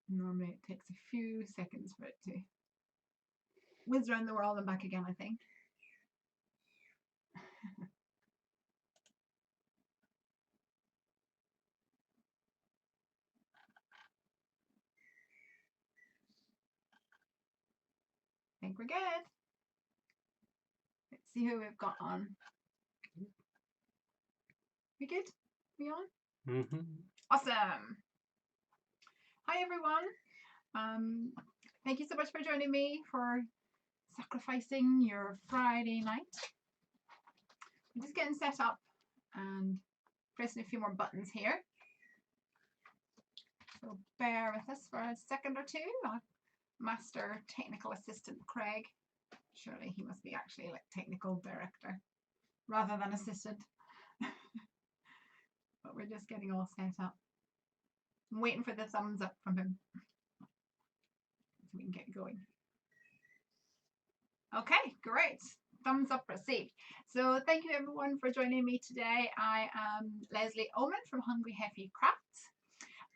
Normally it takes a few seconds for it to whiz around the world and back again, I think. I think we're good. Let's see who we've got on. We good? We on? Mm-hmm. Awesome. Hi everyone. Thank you so much for joining me for sacrificing your Friday night. I'm just getting set up and pressing a few more buttons here. So bear with us for a second or two. Our master technical assistant Craig. Surely he must be actually like technical director rather than assistant. But we're just getting all set up. I'm waiting for the thumbs up from him so we can get going. Okay, great. Thumbs up received. So thank you everyone for joining me today. I am Lesley Oman from Hungry Heffy Crafts,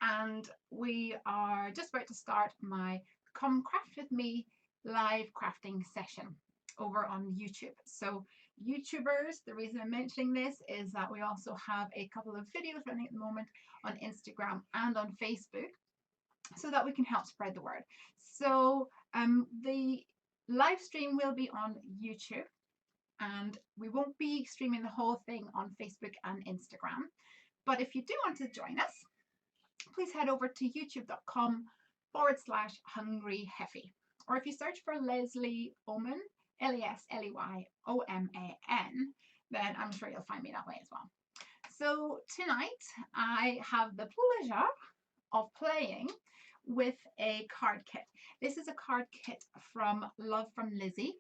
and we are just about to start my Come Craft With Me live crafting session over on YouTube. So YouTubers, the reason I'm mentioning this is that we also have a couple of videos running at the moment on Instagram and on Facebook so that we can help spread the word. So the live stream will be on YouTube, and we won't be streaming the whole thing on Facebook and Instagram. But if you do want to join us, please head over to youtube.com/hungryheffy. Or if you search for Lesley Oman, LesleyOman, then I'm sure you'll find me that way as well. So tonight I have the pleasure of playing with a card kit. This is a card kit from Love From Lizi,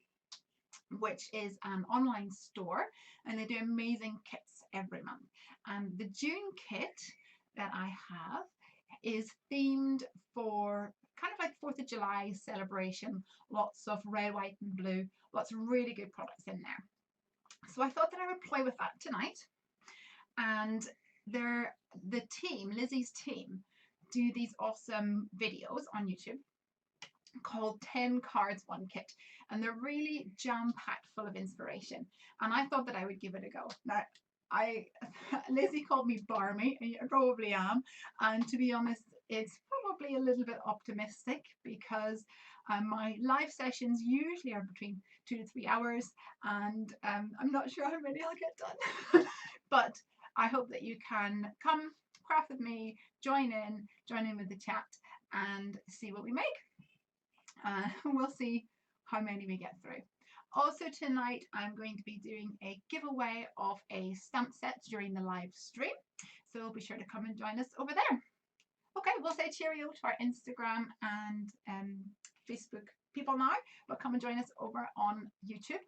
which is an online store, and they do amazing kits every month. And the June kit that I have is themed for kind of like 4th of July celebration, lots of red, white and blue, lots of really good products in there. So I thought that I would play with that tonight. And the team, Lizzie's team, do these awesome videos on YouTube called 10 Cards, 1 Kit. And they're really jam-packed full of inspiration. And I thought that I would give it a go. Now, Lizzie called me barmy, and I probably am. And to be honest, it's probably a little bit optimistic because my live sessions usually are between 2 to 3 hours, and I'm not sure how many I'll get done. But I hope that you can come craft with me, join in with the chat, and see what we make. We'll see how many we get through. Also tonight, I'm going to be doing a giveaway of a stamp set during the live stream. So be sure to come and join us over there. Okay, we'll say cheerio to our Instagram and Facebook people now, but come and join us over on YouTube.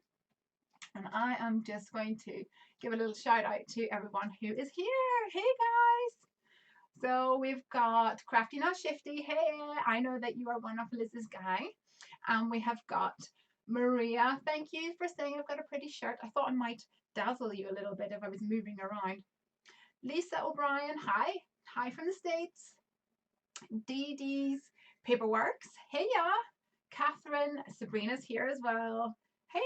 And I am just going to give a little shout out to everyone who is here. Hey guys! So we've got Crafty Not Shifty. Hey, I know that you are one of Liz's gang. And we have got Maria. Thank you for saying I've got a pretty shirt. I thought I might dazzle you a little bit if I was moving around. Lisa O'Brien, hi. Hi from the States. Dee Dee's Paperworks. Hey ya. Catherine, Sabrina's here as well. Hey ya.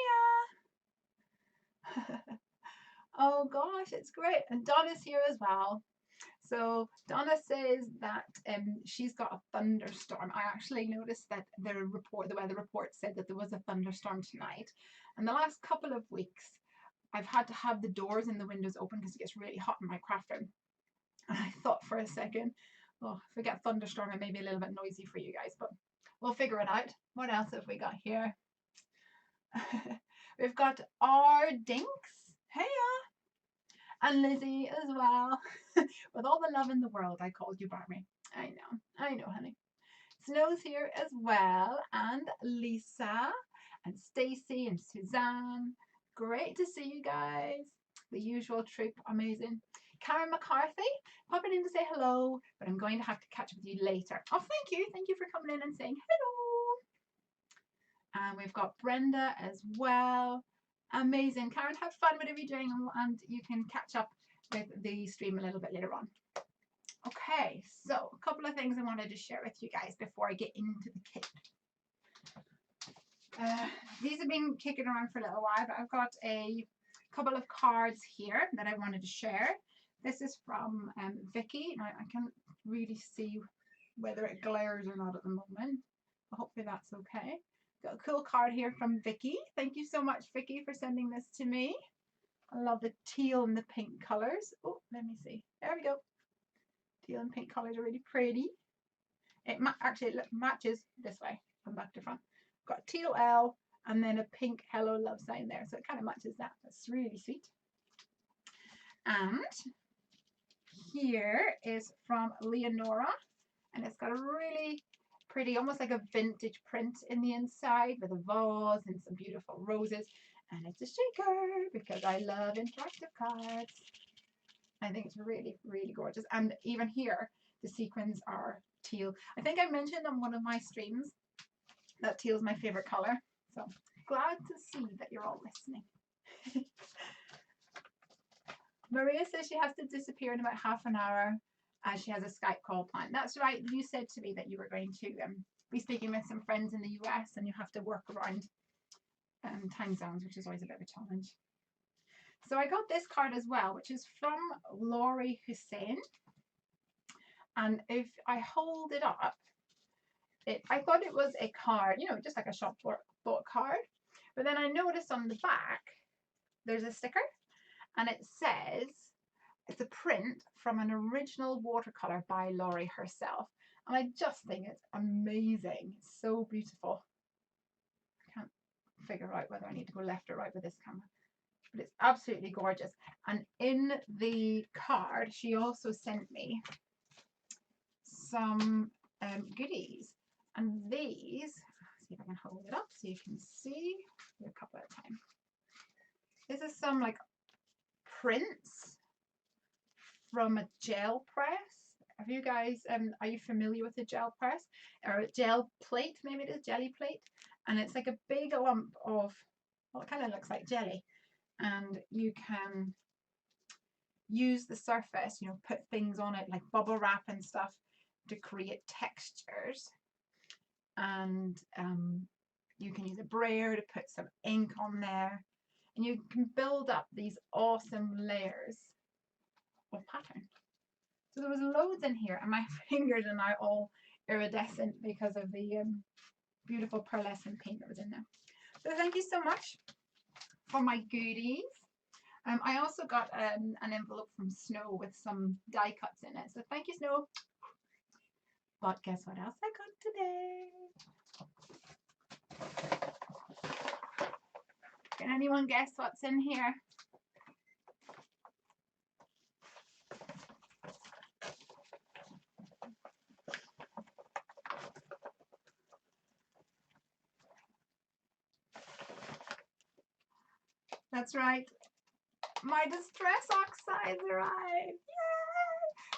Oh gosh, it's great. And Donna's here as well. So Donna says that she's got a thunderstorm. I actually noticed that the weather report said that there was a thunderstorm tonight. And the last couple of weeks, I've had to have the doors and the windows open because it gets really hot in my craft room. And I thought for a second, oh, if we get thunderstorm, it may be a little bit noisy for you guys, but we'll figure it out. What else have we got here? We've got R Dinks. Hey, and Lizzie as well. With all the love in the world, I called you Barbie. I know, honey. Snow's here as well, and Lisa, and Stacy, and Suzanne. Great to see you guys. The usual troop, amazing. Karen McCarthy, popping in to say hello, but I'm going to have to catch up with you later. Oh, thank you. Thank you for coming in and saying hello. And we've got Brenda as well. Amazing. Karen, have fun, whatever you're doing, and you can catch up with the stream a little bit later on. Okay, so couple of things I wanted to share with you guys before I get into the kit. These have been kicking around for a little while, but I've got a couple of cards here that I wanted to share. This is from Vicky. Now, I can't really see whether it glares or not at the moment, but hopefully that's okay. Got a cool card here from Vicky. Thank you so much, Vicky, for sending this to me. I love the teal and the pink colors. Oh, let me see. There we go. Teal and pink colors are really pretty. It actually matches this way from back to front. Got a teal L and then a pink hello love sign there. So it kind of matches that. That's really sweet. And here is from Leonora. And it's got a really pretty, almost like a vintage print in the inside with a vase and some beautiful roses. And it's a shaker because I love interactive cards. I think it's really, really gorgeous. And even here, the sequins are teal. I think I mentioned on one of my streams that teal is my favorite color. So glad to see that you're all listening. Maria says she has to disappear in about half an hour as she has a Skype call planned. That's right. You said to me that you were going to be speaking with some friends in the US and you have to work around time zones, which is always a bit of a challenge. So I got this card as well, which is from Laurie Hussein. And if I hold it up, I thought it was a card, you know, just like a shop bought card. But then I noticed on the back, there's a sticker and it says, it's a print from an original watercolor by Laurie herself. And I just think it's amazing. It's so beautiful. I can't figure out whether I need to go left or right with this camera. But it's absolutely gorgeous. And in the card, she also sent me some goodies. And these, let's see if I can hold it up so you can see a couple at a time. This is some like prints from a gel press. Have you guys, are you familiar with a gel press? Or a gel plate, maybe it is, jelly plate. And it's like a big lump of, well, it kind of looks like jelly. And you can use the surface, you know, put things on it like bubble wrap and stuff to create textures. And you can use a brayer to put some ink on there. And you can build up these awesome layers of pattern. So there was loads in here and my fingers are now all iridescent because of the beautiful pearlescent paint that was in there. So thank you so much for my goodies. I also got an envelope from Snow with some die cuts in it. So thank you, Snow. But guess what else I got today? Can anyone guess what's in here? That's right. My distress oxides arrived. Yay!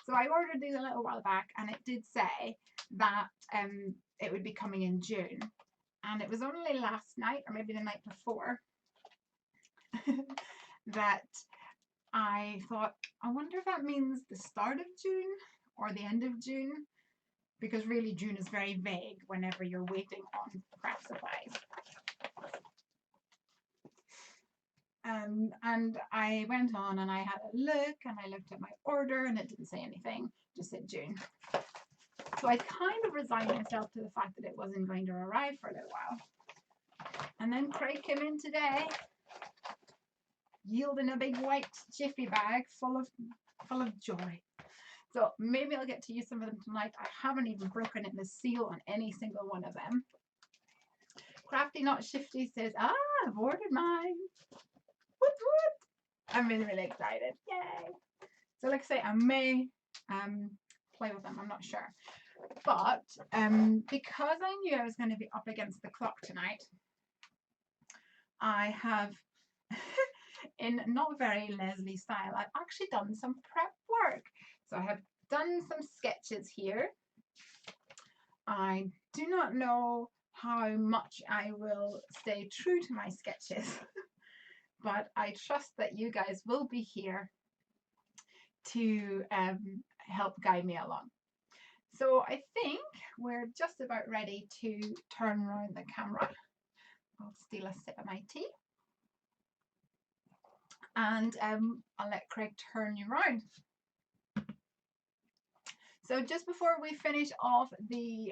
So I ordered these a little while back and it did say that it would be coming in June. And it was only last night or maybe the night before that I thought, I wonder if that means the start of June or the end of June, because really June is very vague whenever you're waiting on craft supplies. And I went on and I had a look and I looked at my order and it didn't say anything, just said June. So I kind of resigned myself to the fact that it wasn't going to arrive for a little while. And then Craig came in today, yielding a big white jiffy bag full of joy. So maybe I'll get to use some of them tonight. I haven't even broken in the seal on any single one of them. Crafty Not Shifty says, I've ordered mine. What? I'm really, really excited. Yay. So like I say, I may play with them. I'm not sure. But because I knew I was going to be up against the clock tonight, I have, in not very Lesley style, I've actually done some prep work. So I have done some sketches here. I do not know how much I will stay true to my sketches, but I trust that you guys will be here to help guide me along. So I think we're just about ready to turn around the camera. I'll steal a sip of my tea. And I'll let Craig turn you around. So just before we finish off the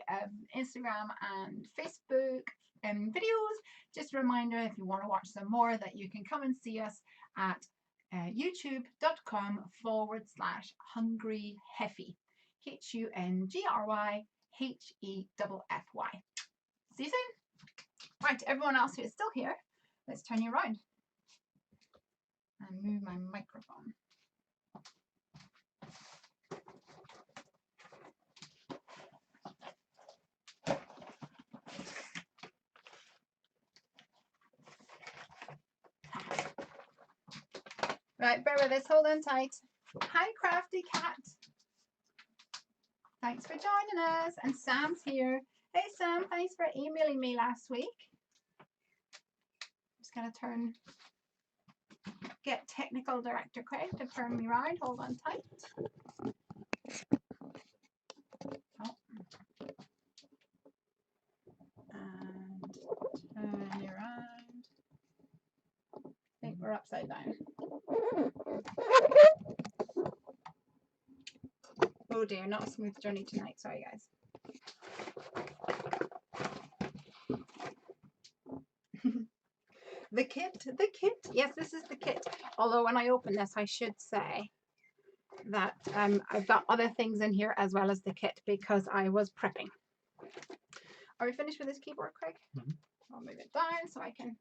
Instagram and Facebook videos, just a reminder, if you want to watch some more, that you can come and see us at youtube.com/Hungry Heffy. HUNGRY HEFFY. See you soon. Right, everyone else who is still here, let's turn you around and move my microphone. Right, bear with us, hold on tight. Hi, Crafty Cat. Thanks for joining us. And Sam's here. Hey, Sam, thanks for emailing me last week. Just going to get technical director Craig to turn me around. Hold on tight. Oh. And turn you around. I think we're upside down. Oh dear, not a smooth journey tonight. Sorry, guys. The kit. Yes, this is the kit. Although when I open this, I should say that I've got other things in here as well as the kit because I was prepping. Are we finished with this keyboard, Craig? Mm-hmm. I'll move it down so I can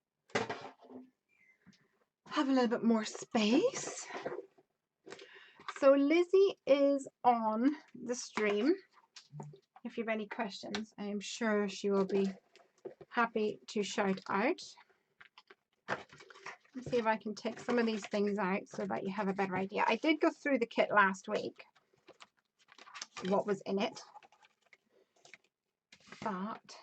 have a little bit more space. So Lizzie is on the stream. If you have any questions, I am sure she will be happy to shout out. Let's see if I can take some of these things out so that you have a better idea. I did go through the kit last week, what was in it, but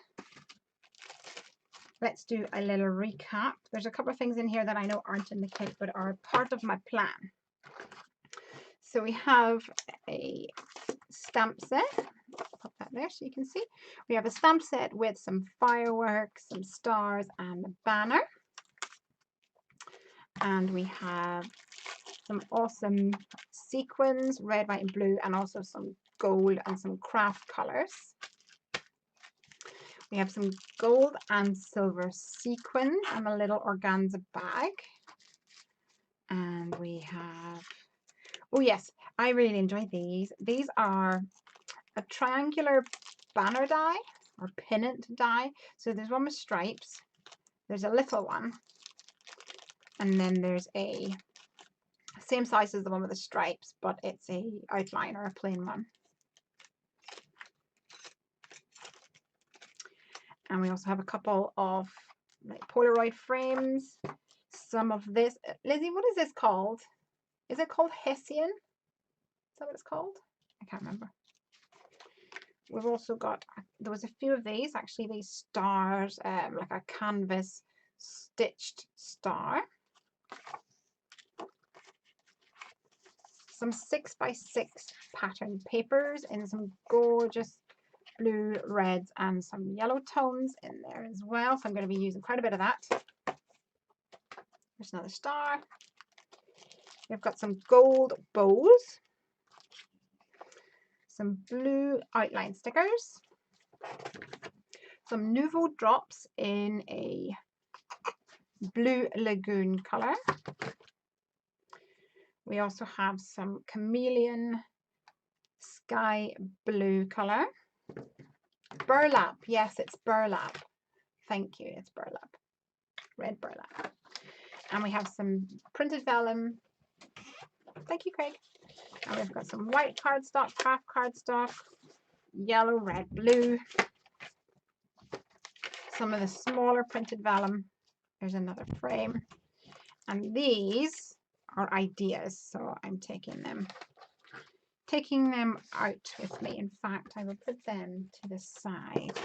let's do a little recap. There's a couple of things in here that I know aren't in the kit but are part of my plan. So we have a stamp set. Put that there so you can see. We have a stamp set with some fireworks, some stars, and a banner. And we have some awesome sequins, red, white, and blue, and also some gold and some craft colors. We have some gold and silver sequins and a little organza bag. And we have, oh yes, I really enjoy these. These are a triangular banner die or pennant die. So there's one with stripes, there's a little one, and then there's a same size as the one with the stripes, but it's a outline or a plain one. And we also have a couple of like Polaroid frames. Some of this, Lizzie, what is this called? Is it called Hessian? Is that what it's called? I can't remember. We've also got, there was a few of these, actually these stars, like a canvas stitched star. Some 6x6 pattern papers in some gorgeous blue, reds, and some yellow tones in there as well. So I'm going to be using quite a bit of that. There's another star. We've got some gold bows, some blue outline stickers, some Nouveau drops in a blue lagoon color. We also have some chameleon sky blue color. Burlap, yes, it's burlap. Thank you, it's burlap. Red burlap. And we have some printed vellum. Thank you, Craig. And we've got some white cardstock, craft cardstock, yellow, red, blue. Some of the smaller printed vellum. There's another frame. And these are ideas, so I'm taking them out with me. In fact, I will put them to the side.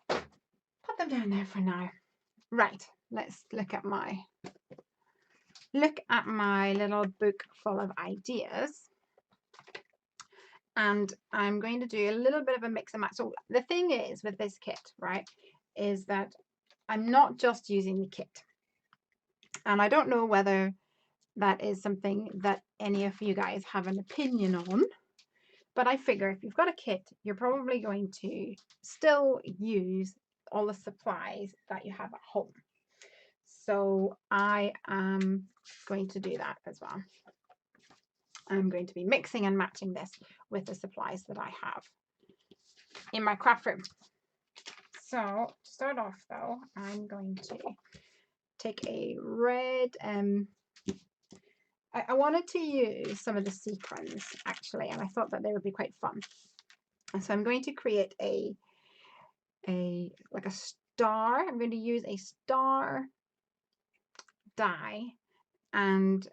Put them down there for now. Right, let's look at my look at my little book full of ideas, and I'm going to do a little bit of a mix and match. So the thing is with this kit, right, is that I'm not just using the kit. And I don't know whether that is something that any of you guys have an opinion on, but I figure if you've got a kit, you're probably going to still use all the supplies that you have at home. So I am going to do that as well. I'm going to be mixing and matching this with the supplies that I have in my craft room. So to start off though, I'm going to take a red, I wanted to use some of the sequins actually, and I thought that they would be quite fun. And so I'm going to create like a star. I'm going to use a star die and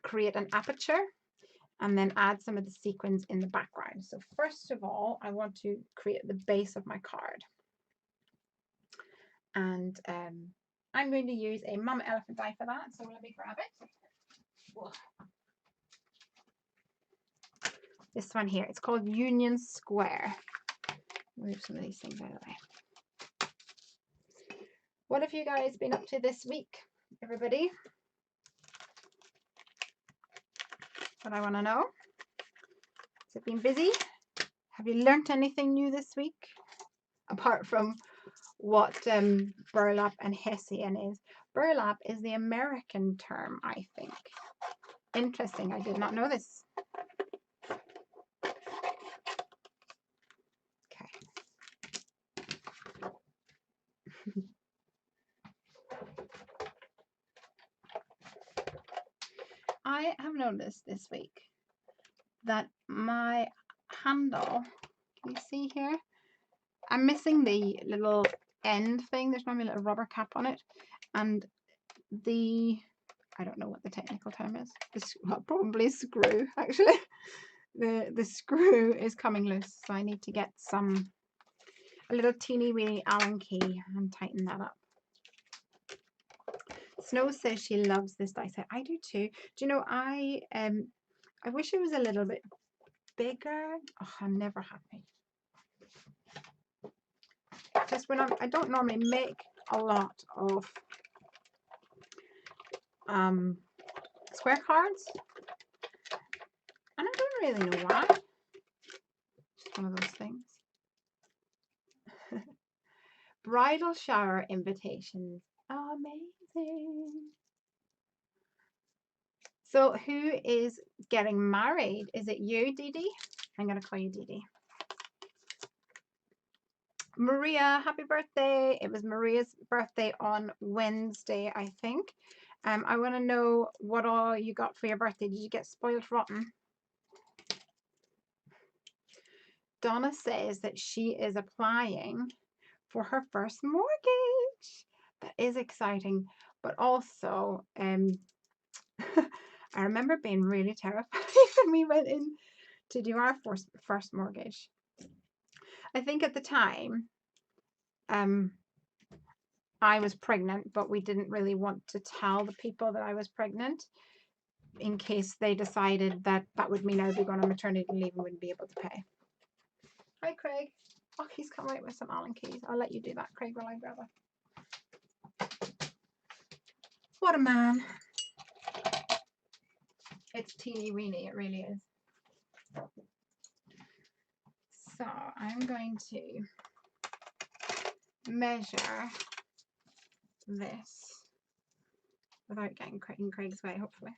create an aperture, and then add some of the sequins in the background. So first of all, I want to create the base of my card. And I'm going to use a mama elephant die for that. So let me grab it. Whoa. This one here, it's called Union Square. Move some of these things out of the way. What have you guys been up to this week, everybody? What I want to know. Has it been busy? Have you learnt anything new this week? Apart from what burlap and hessian is. Burlap is the American term, I think. Interesting, I did not know this. Okay. I have noticed this week that my handle, can you see here? I'm missing the little end thing. There's normally a little rubber cap on it. And the, I don't know what the technical term is. This, well, probably screw, actually. The screw is coming loose. So I need to get a little teeny weeny Allen key and tighten that up. Snow says she loves this die set. I do too. Do you know, I wish it was a little bit bigger. Oh, I'm never happy. Just when I don't normally make a lot of square cards, and I don't really know why. Just one of those things. Bridal shower invitations. Amazing. So who is getting married? Is it you, Dee Dee? I'm going to call you Dee Dee. Maria, happy birthday. It was Maria's birthday on Wednesday, I think. I want to know what all you got for your birthday. Did you get spoiled rotten? Donna says that she is applying for her first mortgage. That is exciting, but also I remember being really terrified when we went in to do our first mortgage. I think at the time I was pregnant, but we didn't really want to tell the people that I was pregnant in case they decided that that would mean I would be going on maternity leave and wouldn't be able to pay. Hi, Craig. Oh, he's come out with some Allen keys. I'll let you do that, Craig, while I grab it. What a man. It's teeny weeny, it really is. So I'm going to measure this without getting in Craig's way, hopefully.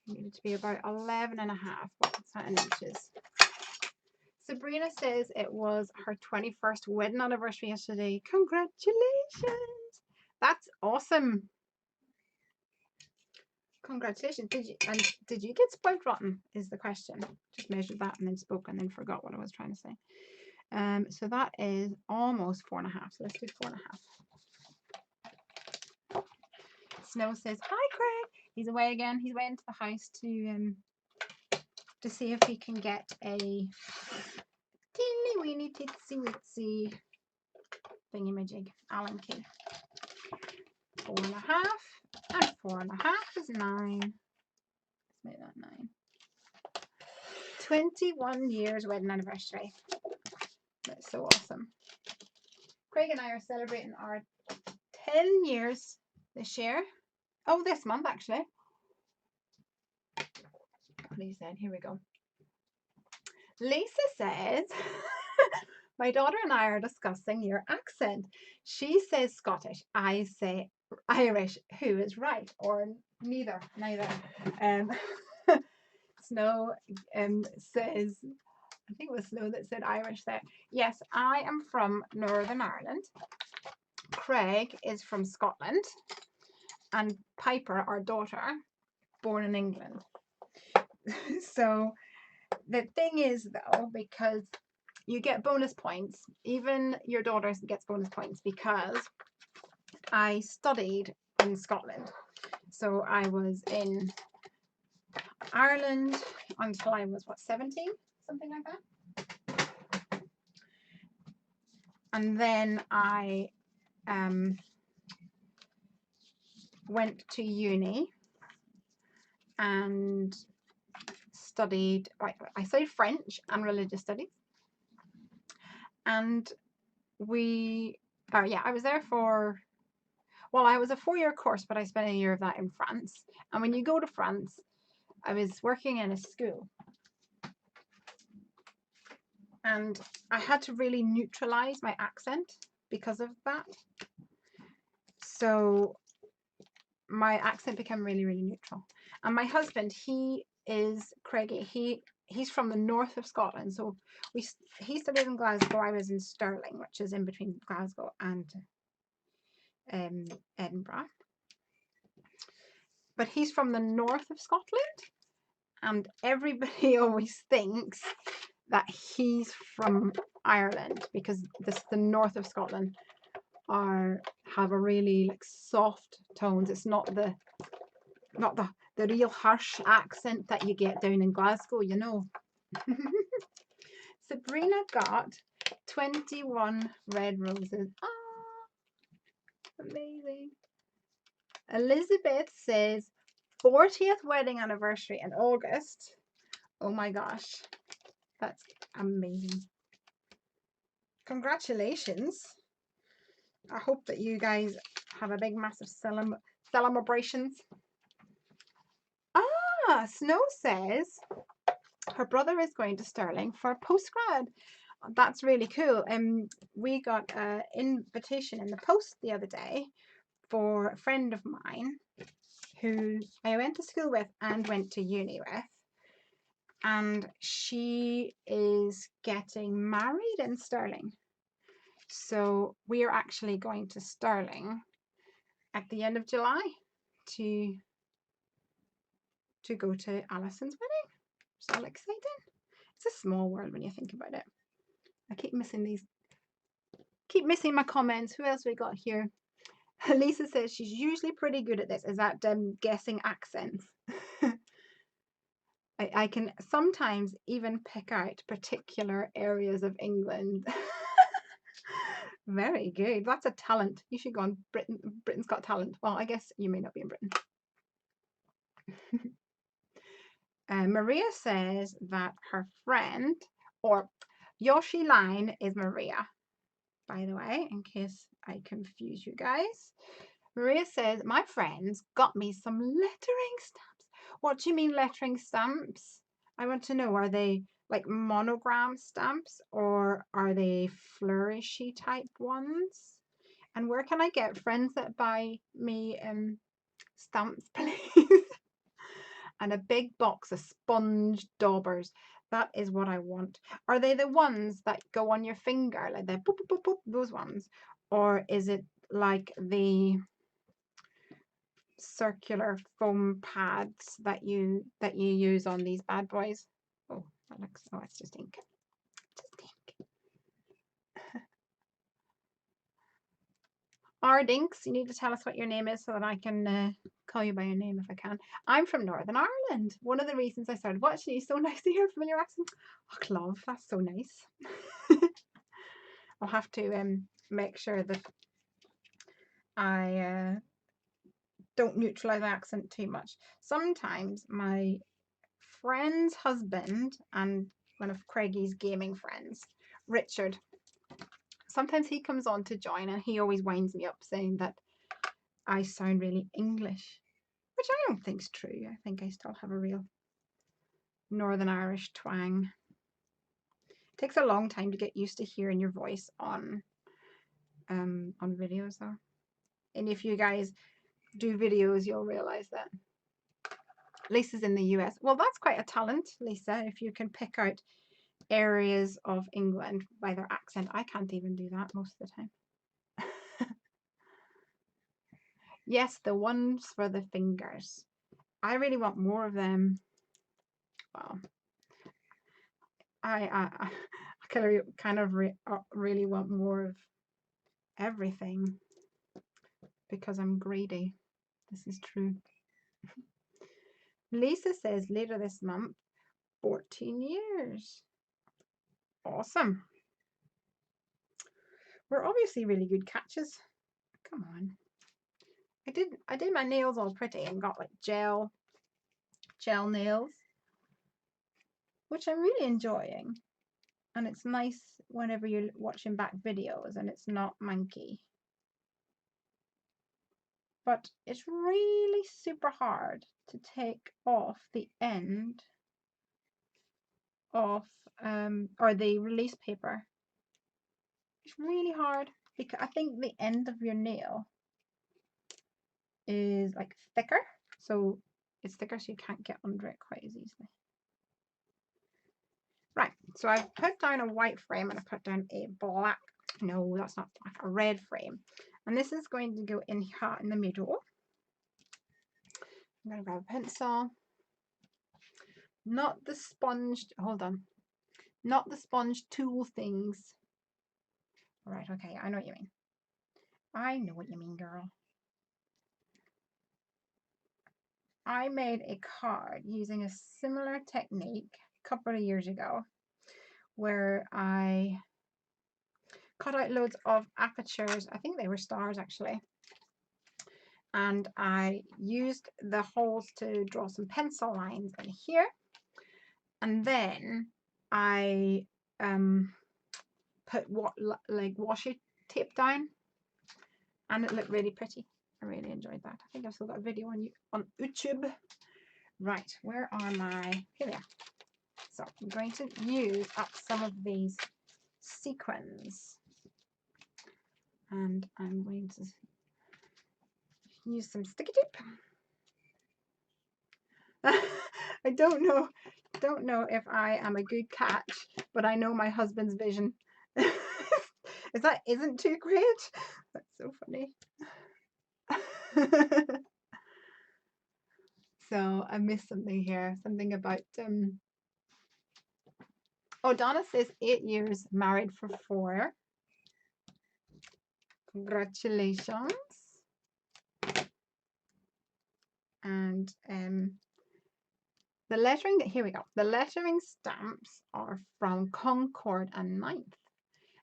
I need it to be about 11 and a half. What's that in inches? Sabrina says it was her 21st wedding anniversary yesterday. Congratulations. That's awesome. Congratulations. Did you get spoiled rotten is the question. Just measured that and then spoke and then forgot what I was trying to say. So that is almost 4.5. So let's do 4.5. Snow says, hi Craig. He's away again. He's away into the house to see if he can get a teeny weeny titsy witsy thingy-majig Allen key. 4.5. And 4.5 is 9. Let's make that 9. 21 years wedding anniversary. That's so awesome. Craig and I are celebrating our 10 years this year. Oh, this month actually. What he said, here we go. Lisa says, my daughter and I are discussing your accent. She says Scottish. I say Irish. Who is right? Or neither. Snow says, I think it was Snow that said Irish there. Yes, I am from Northern Ireland. Craig is from Scotland. And Piper, our daughter, born in England. So the thing is, though, because you get bonus points, even your daughter gets bonus points, because I studied in Scotland. So I was in Ireland until I was, what, 17? Something like that. And then I went to uni and studied, I studied French and religious studies. And I was there for, well, I was a 4-year course, but I spent a year of that in France. And when you go to France, I was working in a school. And I had to really neutralize my accent because of that. So my accent became really, really neutral. And my husband, he is Craigie. He's from the north of Scotland. So he studied in Glasgow. I was in Stirling, which is in between Glasgow and Edinburgh. But he's from the north of Scotland. And everybody always thinks that he's from Ireland, because the north of Scotland have a really like soft tones. It's not the real harsh accent that you get down in Glasgow, you know. Sabrina got 21 red roses. Ah, amazing. Elizabeth says 40th wedding anniversary in August. Oh my gosh, that's amazing. Congratulations. I hope that you guys have a big massive celebrations. Ah, Snow says her brother is going to Stirling for postgrad. That's really cool. We got an invitation in the post the other day for a friend of mine who I went to school with and went to uni with. And she is getting married in Stirling. So we are actually going to Stirling at the end of July to go to Alison's wedding. So exciting. It's a small world when you think about it. I keep missing these. Keep missing my comments. Who else we got here? Lisa says she's usually pretty good at this. Is that guessing accents? I can sometimes even pick out particular areas of England. Very good. That's a talent. You should go on Britain's Got Talent. Well, I guess you may not be in Britain. Maria says that her friend, or Yoshi Line is Maria, by the way, in case I confuse you guys. Maria says, my friends got me some lettering stamps. What do you mean lettering stamps? I want to know, are they like monogram stamps or are they flourishy type ones? And where can I get friends that buy me stamps, please? And a big box of sponge daubers. That is what I want. Are they the ones that go on your finger, like the boop, boop, boop, boop, those ones? Or is it like the circular foam pads that you use on these bad boys? Oh, that looks, oh, it's just ink. Just ink. Ardinks, you need to tell us what your name is so that I can call you by your name if I can. I'm from Northern Ireland. One of the reasons I started watching you, so nice to hear a familiar accent. Oh, love, that's so nice. I'll have to make sure that I don't neutralize the accent too much. Sometimes my friend's husband and one of Craigie's gaming friends, Richard, sometimes he comes on to join and he always winds me up saying that I sound really English, which I don't think is true. I think I still have a real Northern Irish twang. It takes a long time to get used to hearing your voice on videos though. And if you guys do videos, you'll realize that. Lisa's in the US. Well, that's quite a talent, Lisa, if you can pick out areas of England by their accent. I can't even do that most of the time. Yes, the ones for the fingers. I really want more of them. Well, I kind of really want more of everything because I'm greedy. This is true. Lisa says later this month, 14 years. Awesome. We're obviously really good catches. Come on. I did my nails all pretty and got like gel nails, which I'm really enjoying. And it's nice whenever you're watching back videos and it's not manky. But it's really super hard to take off the end of or the release paper. It's really hard because I think the end of your nail is like thicker, so it's thicker, so you can't get under it quite as easily. Right, so I've put down a white frame and I put down a black, no, that's not black, a red frame, and this is going to go in here in the middle. I'm going to grab a pencil, not the sponge, hold on, not the sponge tool things. All right, okay, I know what you mean. I know what you mean, girl. I made a card using a similar technique a couple of years ago where I cut out loads of apertures. I think they were stars actually. And I used the holes to draw some pencil lines in here. And then I put like washi tape down and it looked really pretty. I really enjoyed that. I think I've still got a video on YouTube. Right, where are my, here they are. So I'm going to use up some of these sequins and I'm going to use some sticky tape. I don't know if I am a good catch, but I know my husband's vision isn't too great. That's so funny. So I missed something here. Something about oh, Donna says 8 years, married for 4. Congratulations. And the lettering, here we go. The lettering stamps are from Concord and 9th.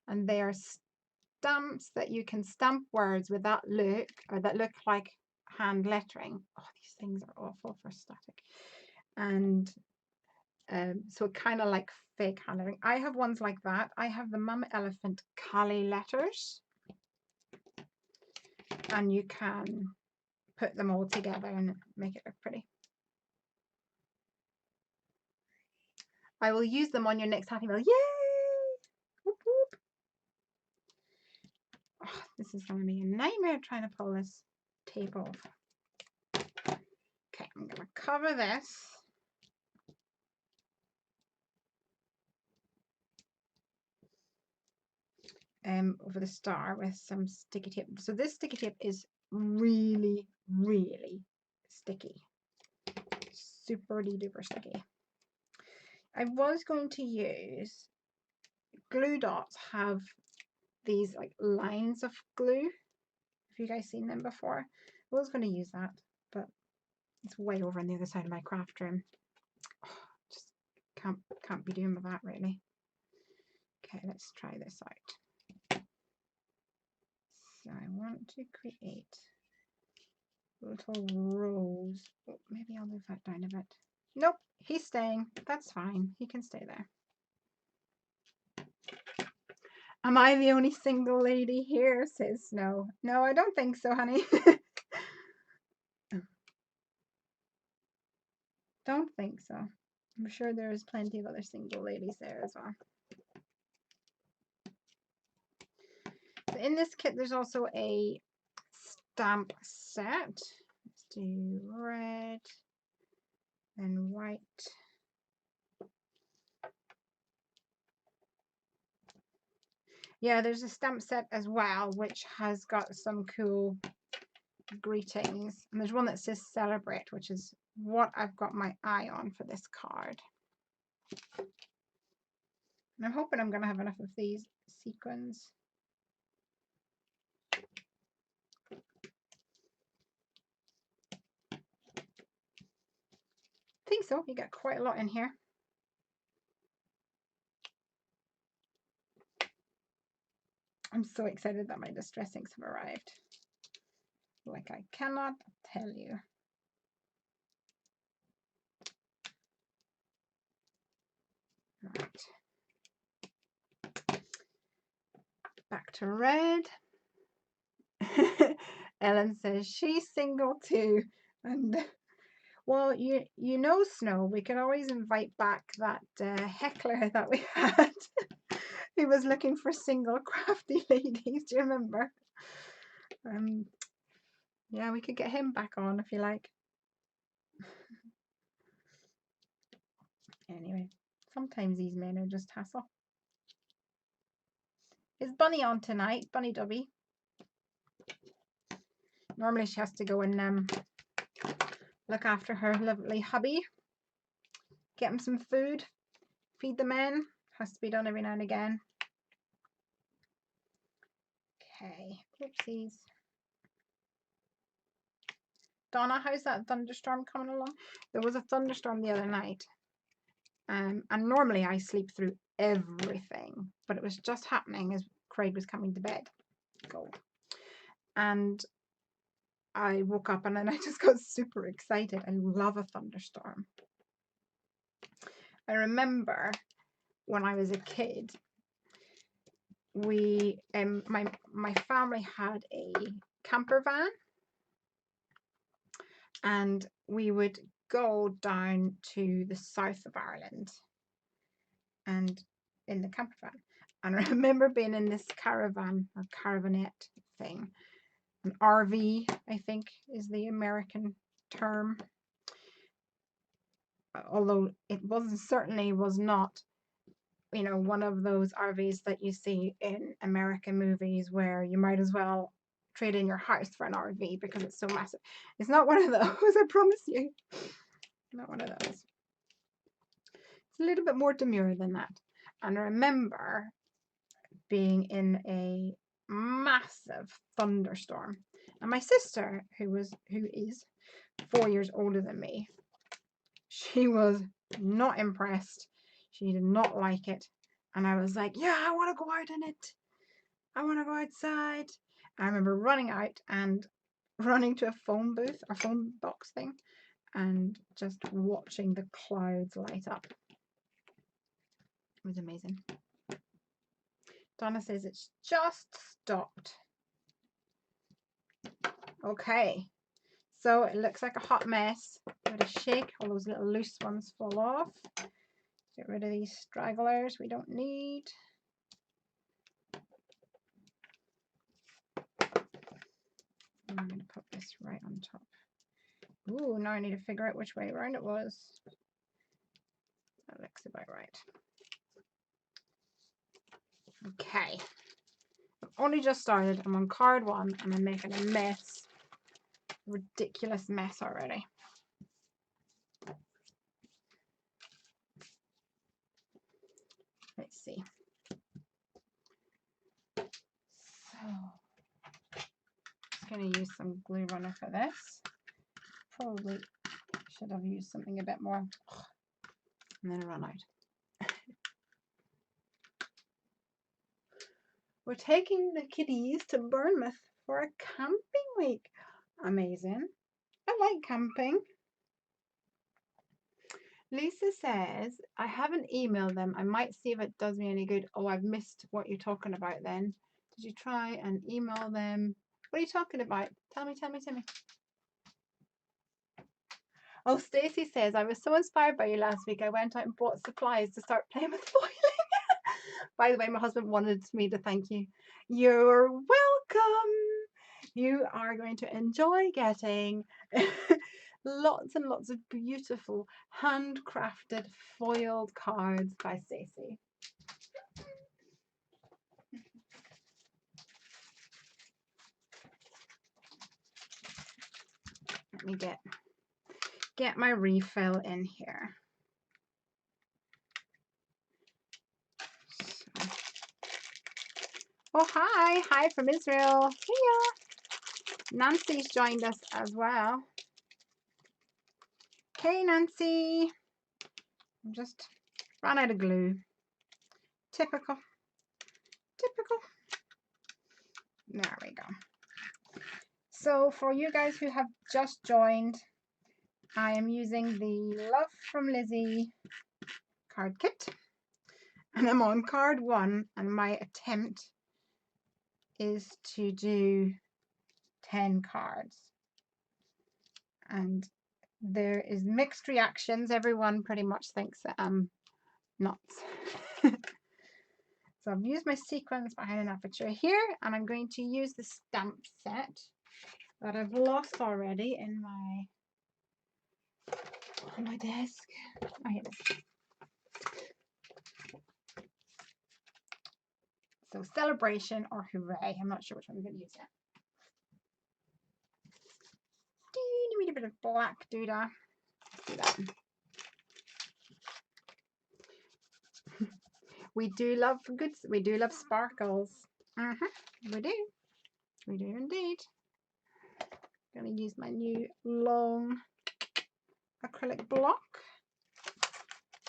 And they are stamps that you can stamp words with that look, or that look like hand lettering. Oh, these things are awful for static. And so kind of like fake handwriting. I have ones like that. I have the Mama Elephant Cali letters. And you can put them all together and make it look pretty. I will use them on your next Happy Meal. Yay! Whoop, whoop. Oh, this is going to be a nightmare trying to pull this tape off. Okay, I'm going to cover this. Over the star with some sticky tape. So this sticky tape is really, really sticky. Super duper sticky. I was going to use glue dots, have these like lines of glue. Have you guys seen them before? I was going to use that, but it's way over on the other side of my craft room. Oh, just can't be doing with that really. Okay, let's try this out. So I want to create Little rose. Oh, maybe I'll move that down a bit. Nope, he's staying. That's fine. He can stay there. Am I the only single lady here? Says Snow. No, I don't think so, honey. Don't think so. I'm sure there's plenty of other single ladies there as well. So in this kit, there's also a stamp set. Let's do red and white. Yeah, there's a stamp set as well, which has got some cool greetings. And there's one that says celebrate, which is what I've got my eye on for this card. And I'm hoping I'm going to have enough of these sequins. I think so. You get quite a lot in here. I'm so excited that my distress inks have arrived. Like I cannot tell you. Right. Back to red. Ellen says she's single too. And well, you know, Snow, we could always invite back that heckler that we had. He was looking for single crafty ladies. Do you remember? Yeah, we could get him back on if you like. Anyway, sometimes these men are just hassle. Is Bunny on tonight? Bunny Dubby. Normally she has to go and look after her lovely hubby. Get him some food. Feed the men. Has to be done every now and again. Okay. Oopsies. Donna, how's that thunderstorm coming along? There was a thunderstorm the other night. And normally I sleep through everything. But it was just happening as Craig was coming to bed. Gold. And I woke up and then I just got super excited. I love a thunderstorm. I remember when I was a kid, we my family had a camper van, and we would go down to the south of Ireland and in the camper van. And I remember being in this caravan or caravanette thing. An RV, I think, is the American term. Although it certainly was not, you know, one of those RVs that you see in American movies where you might as well trade in your house for an RV because it's so massive. It's not one of those, I promise you. Not one of those. It's a little bit more demure than that. And I remember being in a massive thunderstorm. And my sister, who is 4 years older than me, she was not impressed. She did not like it. And I was like, yeah, I want to go out in it. I want to go outside. I remember running out and running to a phone booth, or phone box thing, and just watching the clouds light up. It was amazing. Donna says it's just stopped. Okay. So it looks like a hot mess. Give it a shake. All those little loose ones fall off. Get rid of these stragglers we don't need. I'm going to put this right on top. Ooh, now I need to figure out which way around it was. That looks about right. Okay. I've only just started. I'm on card 1 and I'm making a mess. Ridiculous mess already. Let's see. So, just going to use some glue runner for this. Probably should have used something a bit more. And then run out. We're taking the kiddies to Bournemouth for a camping week. Amazing. I like camping. Lisa says, I haven't emailed them. I might see if it does me any good. Oh, I've missed what you're talking about then. Did you try and email them? What are you talking about? Tell me. Oh, Stacey says, I was so inspired by you last week. I went out and bought supplies to start playing with foiling. By the way, my husband wanted me to thank you. You're welcome. You are going to enjoy getting lots and lots of beautiful handcrafted foiled cards by Stacey. Let me get my refill in here. So. Oh, hi from Israel. Hiya. Nancy's joined us as well. Okay, Nancy. I just ran out of glue. Typical. There we go. So for you guys who have just joined, I am using the Love From Lizi card kit. And I'm on card 1, and my attempt is to do 10 cards. And there is mixed reactions. Everyone pretty much thinks that I'm nuts. So I've used my sequins behind an aperture here, and I'm going to use the stamp set that I've lost already in on my desk. Oh, here it is. So celebration or hooray. I'm not sure which one I'm going to use yet. Need a bit of black doodah. Do that. We do love goods. We do love sparkles. We do. We do indeed. I'm going to use my new long acrylic block.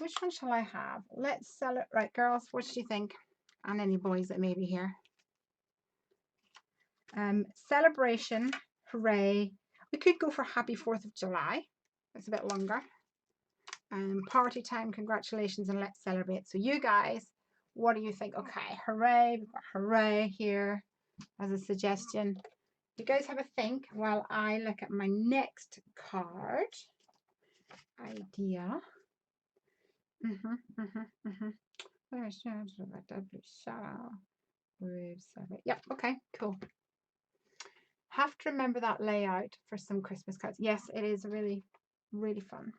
Which one shall I have? Let's sell it. Right, girls, what do you think? And any boys that may be here. Celebration, hooray. We could go for Happy 4th of July. It's a bit longer. Party time, congratulations, and let's celebrate. So you guys, what do you think? Okay, hooray. We've got hooray here as a suggestion. You guys have a think while I look at my next card idea. Yep, okay, cool. Have to remember that layout for some Christmas cards. Yes, it is really, really fun.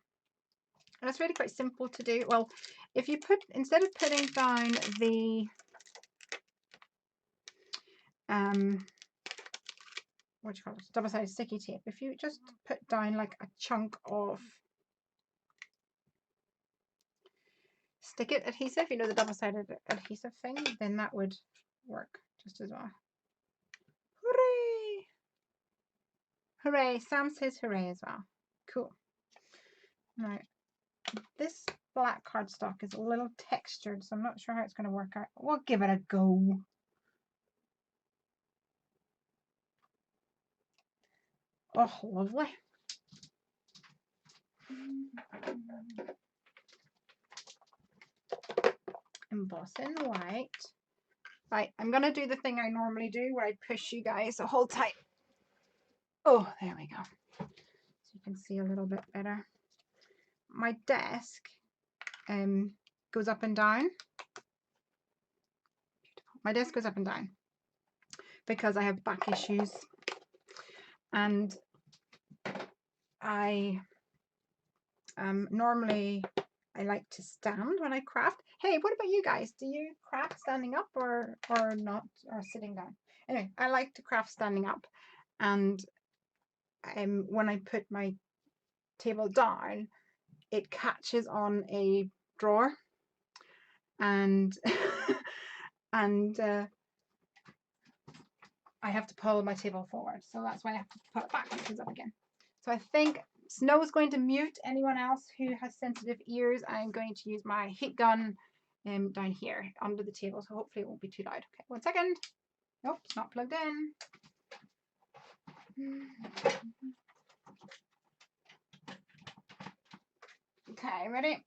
And it's really quite simple to do. Well, if you put, instead of putting down the what do you call it, double-sided sticky tape, if you just put down like a chunk of stick it adhesive, you know, the double-sided adhesive thing, then that would work just as well. Hooray! Hooray! Sam says hooray as well. Cool. Now, this black cardstock is a little textured, so I'm not sure how it's going to work out. We'll give it a go. Oh, lovely. Emboss in white. Right, I'm going to do the thing I normally do where I push you guys, so hold tight. Oh, there we go. So you can see a little bit better. My desk goes up and down. My desk goes up and down because I have back issues, and I normally I like to stand when I craft. Hey, what about you guys? Do you craft standing up or not, or sitting down? Anyway, I like to craft standing up, and when I put my table down, it catches on a drawer, and and I have to pull my table forward, so that's why I have to put it back when it comes up again. So I think Snow is going to mute anyone else who has sensitive ears. I'm going to use my heat gun down here under the table, so hopefully it won't be too loud. Okay, 1 second. Nope, it's not plugged in. Okay, ready?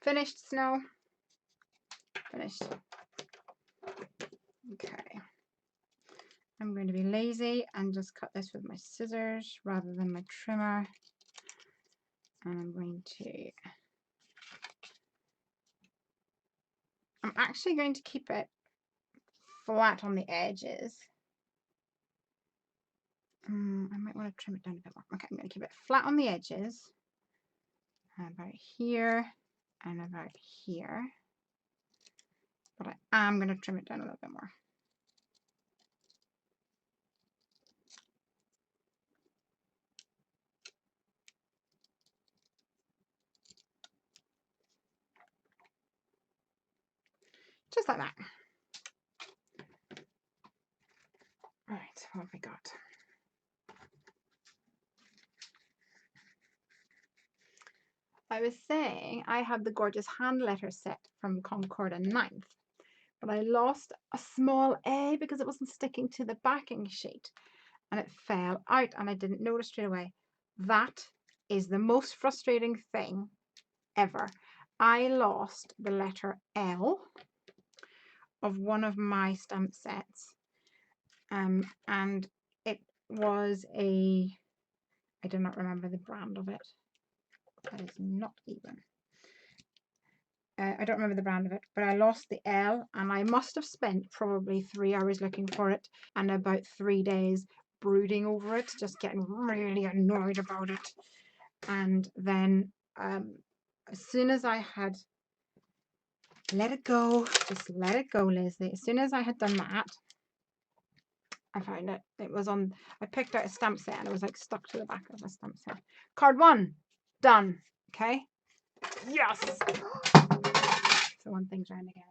Finished, Snow. Finished. Okay. I'm going to be lazy and just cut this with my scissors rather than my trimmer. And I'm actually going to keep it flat on the edges. I might want to trim it down a bit more. Okay, I'm going to keep it flat on the edges. About here and about here. But I am going to trim it down a little bit more. Just like that. Right, what have we got? I was saying I have the gorgeous hand letter set from Concord and 9th, but I lost a small A because it wasn't sticking to the backing sheet and it fell out and I didn't notice straight away. That is the most frustrating thing ever. I lost the letter L of one of my stamp sets, and it was I do not remember the brand of it. That is not even. I don't remember the brand of it, but I lost the L and I must have spent probably 3 hours looking for it and about 3 days brooding over it, just getting really annoyed about it. And then as soon as I had let it go, just let it go, Lesley. As soon as I had done that, I found it. It was on, I picked out a stamp set and it was like stuck to the back of a stamp set. Card 1, done. Okay. Yes. So one thing's round again.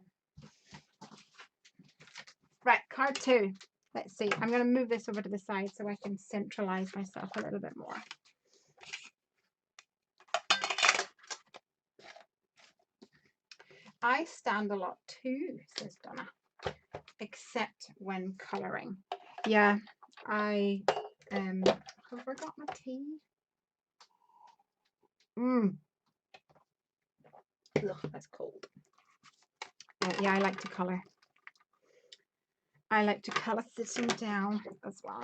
Right, card 2. Let's see. I'm going to move this over to the side so I can centralize myself a little bit more. I stand a lot too, says Donna, except when colouring. Yeah, I have forgot my tea. Ugh, that's cold. Yeah, I like to colour. I like to colour sitting down as well.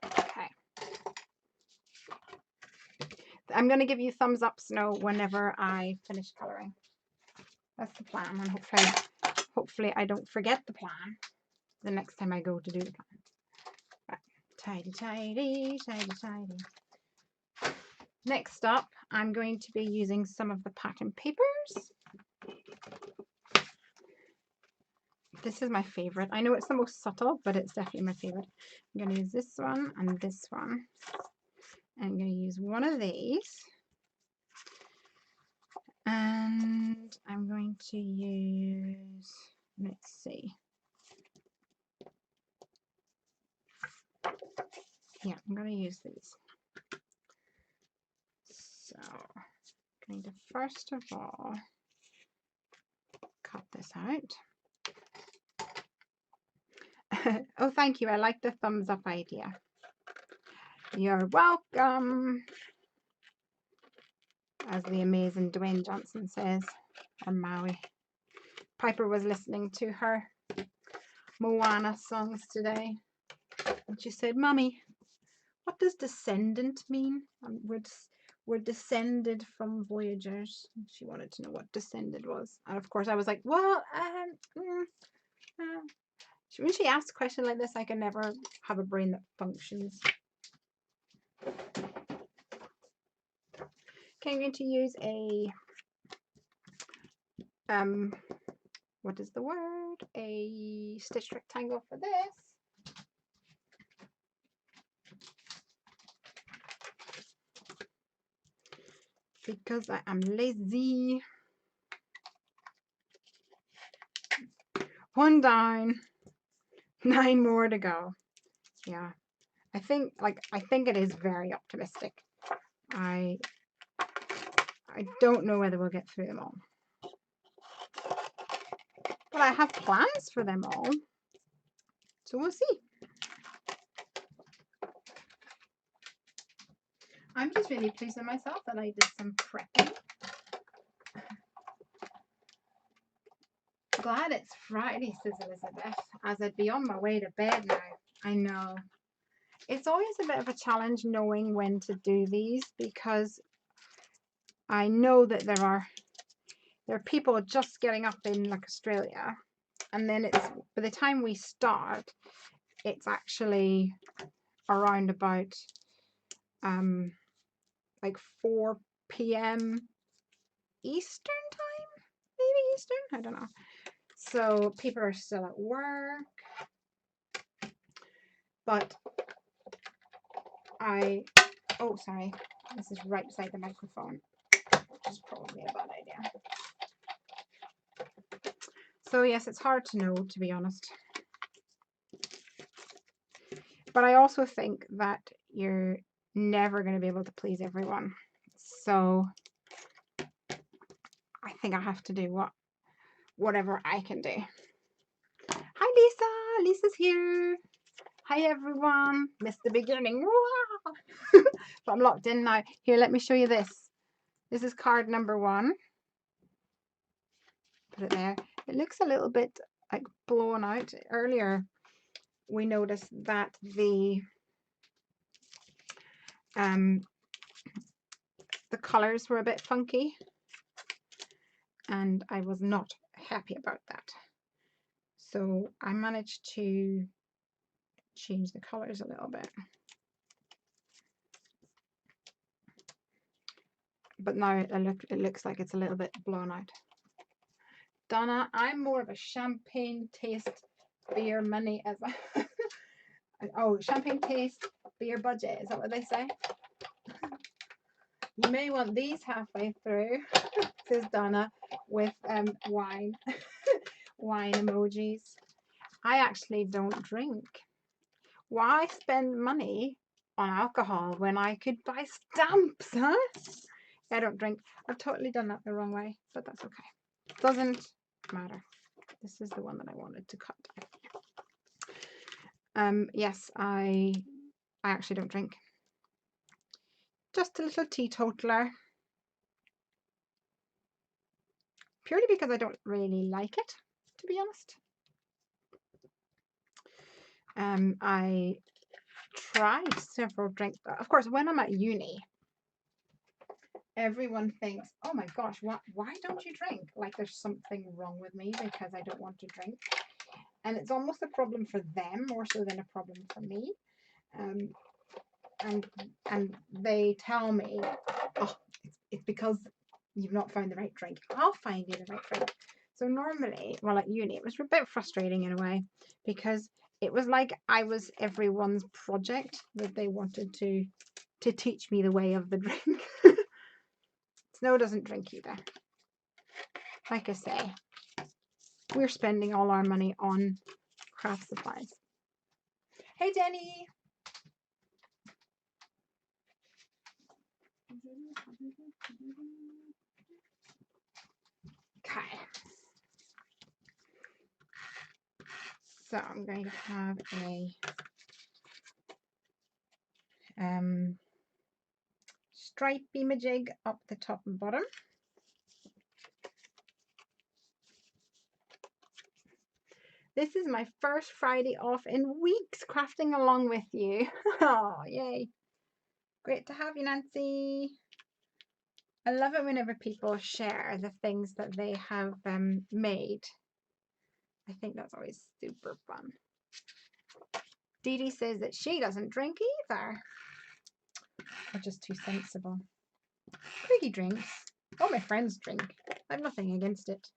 Okay. I'm going to give you thumbs up, Snow, whenever I finish colouring. That's the plan, and hopefully I don't forget the plan the next time I go to do the plan. Right. Tidy, tidy, tidy, tidy. Next up, I'm going to be using some of the pattern papers. This is my favorite. I know it's the most subtle, but it's definitely my favorite. I'm going to use this one and this one. I'm going to use one of these. And I'm going to use, let's see. Yeah, I'm going to use these. So I'm going to first of all cut this out. Oh, thank you. I like the thumbs up idea. You're welcome. As the amazing Dwayne Johnson says, or Maui. Piper was listening to her Moana songs today. And she said, Mummy, what does descendant mean? We're descended from voyagers. She wanted to know what descended was. And of course I was like, well, when she asks a question like this, I can never have a brain that functions. Okay, I'm going to use a, what is the word? A stitch rectangle for this. Because I am lazy. One down, 9 more to go. Yeah, I think it is very optimistic. I I don't know whether we'll get through them all. But I have plans for them all. So we'll see. I'm just really pleased with myself that I did some prepping. Glad it's Friday, says Elizabeth, as I'd be on my way to bed now. I know. It's always a bit of a challenge knowing when to do these, because I know that there are people just getting up in like Australia, and then it's by the time we start, it's actually around about like 4 p.m. Eastern time, maybe Eastern, I don't know. So people are still at work, but oh sorry, this is right beside the microphone, which is probably a bad idea. So yes, it's hard to know, to be honest. But I also think that you're never going to be able to please everyone. So I think I have to do whatever I can do. Hi Lisa, Lisa's here. Hi everyone. Missed the beginning. But I'm locked in now. Here, let me show you this. This is card number 1. Put it there. It looks a little bit like blown out. Earlier we noticed that the colors were a bit funky, and I was not happy about that. So I managed to change the colors a little bit. But now it looks like it's a little bit blown out. Donna, I'm more of a champagne taste beer money as a oh, champagne taste beer budget, is that what they say? You may want these halfway through, says Donna, with wine wine emojis. I actually don't drink. Why spend money on alcohol when I could buy stamps, huh? I don't drink. I've totally done that the wrong way, but that's okay. Doesn't matter. This is the one that I wanted to cut. Yes, I actually don't drink. Just a little teetotaler. Purely because I don't really like it, to be honest. I tried several drinks. Of course, when I'm at uni, everyone thinks, oh my gosh, why don't you drink? Like there's something wrong with me because I don't want to drink. And it's almost a problem for them more so than a problem for me. And they tell me, oh, it's because you've not found the right drink. I'll find you the right drink. So normally, well, at uni, it was a bit frustrating in a way, because it was like I was everyone's project that they wanted to teach me the way of the drink. Snow doesn't drink either. Like I say, we're spending all our money on craft supplies. Hey, Jenny. Okay. So I'm going to have a stripey majig up the top and bottom. This is my first Friday off in weeks, crafting along with you. Oh, yay. Great to have you, Nancy. I love it whenever people share the things that they have made. I think that's always super fun. Dee Dee says that she doesn't drink either. They're just too sensible. Craigie drinks. All my friends drink. I have nothing against it.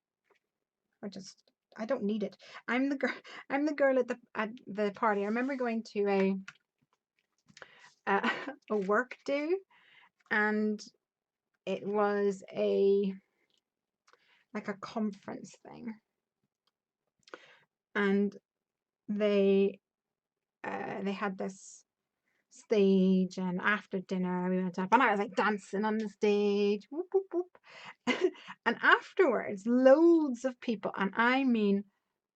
I don't need it. I'm the girl at the party. I remember going to a work do, and it was like a conference thing, and they had this stage, and after dinner we went up and I was like dancing on the stage. Whoop, whoop, whoop. And afterwards, loads of people, and I mean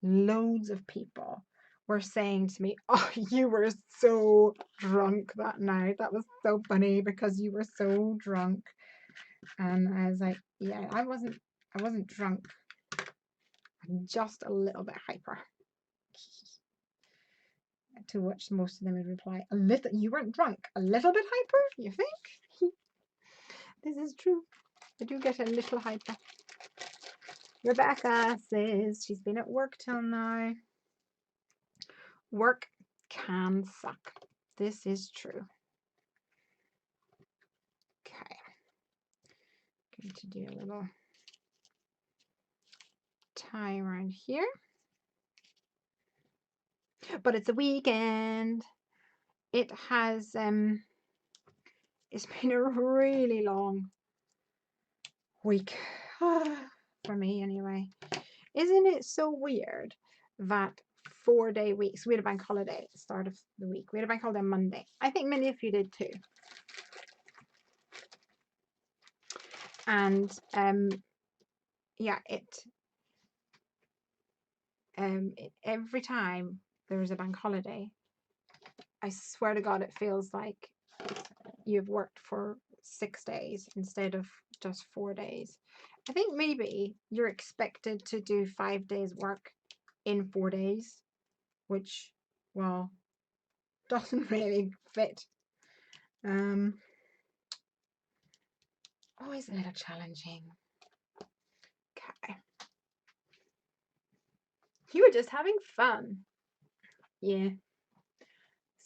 loads of people, were saying to me, "Oh, you were so drunk that night. That was so funny because you were so drunk." And I was like, "Yeah, I wasn't drunk. I'm just a little bit hyper." To which most of them would reply, "A little, you weren't drunk, a little bit hyper, you think?" This is true. I do get a little hyper. Rebecca says she's been at work till now. Work can suck. This is true. Okay. Going to do a little tie around here. But it's a weekend. It has it's been a really long week for me anyway. Isn't it so weird that 4-day weeks? We had a bank holiday at the start of the week. We had a bank holiday on Monday. I think many of you did too. And yeah, every time there's a bank holiday, I swear to God, it feels like you've worked for 6 days instead of just 4 days. I think maybe you're expected to do 5 days work in 4 days, which, well, doesn't really fit. Always a little challenging. Okay. You were just having fun. Yeah.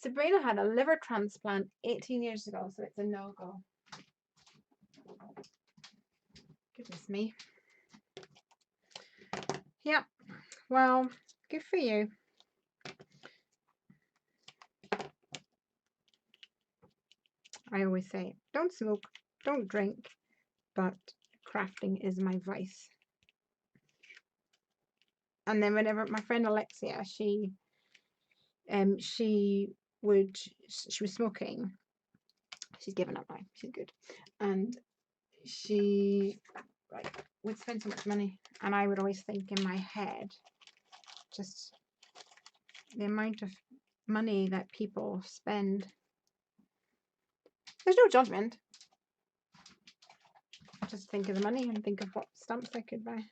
Sabrina had a liver transplant 18 years ago, so it's a no-go. Goodness me. Yeah. Well, good for you. I always say, don't smoke, don't drink, but crafting is my vice. And then whenever my friend Alexia, she was smoking. She's given up now. She's good. And she would spend so much money, and I would always think in my head, just the amount of money that people spend. There's no judgment. Just think of the money and think of what stamps I could buy.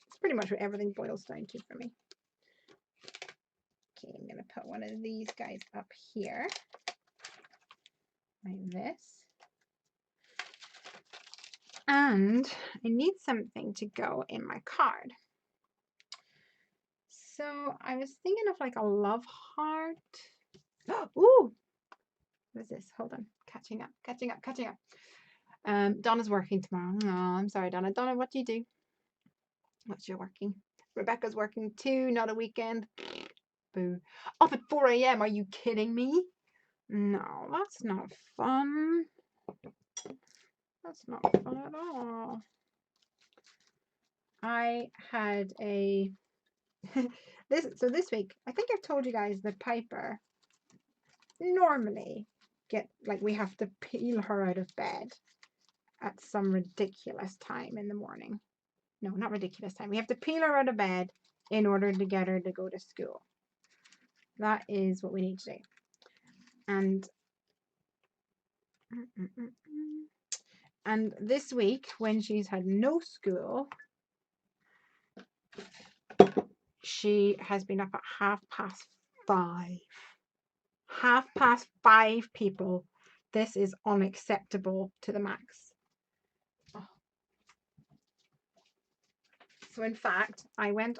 It's pretty much what everything boils down to for me. Okay, I'm going to put one of these guys up here, like this. And I need something to go in my card. So I was thinking of like a love heart. Ooh, what is this? Hold on, catching up. Donna's working tomorrow. No, I'm sorry, Donna. Donna, what do you do? What's your working? Rebecca's working too, not a weekend. Boo. Up at 4 a.m. Are you kidding me? No, that's not fun. That's not fun at all. I had a this week, I think I've told you guys that Piper normally we have to peel her out of bed at some ridiculous time in the morning. No, not ridiculous time. We have to peel her out of bed in order to get her to go to school. That is what we need to do. And this week, when she's had no school, she has been up at 5:30. 5:30, people. This is unacceptable to the max. Oh. So in fact, I went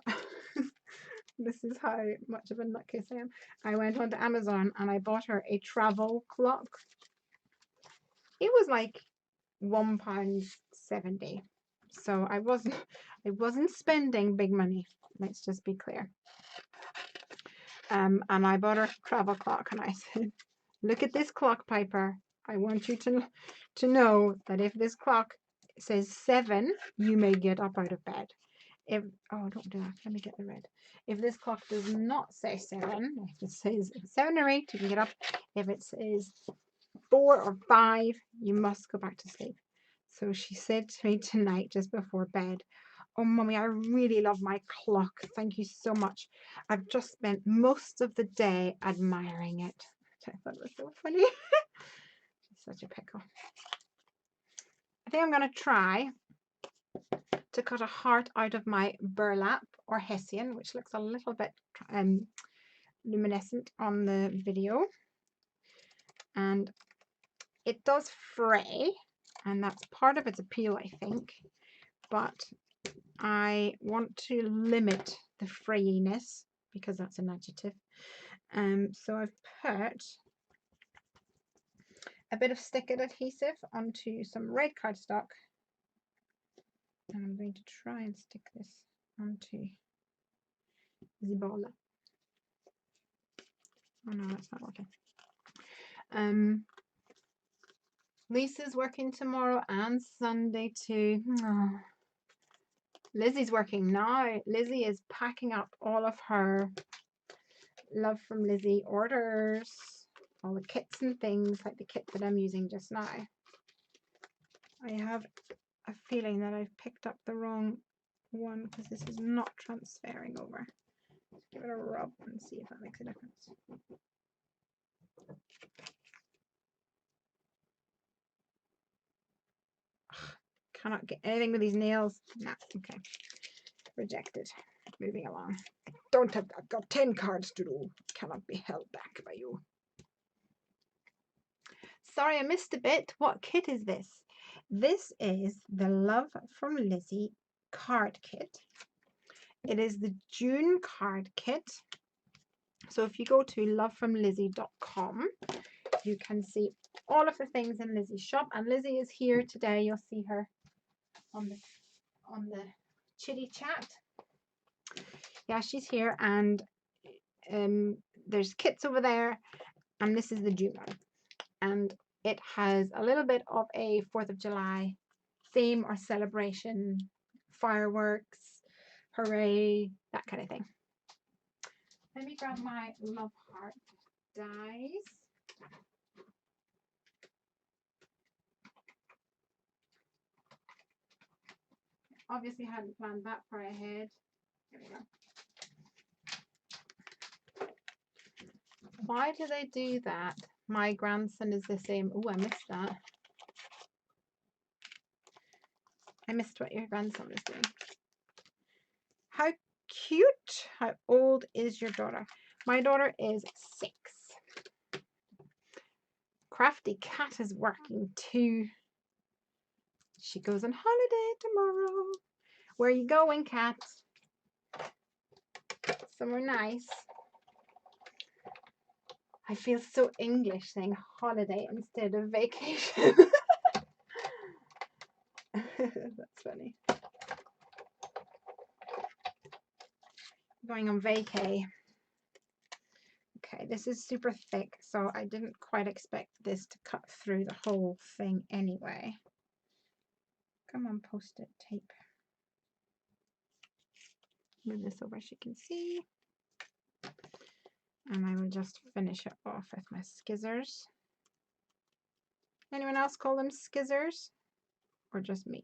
this is how much of a nutcase I am. I went onto Amazon and I bought her a travel clock. It was like £1.70. So I wasn't spending big money. Let's just be clear. And I bought her a travel clock, and I said, "Look at this clock, Piper. I want you to know that if this clock says 7, you may get up out of bed. if, oh, don't do that. Let me get the red. If this clock does not say 7, if it says 7 or 8, you can get up. If it says 4 or 5, you must go back to sleep. So she said to me tonight, just before bed, oh, Mummy, I really love my clock. Thank you so much. I've just spent most of the day admiring it. I thought it was so funny. Such a pickle. I think I'm going to try to cut a heart out of my burlap or hessian, which looks a little bit luminescent on the video. And it does fray, and that's part of its appeal, I think. But I want to limit the frayiness because that's an adjective. So I've put a bit of stick-it adhesive onto some red cardstock, and I'm going to try and stick this onto the ball. Oh no, that's not working. Lisa's working tomorrow and Sunday too. Oh. Lizzie's working now. Lizzie is packing up all of her Love From Lizi orders, all the kits and things, like the kit that I'm using just now. I have a feeling that I've picked up the wrong one because this is not transferring over. Let's give it a rub and see if that makes a difference. Ugh, cannot get anything with these nails. Nah, okay. Rejected. Moving along. I've got 10 cards to do. Cannot be held back by you. Sorry, I missed a bit. What kit is this? This is the Love From Lizi card kit. It is the June card kit. So if you go to lovefromlizi.com, you can see all of the things in Lizzie's shop. And Lizzie is here today. You'll see her on the chitty chat. Yeah, she's here, and there's kits over there, and this is the June one. And it has a little bit of a 4th of July theme or celebration, fireworks, hooray, that kind of thing. Let me grab my Love Heart dies. Obviously hadn't planned that far ahead. Here we go. Why do they do that? My grandson is the same. Oh, I missed that. I missed what your grandson was doing. How cute. How old is your daughter? My daughter is 6. Crafty Cat is working too. She goes on holiday tomorrow. Where are you going, Cat? Somewhere nice. I feel so English saying holiday instead of vacation. That's funny. Going on vacay. Okay, this is super thick, so I didn't quite expect this to cut through the whole thing anyway. Come on, post-it tape. Move this over so you can see. And I will just finish it off with my skizzers. Anyone else call them skizzers? Or just me?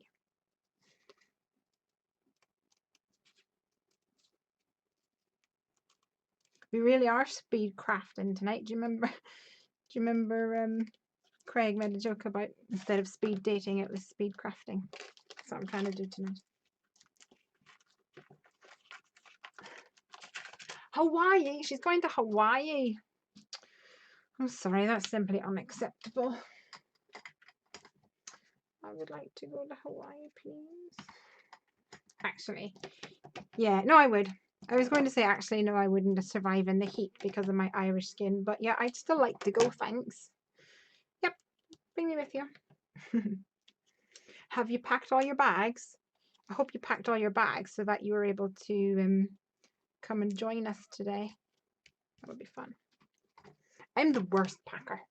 We really are speed crafting tonight. Do you remember Craig made a joke about instead of speed dating it was speed crafting. That's what I'm trying to do tonight. Hawaii, she's going to Hawaii. I'm sorry, that's simply unacceptable. I would like to go to Hawaii, please. Actually, yeah, no, I would. I was going to say, actually, no, I wouldn't survive in the heat because of my Irish skin. But yeah, I'd still like to go, thanks. Yep, bring me with you. Have you packed all your bags? I hope you packed all your bags so that you were able to come and join us today. That would be fun. I'm the worst packer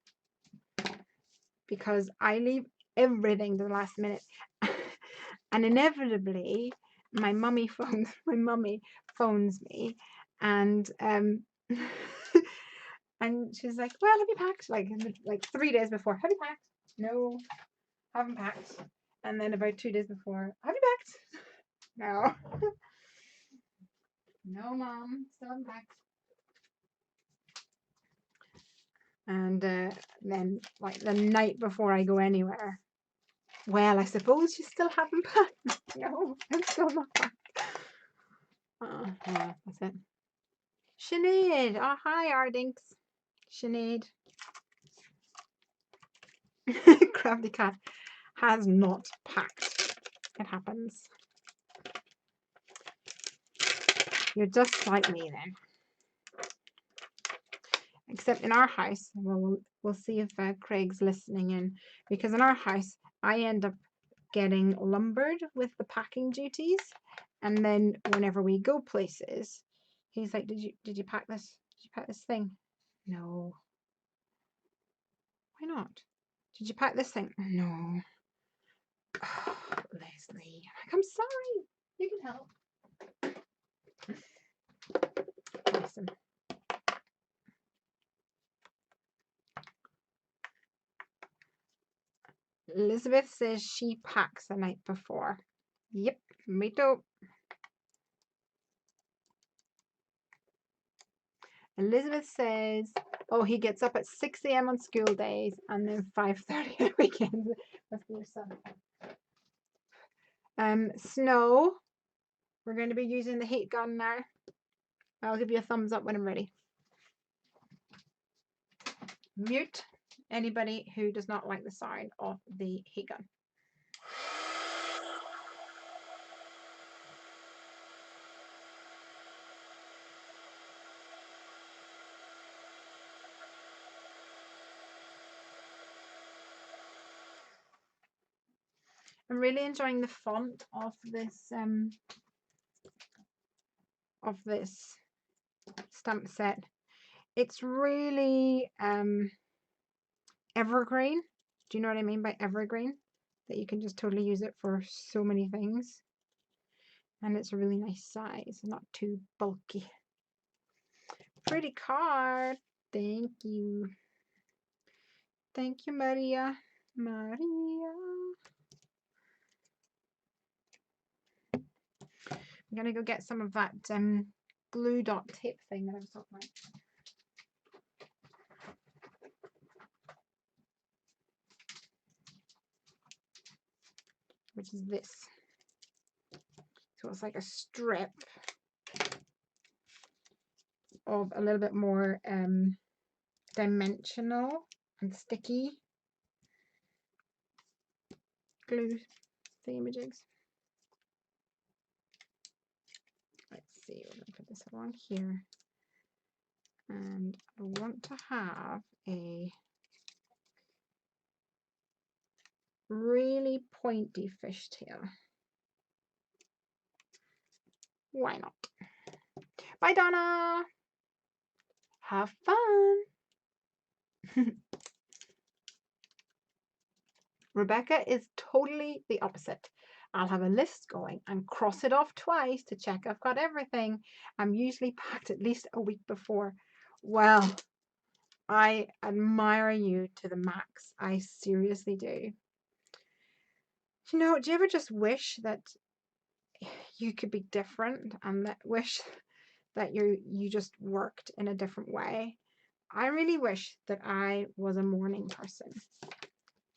because I leave everything to the last minute. And inevitably, my mummy phones me, and and she's like, well, have you packed? Like 3 days before, have you packed? No, haven't packed. And then about 2 days before, have you packed? No. No, mom, still haven't packed. And then like the night before I go anywhere, well, I suppose you still haven't packed. No, I'm still not packed. Yeah, that's it. Sinead. Oh, hi, Ardinks. Sinead. Crafty Cat has not packed. It happens. You're just like me then. Except in our house, well, we'll see if Craig's listening in, because in our house, I end up getting lumbered with the packing duties, and then whenever we go places, he's like, did you pack this? Did you pack this thing? No. Why not? Did you pack this thing? No. Oh, Lesley, I'm sorry. You can help. Listen. Elizabeth says she packs the night before. Yep, me too. Elizabeth says, oh, he gets up at 6 a.m. on school days and then 5:30 on weekends. That's your son. Snow, we're going to be using the heat gun now. I'll give you a thumbs up when I'm ready. Mute anybody who does not like the sound of the heat gun. I'm really enjoying the font of this stamp set. It's really evergreen. Do you know what I mean by evergreen? That you can just totally use it for so many things. And it's a really nice size, not too bulky. Pretty card. Thank you. Thank you, Maria. Maria. I'm going to go get some of that glue dot tape thing that I was talking about. Which is this. So it's like a strip of a little bit more dimensional and sticky glue thingamajigs. Let's see, we're going to put this along here. And I want to have a really pointy fishtail. Why not? Bye, Donna. Have fun. Rebecca is totally the opposite. I'll have a list going and cross it off twice to check I've got everything. I'm usually packed at least a week before. Well, I admire you to the max. I seriously do. You know, do you ever just wish that you could be different and that wish that you just worked in a different way? I really wish that I was a morning person.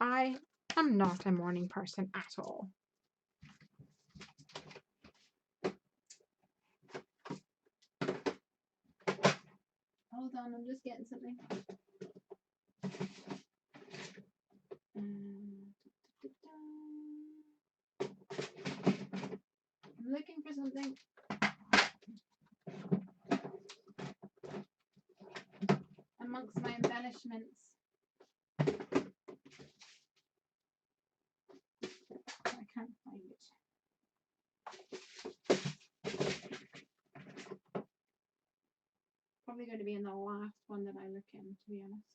I am not a morning person at all. Hold on, I'm just getting something. I'm looking for something. Amongst my embellishments. I can't find it. Probably going to be in the last one that I look in, to be honest.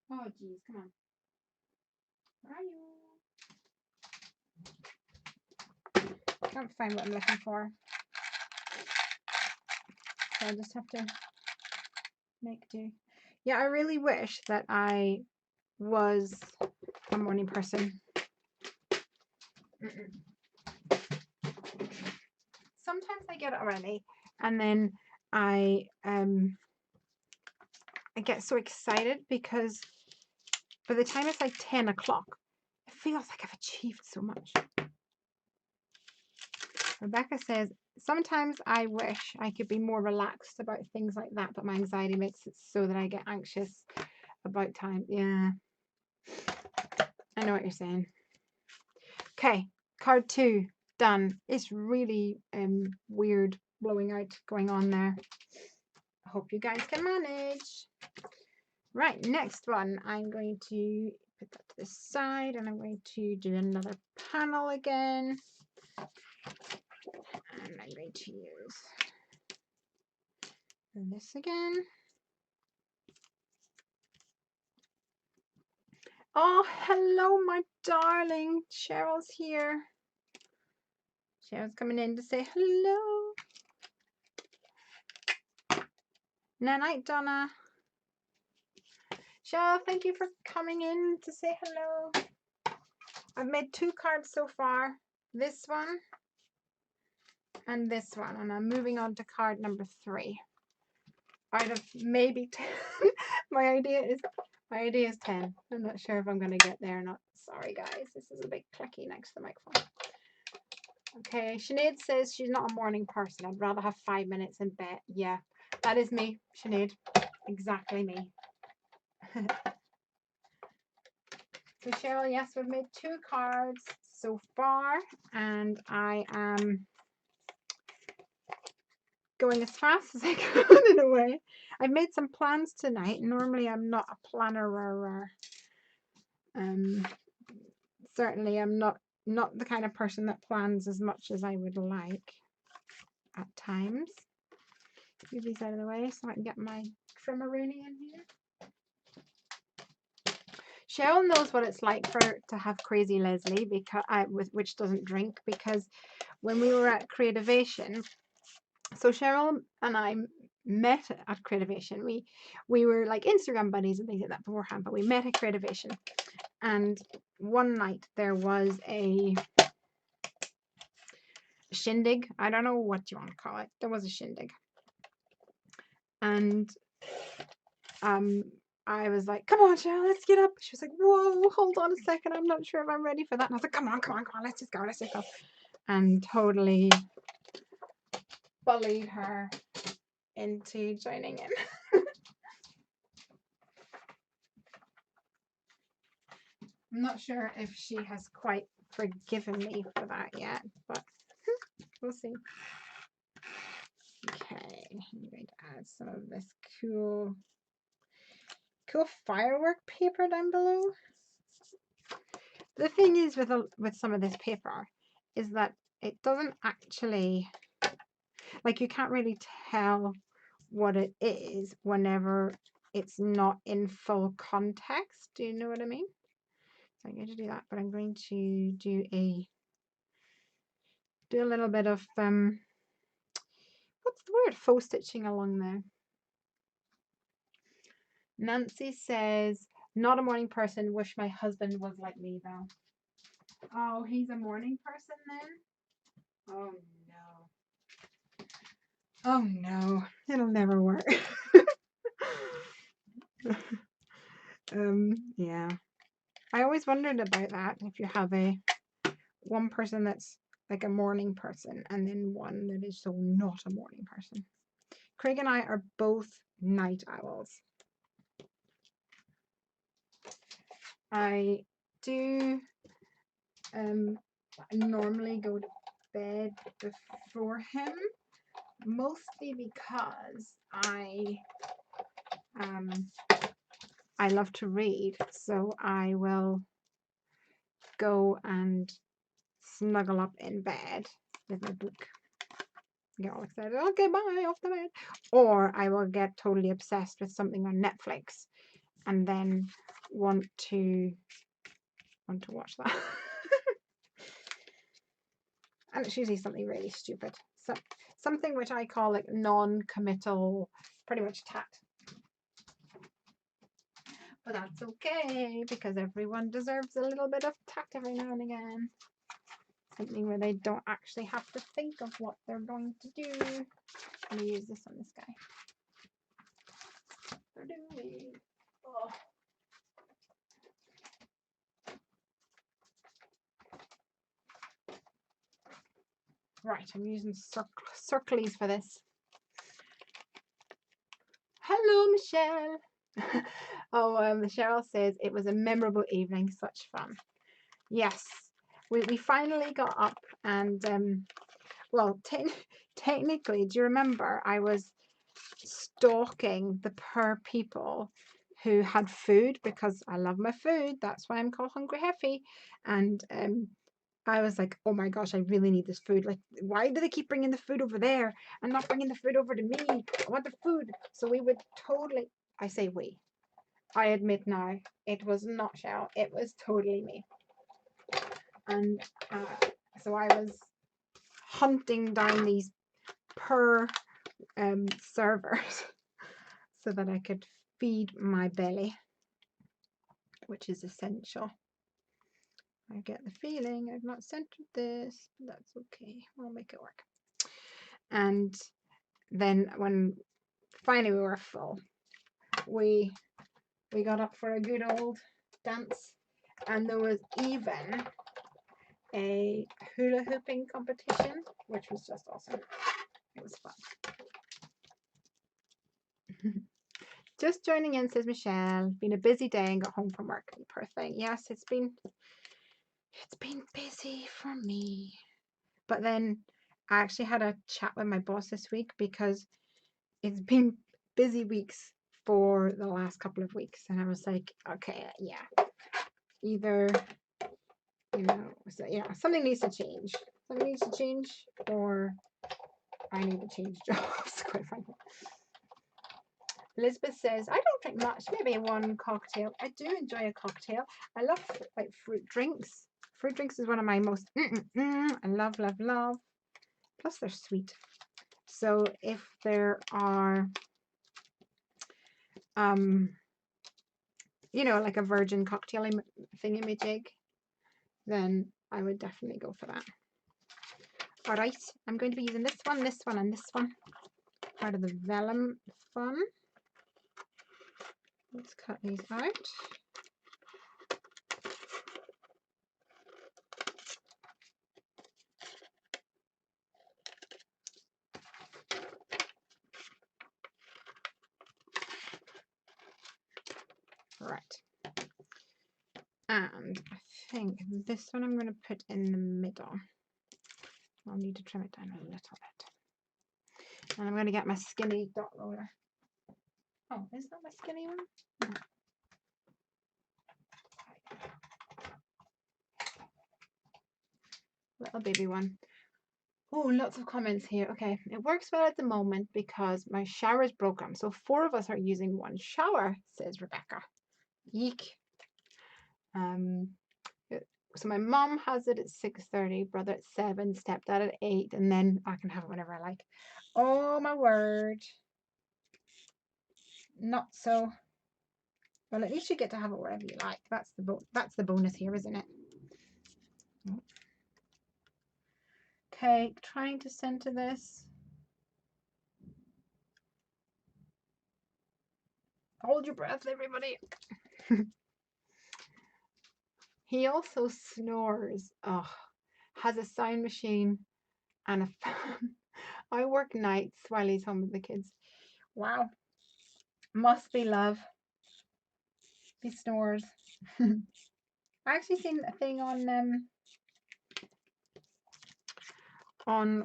Oh, geez, come on. Where can't find what I'm looking for. So I just have to make do. Yeah, I really wish that I was a morning person. Sometimes I get it already, and then I get so excited because by the time it's like 10 o'clock, it feels like I've achieved so much. Rebecca says, sometimes I wish I could be more relaxed about things like that, but my anxiety makes it so that I get anxious about time. Yeah, I know what you're saying. Okay, card 2, done. It's really weird blowing out going on there. I hope you guys can manage. Right, next one. I'm going to put that to the side and I'm going to do another panel again. And I'm going to use this again. Oh, hello, my darling. Cheryl's here. Cheryl's coming in to say hello. Night, Donna. Cheryl, thank you for coming in to say hello. I've made 2 cards so far. This one and this one. And I'm moving on to card number 3. Out of maybe 10. My idea is 10. I'm not sure if I'm going to get there or not. Sorry, guys. This is a bit clicky next to the microphone. Okay, Sinead says she's not a morning person. I'd rather have 5 minutes in bed. Yeah, that is me, Sinead. Exactly me. So Cheryl, yes, we've made 2 cards so far, and I am going as fast as I can in a way. I've made some plans tonight. Normally I'm not a planner. Certainly I'm not the kind of person that plans as much as I would like at times. Move these out of the way so I can get my trimmeroonie in here. Cheryl knows what it's like to have crazy Lesley, because which doesn't drink, because when we were at Creativation, so Cheryl and I met at Creativation. We were like Instagram buddies and things like that beforehand, but we met at Creativation. And one night there was a shindig. I don't know what you want to call it. There was a shindig. And I was like, come on, Cheryl, let's get up. She was like, whoa, hold on a second. I'm not sure if I'm ready for that. And I was like, come on, let's just go. And totally bullied her into joining in. I'm not sure if she has quite forgiven me for that yet, but we'll see. Okay, I'm going to add some of this cool firework paper down below. The thing is with some of this paper is that it doesn't actually, like, you can't really tell what it is whenever it's not in full context. Do you know what I mean? So I'm going to do that, but I'm going to do a little bit of what's the word? Faux stitching along there. Nancy says, not a morning person. Wish my husband was like me though. Oh, he's a morning person then? Oh no. Oh no. It'll never work. Yeah. I always wondered about that. If you have one person that's like a morning person and then one that is so not a morning person. Craig and I are both night owls. I do normally go to bed before him, mostly because I love to read, so I will go and snuggle up in bed with my book, get all excited, okay, bye, off the bed, or I will get totally obsessed with something on Netflix and then want to watch that. and it's usually something really stupid. So something which I call like non-committal, pretty much tact. But that's okay, because everyone deserves a little bit of tact every now and again. Something where they don't actually have to think of what they're going to do. I'm going to use this on this guy. Oh. Right, I'm using circles for this. Hello, Michelle. Michelle says it was a memorable evening, such fun. Yes, we finally got up and, well, technically, do you remember I was stalking the poor people who had food, because I love my food. That's why I'm called Hungry Heffy. And I was like, oh my gosh, I really need this food. Like, why do they keep bringing the food over there and not bringing the food over to me? I want the food. So we would totally, I say we. I admit now, it was not Shell. It was totally me. And so I was hunting down these poor servers so that I could feed my belly, which is essential. I get the feeling I've not centered this, but that's okay. We'll make it work. And then when finally we were full, we got up for a good old dance, and there was even a hula hooping competition, which was just awesome. It was fun. Just joining in, says Michelle. Been a busy day and got home from work. Poor thing. Yes, it's been busy for me. But then I actually had a chat with my boss this week, because it's been busy weeks for the last couple of weeks, and I was like, okay, yeah, either, you know, so yeah, something needs to change. Something needs to change, or I need to change jobs, quite frankly. Elizabeth says, I don't drink much, maybe one cocktail. I do enjoy a cocktail. I love like fruit drinks. Fruit drinks is one of my most, I love, love, love. Plus they're sweet. So if there are, you know, like a virgin cocktail thingamajig, then I would definitely go for that. All right, I'm going to be using this one, and this one. Part of the vellum fun. Let's cut these out. Right. And I think this one I'm going to put in the middle. I'll need to trim it down a little bit. And I'm going to get my skinny dot roller. Oh, is that my skinny one? No. Little baby one. Oh, lots of comments here. Okay, it works well at the moment because my shower is broken. So 4 of us are using one shower, says Rebecca. Yeek. So my mom has it at 6:30, brother at 7, stepdad at 8, and then I can have it whenever I like. Oh my word. Not so. Well, at least you get to have it wherever you like. That's the bonus here, isn't it? Okay, trying to center this. Hold your breath, everybody. He also snores. Oh, has a sound machine and a fan. I work nights while he's home with the kids. Wow. Must be love. He snores. I actually seen a thing on,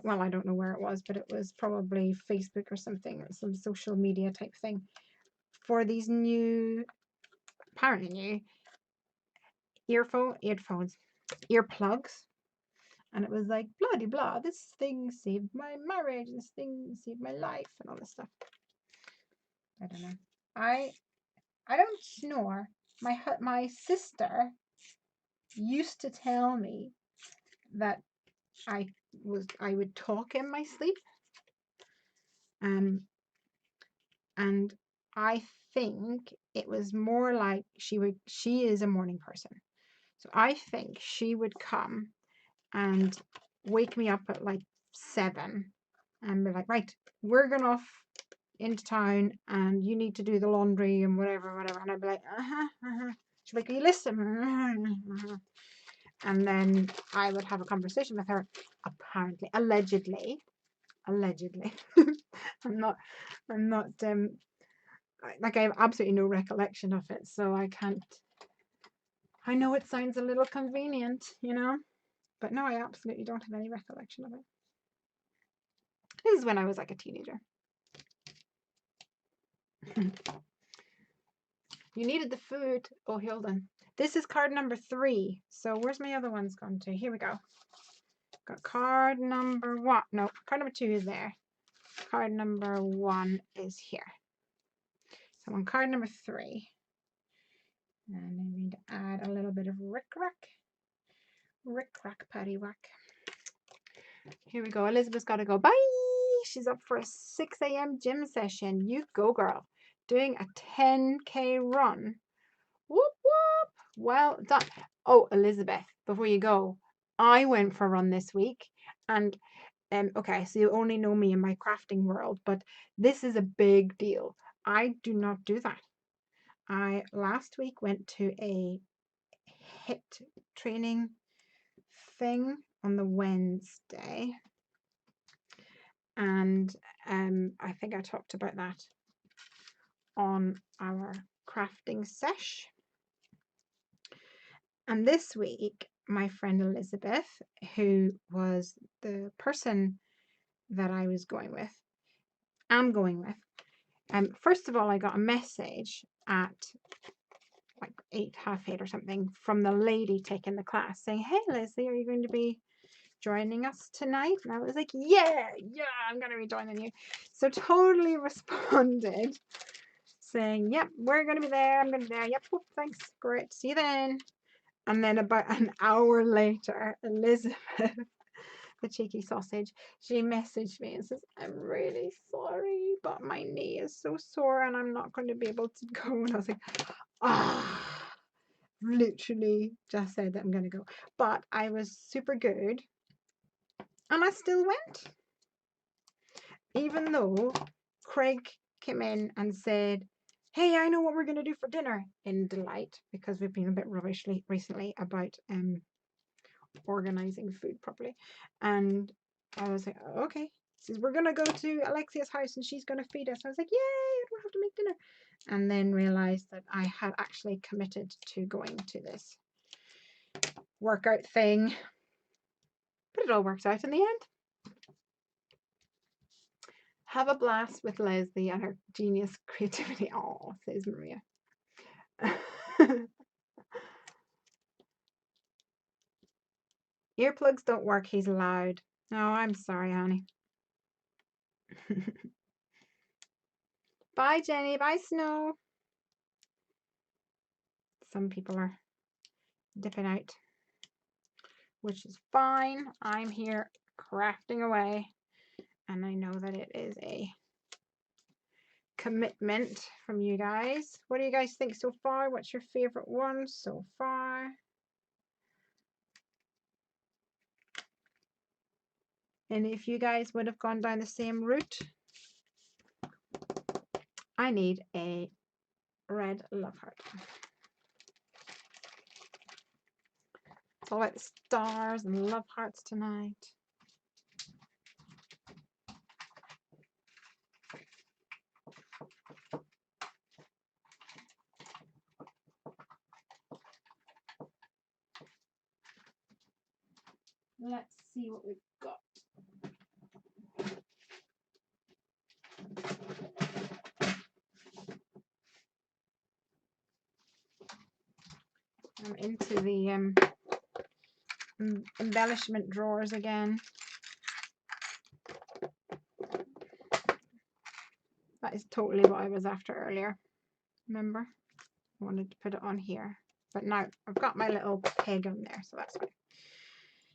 well, I don't know where it was, but it was probably Facebook or something, some social media type thing, for these new, apparently new earplugs, and it was like bloody blah, this thing saved my marriage, this thing saved my life, and all this stuff. I don't know. I don't snore. My sister used to tell me that I would talk in my sleep. And I think it was more like she is a morning person. So I think she would come and wake me up at like 7 and be like, right, we're going off into town and you need to do the laundry and whatever. And I'd be like, she'd be like, you listen. And then I would have a conversation with her, apparently, allegedly. I'm not like, I have absolutely no recollection of it, so I can't. I know it sounds a little convenient, you know, but no, I absolutely don't have any recollection of it. This is when I was like a teenager. You needed the food. Oh, Hilden. This is card number 3. So where's my other ones gone to? Here we go. Got card number 1. No, card number 2 is there. Card number 1 is here. So on card number 3. And I'm going to add a little bit of rick-rack. Rick-rack, patty-whack. Here we go. Elizabeth's got to go. Bye. She's up for a 6 a.m. gym session. You go, girl. Doing a 10K run. Whoop, whoop. Well done. Oh, Elizabeth, before you go, I went for a run this week. And, okay, so you only know me in my crafting world, but this is a big deal. I do not do that. I last week went to a HIIT training thing on the Wednesday. And I think I talked about that on our crafting sesh. And this week, my friend Elizabeth, who was the person that I was going with, first of all, I got a message at like 8, half 8 or something from the lady taking the class saying, hey, Lesley, are you going to be joining us tonight? And I was like, yeah, I'm going to be joining you. So totally responded saying, yep, we're going to be there. I'm going to be there. Yep, whoop, thanks. Great. See you then. And then about an hour later, Elizabeth, the cheeky sausage, she messaged me and says, I'm really sorry, but my knee is so sore and I'm not going to be able to go. And I was like, literally just said that I'm going to go. But I was super good and I still went. Even though Craig came in and said, hey, I know what we're going to do for dinner, in delight, because we've been a bit rubbish recently about organizing food properly. And I was like, oh, okay. He says, we're going to go to Alexia's house and she's going to feed us. I was like, yay, I don't have to make dinner. And then realized that I had actually committed to going to this workout thing. But it all worked out in the end. Have a blast with Lesley and her genius creativity. Oh, says Maria. Earplugs don't work. He's loud. Oh, I'm sorry, honey. Bye, Jenny. Bye, Snow. Some people are dipping out, which is fine. I'm here crafting away, and I know that it is a commitment from you guys. What do you guys think so far? What's your favorite one so far? And if you guys would have gone down the same route, I need a red love heart. It's all about the stars and love hearts tonight. Let's see what we've got. I'm into the embellishment drawers again. That is totally what I was after earlier. Remember? I wanted to put it on here. But now I've got my little peg on there, so that's fine.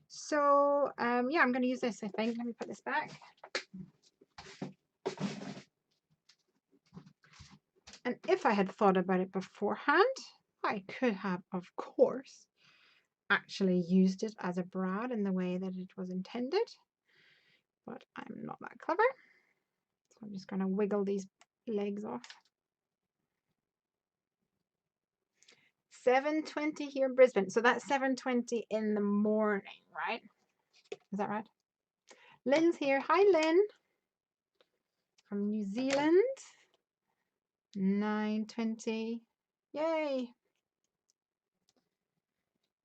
So yeah, I'm going to use this, I think. Let me put this back. And if I had thought about it beforehand, I could have, of course, actually used it as a brad in the way that it was intended. But I'm not that clever. So I'm just going to wiggle these legs off. 7:20 here in Brisbane. So that's 7:20 in the morning, right? Is that right? Lynn's here. Hi, Lynn. From New Zealand. 9:20. Yay.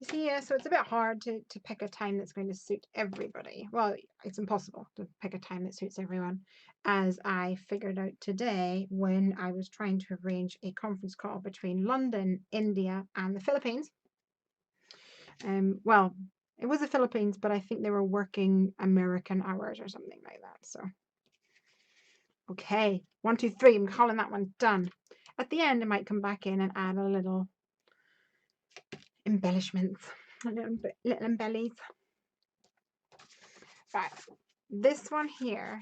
You see, yeah, so it's a bit hard to pick a time that's going to suit everybody. Well, it's impossible to pick a time that suits everyone, as I figured out today when I was trying to arrange a conference call between London, India, and the Philippines. Well, it was the Philippines, but I think they were working American hours or something like that. So, okay, 1, 2, 3. I'm calling that one done. At the end, I might come back in and add a little embellishments, little embellies. Right, this one here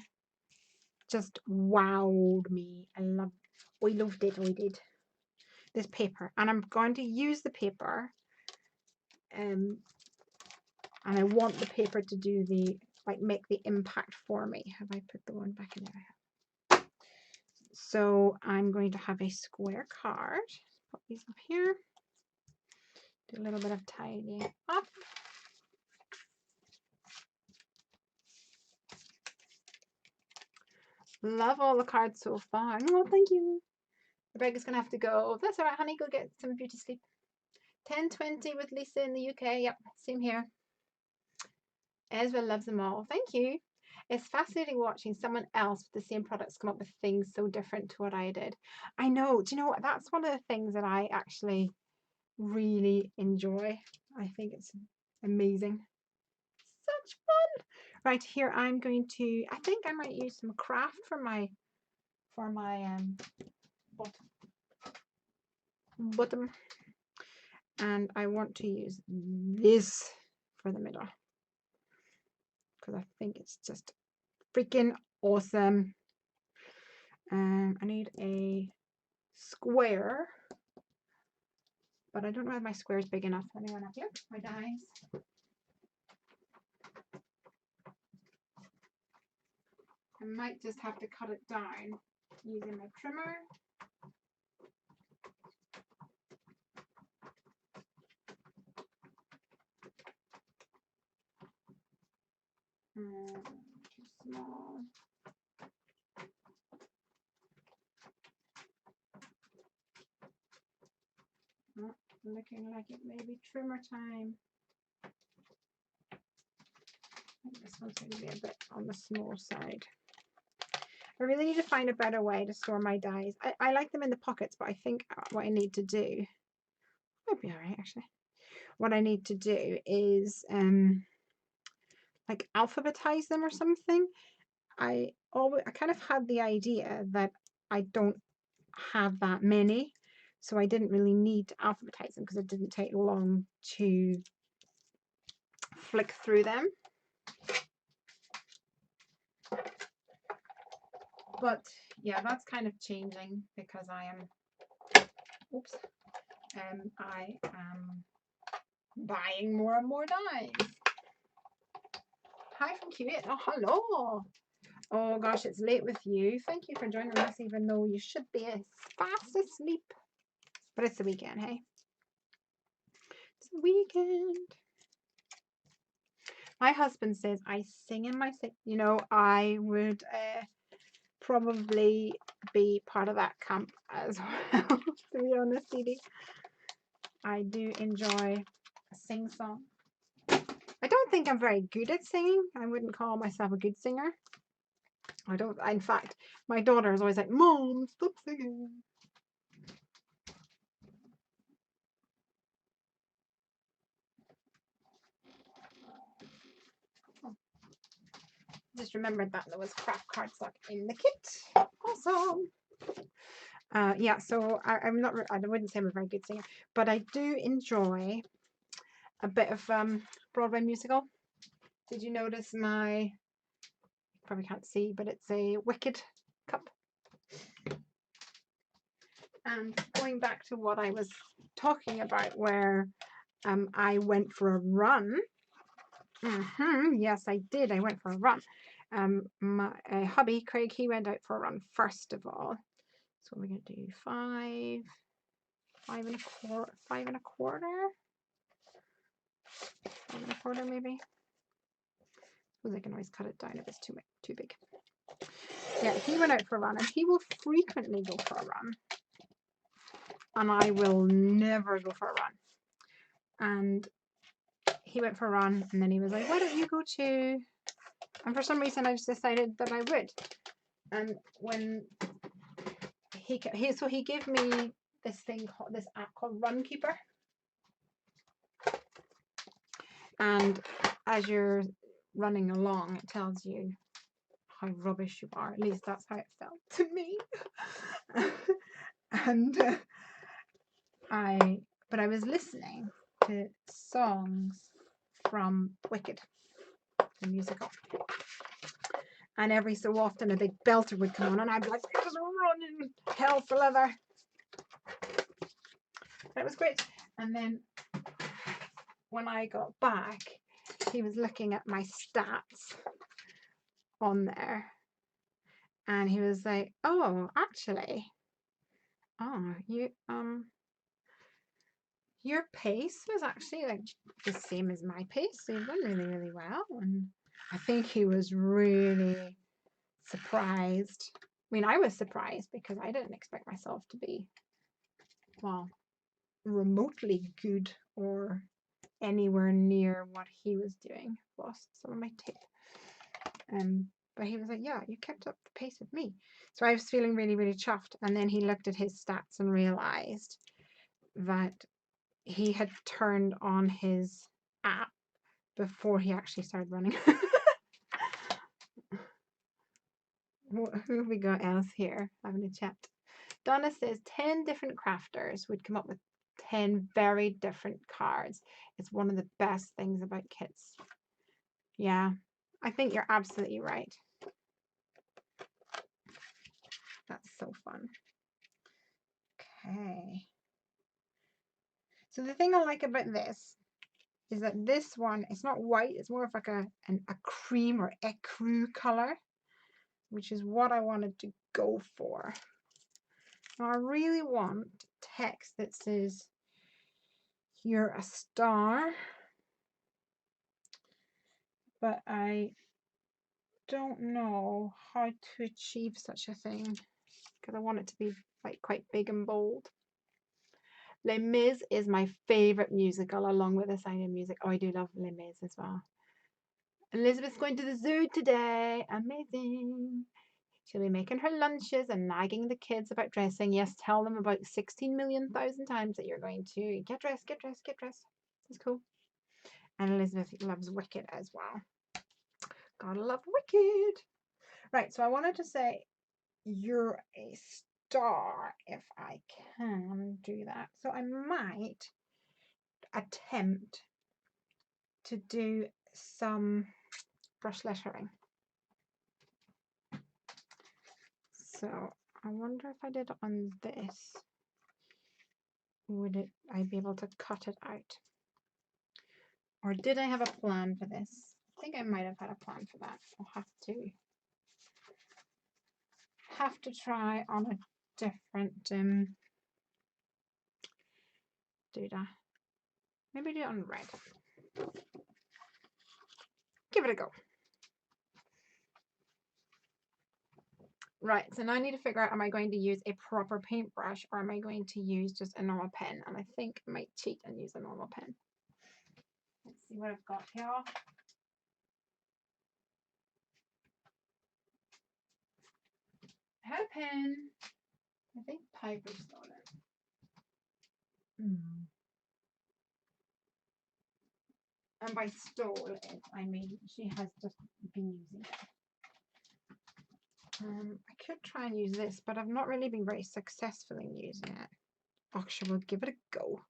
just wowed me. I loved it. We did this paper, and I'm going to use the paper. And I want the paper to do the make the impact for me. Have I put the one back in there? So I'm going to have a square card. Put these up here. Do a little bit of tidying up. Love all the cards so far. Oh, thank you. Rebecca's gonna have to go. That's all right, honey. Go get some beauty sleep. 10:20 with Lisa in the UK. Yep, same here. Ezra loves them all. Thank you. It's fascinating watching someone else with the same products come up with things so different to what I did. I know. Do you know what? That's one of the things that I actually really enjoy. I think it's amazing. Such fun. Right here, I'm going to. I think I might use some craft for my bottom, and I want to use this for the middle because I think it's just freaking awesome. I need a square, but I don't know if my square is big enough. Anyone up here? My dies. I might just have to cut it down using my trimmer. Too small. Oh, looking like it may be trimmer time. I think this one's going to be a bit on the small side. I really need to find a better way to store my dies. I like them in the pockets, but I think what I need to do might be all right actually. What I need to do is like alphabetize them or something. I kind of had the idea that I don't have that many, so I didn't really need to alphabetize them because it didn't take long to flick through them. But yeah, that's kind of changing because I am buying more and more dies. Hi from Kuwait. Oh, hello. Oh gosh, it's late with you. Thank you for joining us, even though you should be fast asleep. But it's the weekend, hey? It's the weekend. My husband says I sing in my sleep. You know, I would probably be part of that camp as well, to be honest, Dee. I do enjoy a sing song. I don't think I'm very good at singing. I wouldn't call myself a good singer. I don't. In fact, my daughter is always like, "Mom, stop singing." Just remembered that there was craft cardstock in the kit. Awesome. Yeah, so I'm not. I wouldn't say I'm a very good singer, but I do enjoy a bit of Broadway musical. Did you notice my, you probably can't see, but it's a Wicked cup. And going back to what I was talking about, where I went for a run. Yes, I did. I went for a run. My hubby, Craig, he went out for a run first of all. So we're going to do 5 and a quarter maybe. Suppose I can always cut it down if it's too big. Yeah, he went out for a run, and he will frequently go for a run, and I will never go for a run. And he went for a run, and then he was like, "Why don't you go too?" And for some reason, I just decided that I would. And when he gave me this app called Runkeeper, and as you're running along, it tells you how rubbish you are. At least that's how it felt to me. And I was listening to songs from Wicked, the musical, and every so often a big belter would come on, and I'd be like, "Just running hell for leather." It was great. And then when I got back, he was looking at my stats on there, and he was like, "Oh, actually, your pace was actually like the same as my pace, so you've done really, really well." And I think he was really surprised. I mean, I was surprised because I didn't expect myself to be, well, remotely good or anywhere near what he was doing. Lost some of my tape. But he was like, "Yeah, you kept up the pace with me." So I was feeling really, really chuffed. And then he looked at his stats and realized that he had turned on his app before he actually started running. Who have we got else here having a chat? Donna says 10 different crafters would come up with 10 very different cards. It's one of the best things about kits. Yeah, I think you're absolutely right. That's so fun. Okay. So the thing I like about this is that this one, it's not white, it's more of like a cream or ecru color, which is what I wanted to go for. Now I really want text that says, "You're a star," but I don't know how to achieve such a thing because I want it to be like quite big and bold. Les Mis is my favorite musical, along with The Sound of Music. Oh, I do love Les Mis as well. Elizabeth's going to the zoo today. Amazing. She'll be making her lunches and nagging the kids about dressing. Yes, tell them about 16 million thousand times that you're going to get dressed, get dressed, get dressed. It's cool. And Elizabeth loves Wicked as well. Gotta love Wicked. Right, so I wanted to say, "You're a star," if I can do that. So I might attempt to do some brush lettering. So I wonder if I did it on this, would I be able to cut it out? Or did I have a plan for this? I think I might have had a plan for that. I'll have to try on a different doodah. Maybe do it on red. Give it a go. Right, so now I need to figure out, am I going to use a proper paintbrush or am I going to use just a normal pen? And I think I might cheat and use a normal pen. Let's see what I've got here. I had a pen. I think Piper stole it. And by stole it, I mean she has just been using it. I could try and use this, but I've not really been very successful in using it. Actually, we'll give it a go.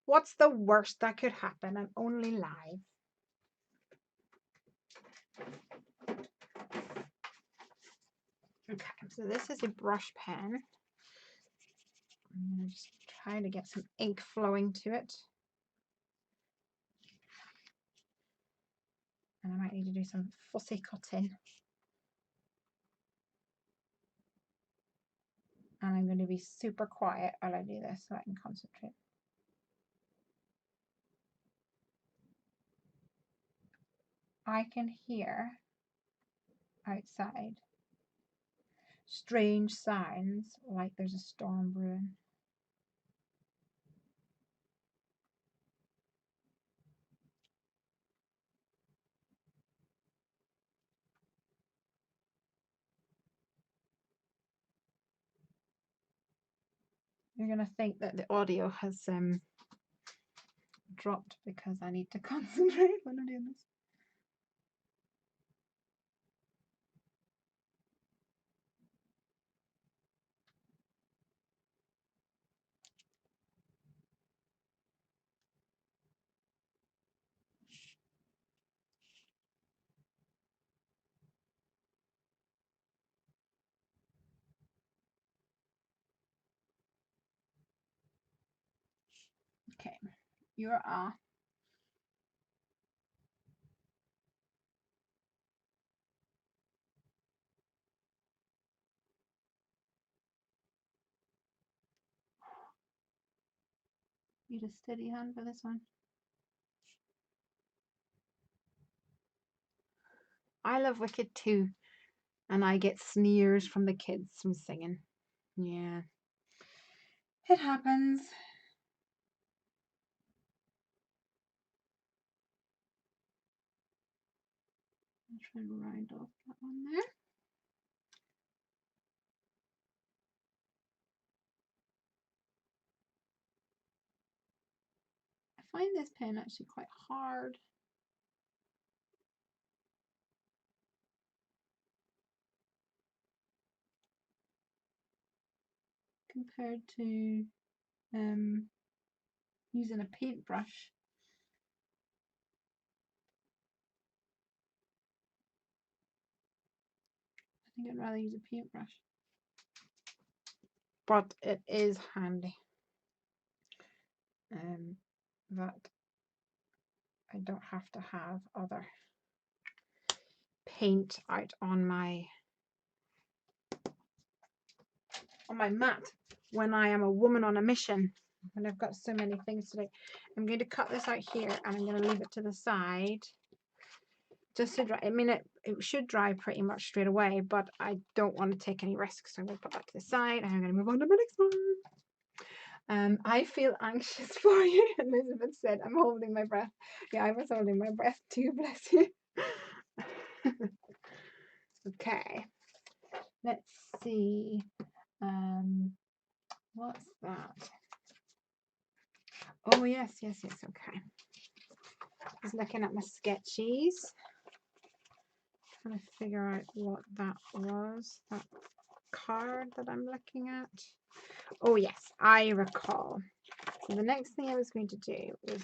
What's the worst that could happen? I'm only live. Okay, so this is a brush pen. I'm going to just try to get some ink flowing to it. And I might need to do some fussy cutting. And I'm going to be super quiet while I do this so I can concentrate. I can hear outside strange sounds like there's a storm brewing. You're going to think that the audio has dropped because I need to concentrate when I'm doing this. Okay, you're off. Need a steady hand for this one. I love Wicked too, and I get sneers from the kids from singing. Yeah, it happens. I'll try and round off that one there. I find this pen actually quite hard. Compared to using a paintbrush. I think I'd rather use a paintbrush. But it is handy. That I don't have to have other paint out on my mat when I am a woman on a mission. And I've got so many things to do. I'm going to cut this out here and I'm going to leave it to the side just to dry. I mean, it should dry pretty much straight away, but I don't want to take any risks. So I'm going to put that to the side and I'm going to move on to my next one. I feel anxious for you. Elizabeth said, I'm holding my breath. Yeah, I was holding my breath too, bless you. Okay, let's see. What's that? Oh, yes, okay. Just looking at my sketchies. Trying to figure out what that was. That card that I'm looking at. Oh, yes, I recall. So the next thing I was going to do was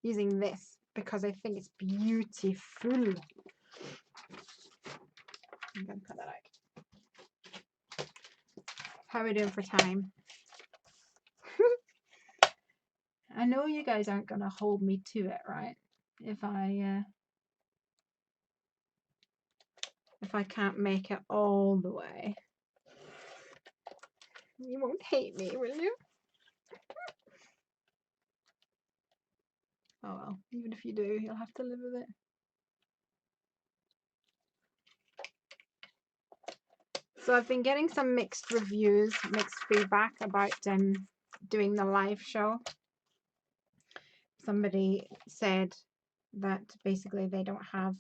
using this because I think it's beautiful. I'm going to cut that out. How are we doing for time? I know you guys aren't going to hold me to it, right? If I can't make it all the way. You won't hate me, will you? Oh well, even if you do, you'll have to live with it. So I've been getting some mixed reviews, mixed feedback about doing the live show. Somebody said that basically they don't have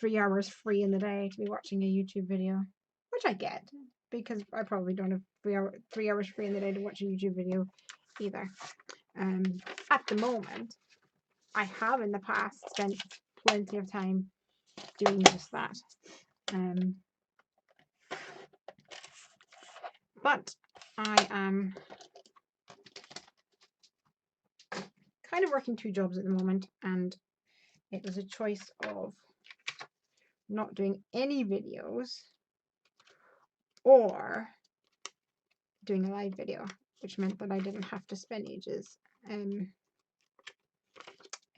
3 hours free in the day to be watching a YouTube video, which I get because I probably don't have 3 hours free in the day to watch a YouTube video either. At the moment, I have in the past spent plenty of time doing just that. But I am kind of working 2 jobs at the moment, and it was a choice of not doing any videos or doing a live video, which meant that I didn't have to spend ages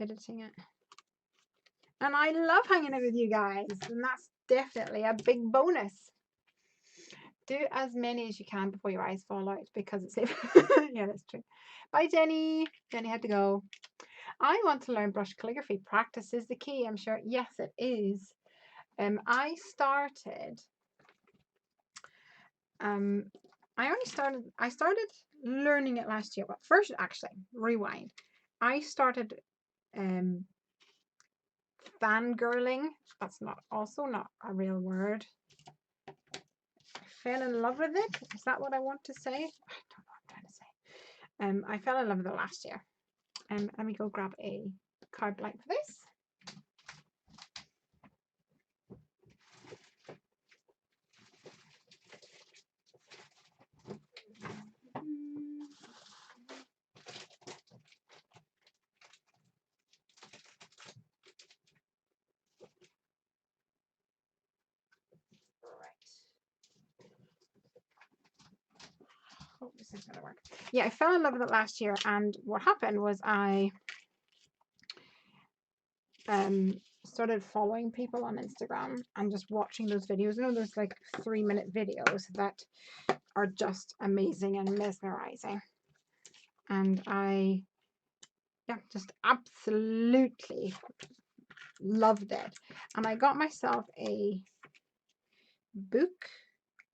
editing it. And I love hanging out with you guys, and that's definitely a big bonus. Do as many as you can before your eyes fall out, because it's yeah, that's true. Bye, Jenny. Jenny had to go. I want to learn brush calligraphy. Practice is the key, I'm sure. Yes, it is. I started learning it last year. But first, actually, rewind. I started fangirling. That's not a real word. Fell in love with it. Is that what I want to say? I don't know what I'm trying to say. I fell in love with it last year. Let me go grab a card blank for this. Hope this is gonna work. Yeah, I fell in love with it last year, and what happened was I started following people on Instagram and just watching those videos. You know, those like 3-minute videos that are just amazing and mesmerizing. And I just absolutely loved it. And I got myself a book.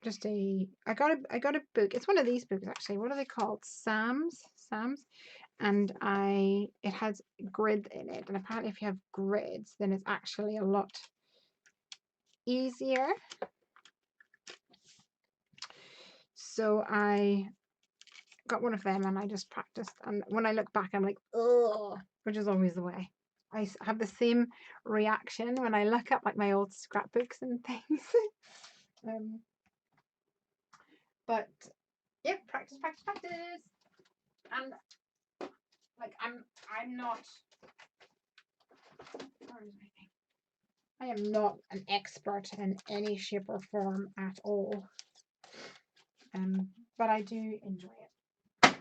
I got a book. It's one of these books actually. What are they called? Sam's. And it has grid in it. And apparently if you have grids, then it's actually a lot easier. So I got one of them and I just practiced. And when I look back, I'm like, oh, which is always the way. I have the same reaction when I look up like my old scrapbooks and things. But yeah, practice. And like I'm not. Where is my thing? I am not an expert in any shape or form at all. But I do enjoy it.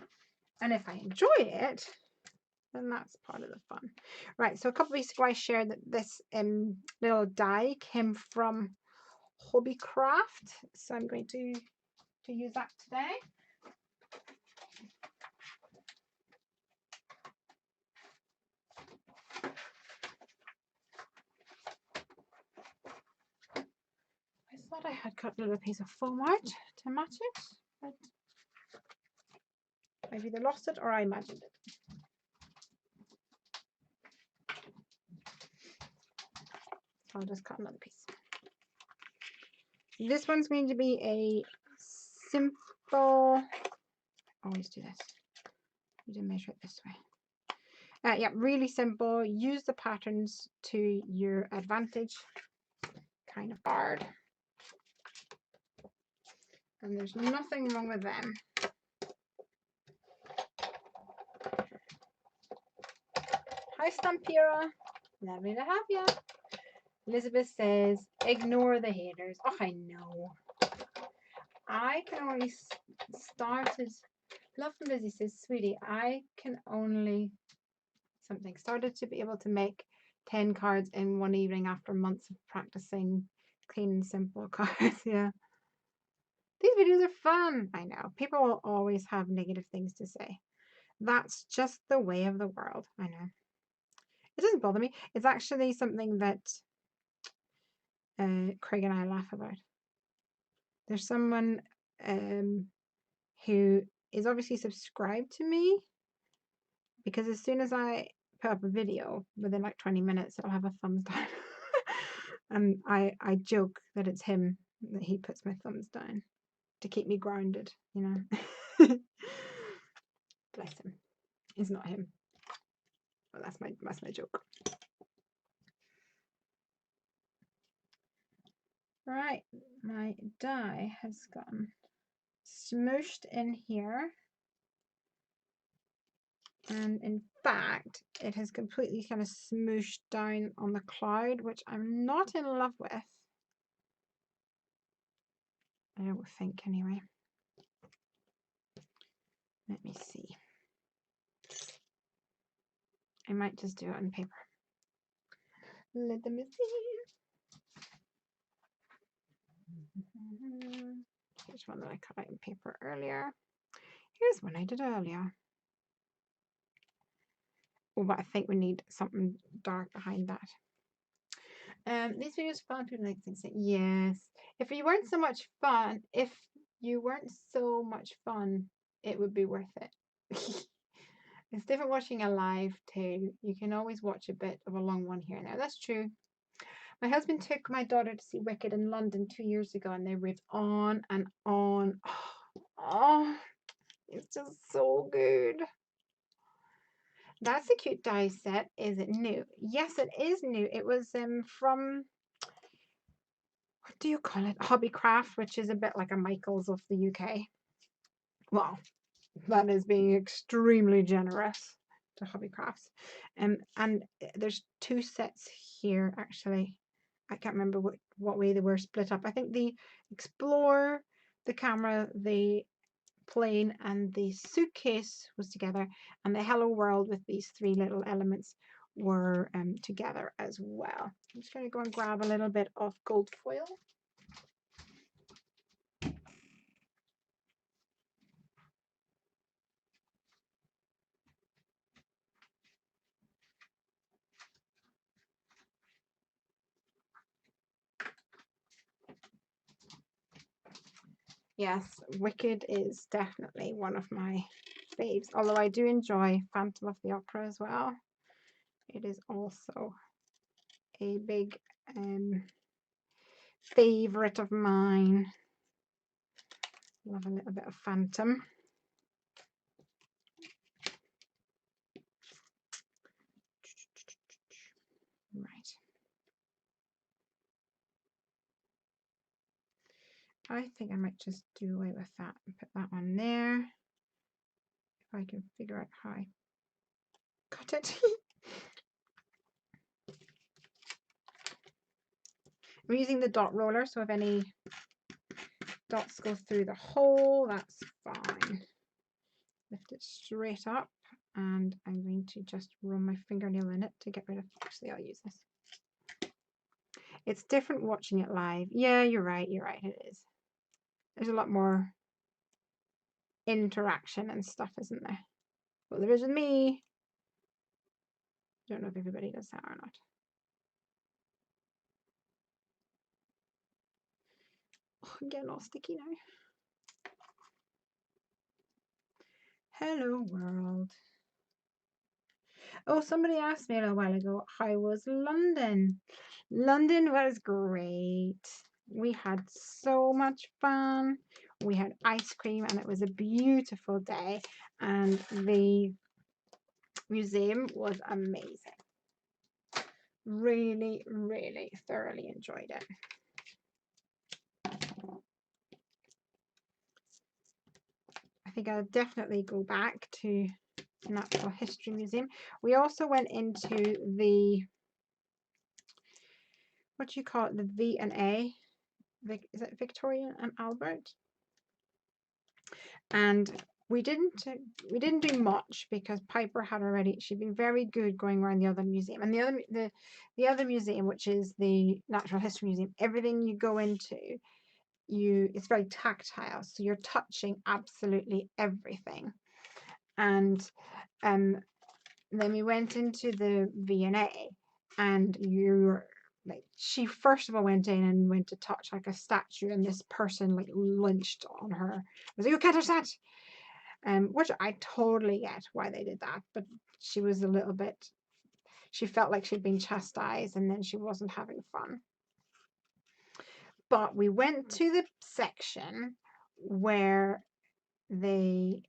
And if I enjoy it, then that's part of the fun. Right, so a couple of weeks ago I shared that this little die came from Hobbycraft. So I'm going to use that today. I thought I had cut a little piece of foam out to match it, but I've either lost it or I imagined it. So I'll just cut another piece. This one's going to be a simple, always do this. You can measure it this way. Yeah, really simple. Use the patterns to your advantage. Kind of hard. And there's nothing wrong with them. Hi, Stampira. Lovely to have you. Elizabeth says, ignore the haters. Oh, I know. I can only started. Love from Lizi says, sweetie, I can only started to be able to make 10 cards in one evening after months of practicing clean and simple cards. Yeah. These videos are fun. I know. People will always have negative things to say. That's just the way of the world. I know. It doesn't bother me. It's actually something that Craig and I laugh about. There's someone who is obviously subscribed to me, because as soon as I put up a video, within like 20 minutes, it'll have a thumbs down. And I joke that it's him, that he puts my thumbs down to keep me grounded, you know. Bless him. It's not him. But that's my joke. Right, my die has gotten smooshed in here. And in fact, it has completely kind of smooshed down on the cloud, which I'm not in love with. I don't think anyway. Let me see. I might just do it on paper. Let me see. Here's one that I cut out in paper earlier. Here's one I did earlier. Oh, but I think we need something dark behind that. These videos are fun. People like things. Yes. If you weren't so much fun, it would be worth it. It's different watching a live too. You can always watch a bit of a long one here and there. That's true. My husband took my daughter to see Wicked in London 2 years ago, and they raved on and on. Oh, it's just so good. That's a cute die set. Is it new? Yes, it is new. It was from, what do you call it? Hobbycraft, which is a bit like a Michaels of the UK. Well, that is being extremely generous to Hobbycrafts. And there's 2 sets here, actually. I can't remember what way they were split up. I think the Explorer, the camera, the plane, and the suitcase was together, and the Hello World with these 3 little elements were together as well. I'm just going to go and grab a little bit of gold foil. Yes, Wicked is definitely one of my faves, although I do enjoy Phantom of the Opera as well. It is also a big favorite of mine. Love a little bit of Phantom. Right. I think I might just do away with that and put that one there. If I can figure out how I cut it. I'm using the dot roller, so if any dots go through the hole, that's fine. Lift it straight up, and I'm going to just run my fingernail in it to get rid of, actually I'll use this. It's different watching it live. Yeah, you're right, it is. There's a lot more interaction and stuff, isn't there? Well, there is with me. I don't know if everybody does that or not. Oh, I'm getting all sticky now. Hello world. Oh, somebody asked me a little while ago, how was London? London was great. We had so much fun. We had ice cream, and it was a beautiful day, and the museum was amazing. Really, really thoroughly enjoyed it. I think I'll definitely go back to the Natural History Museum. We also went into the, what do you call it, the V&A? Is it Victoria and Albert? And we didn't do much because Piper had already, she'd been very good going around the other museum. And the other museum, which is the Natural History Museum, everything you go into, it's very tactile, so you're touching absolutely everything. And then we went into the V&A, and you're like, she first of all went in and went to touch like a statue, and this person like lynched on her. I was like, you can't touch that. Which I totally get why they did that, but she was a little bit, she felt like she'd been chastised, and then she wasn't having fun. But we went to the section where they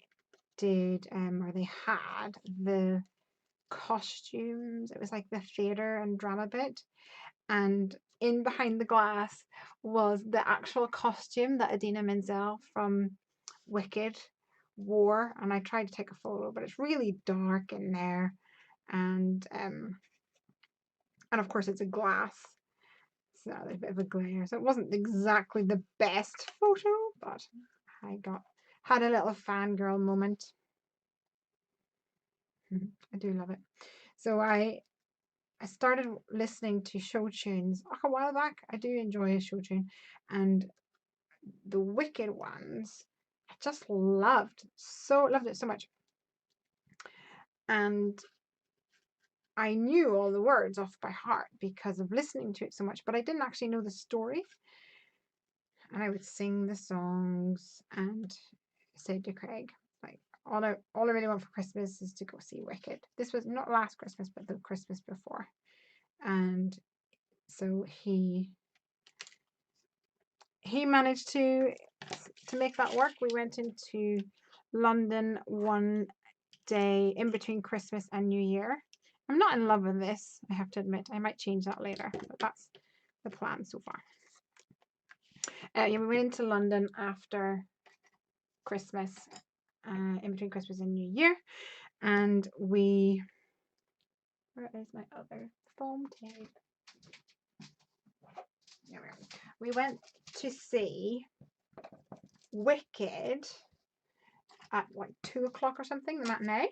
did, or they had the costumes. It was like the theater and drama bit, and in behind the glass was the actual costume that Idina Menzel from Wicked wore, and I tried to take a photo, but it's really dark in there, and of course it's a glass, so there's a bit of a glare, so it wasn't exactly the best photo, but I had a little fangirl moment. I do love it. So I started listening to show tunes a while back. I do enjoy a show tune, and the Wicked ones I just loved it so much, and I knew all the words off by heart because of listening to it so much, but I didn't actually know the story. And I would sing the songs and say to Craig, like, all I really want for Christmas is to go see Wicked. This was not last Christmas, but the Christmas before. And so he managed to make that work. We went into London one day in between Christmas and New Year. I'm not in love with this, I have to admit. I might change that later, but that's the plan so far. Yeah, we went into London after Christmas, in between Christmas and New Year, and where is my other foam tape? There we are. We went to see Wicked at like 2 o'clock or something, the matinee,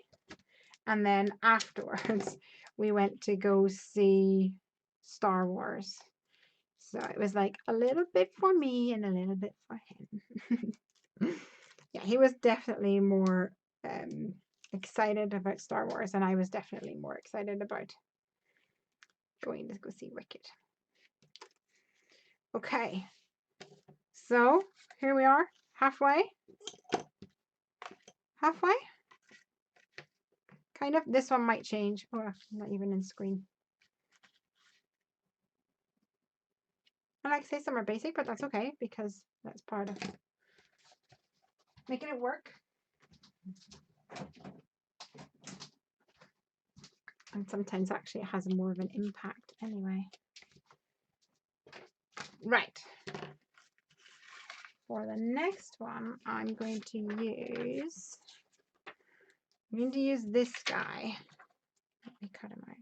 and then afterwards we went to go see Star Wars. So it was like a little bit for me and a little bit for him. Yeah, he was definitely more excited about Star Wars, and I was definitely more excited about going to go see Wicked. Okay, so here we are, halfway, kind of. This one might change. Oh, I'm not even in screen. I like to say some are basic, but that's okay because that's part of making it work. And sometimes actually it has more of an impact anyway. Right. For the next one, I'm going to use this guy. Let me cut him out.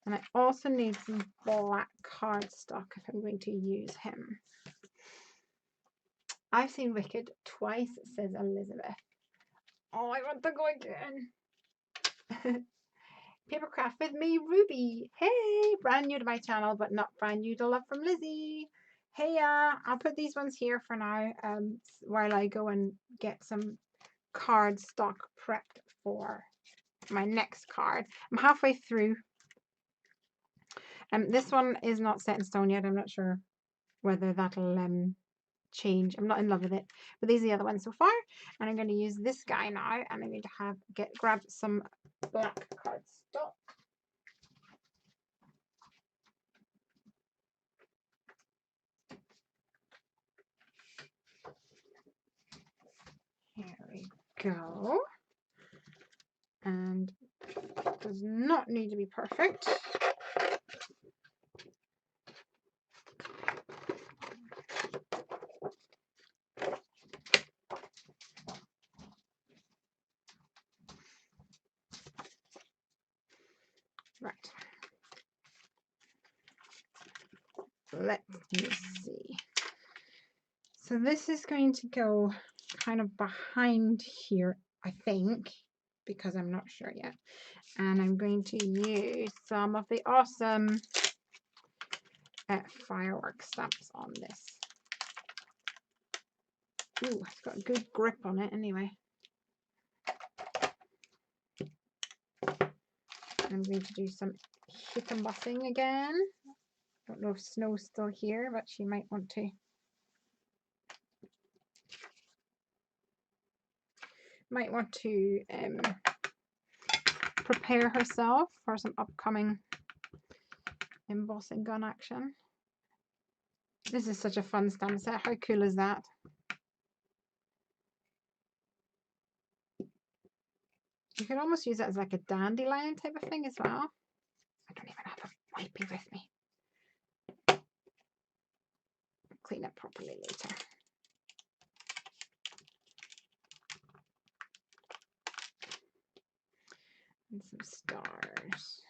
And I also need some black cardstock if I'm going to use him. I've seen Wicked twice, says Elizabeth. Oh, I want to go again. Papercraft with me, Ruby. Hey, brand new to my channel, but not brand new to Love From Lizi. Hey, I'll put these ones here for now, while I go and get some cardstock prepped for my next card. I'm halfway through. This one is not set in stone yet. I'm not sure whether that'll change. I'm not in love with it, but these are the other ones so far, and I'm going to use this guy now, and I'm going to grab some black cardstock. Here we go. And it does not need to be perfect. Right. Let me see. So this is going to go kind of behind here, I think, because I'm not sure yet. And I'm going to use some of the awesome firework stamps on this. Ooh, it's got a good grip on it anyway. I'm going to do some hit embossing again. Don't know if Snow's still here, but she might want to. Prepare herself for some upcoming embossing gun action. This is such a fun stamp set. How cool is that? You could almost use it as like a dandelion type of thing as well. I don't even have a wipey with me. clean it properly later. And some stars.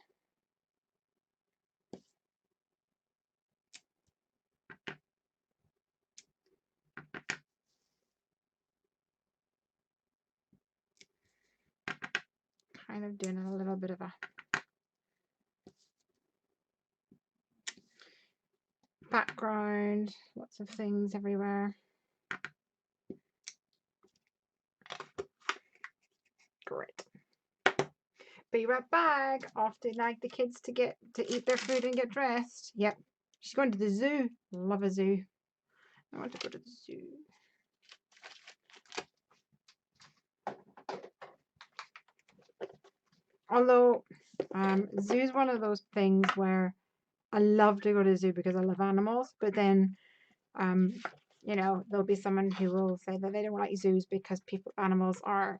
Kind of doing a little bit of a background, lots of things everywhere. Great. Be right back. Off to like the kids to eat their food and get dressed. Yep. She's going to the zoo. Love a zoo. I want to go to the zoo. Although zoo's one of those things where I love to go to the zoo because I love animals, but then you know, there'll be someone who will say that they don't like zoos because animals are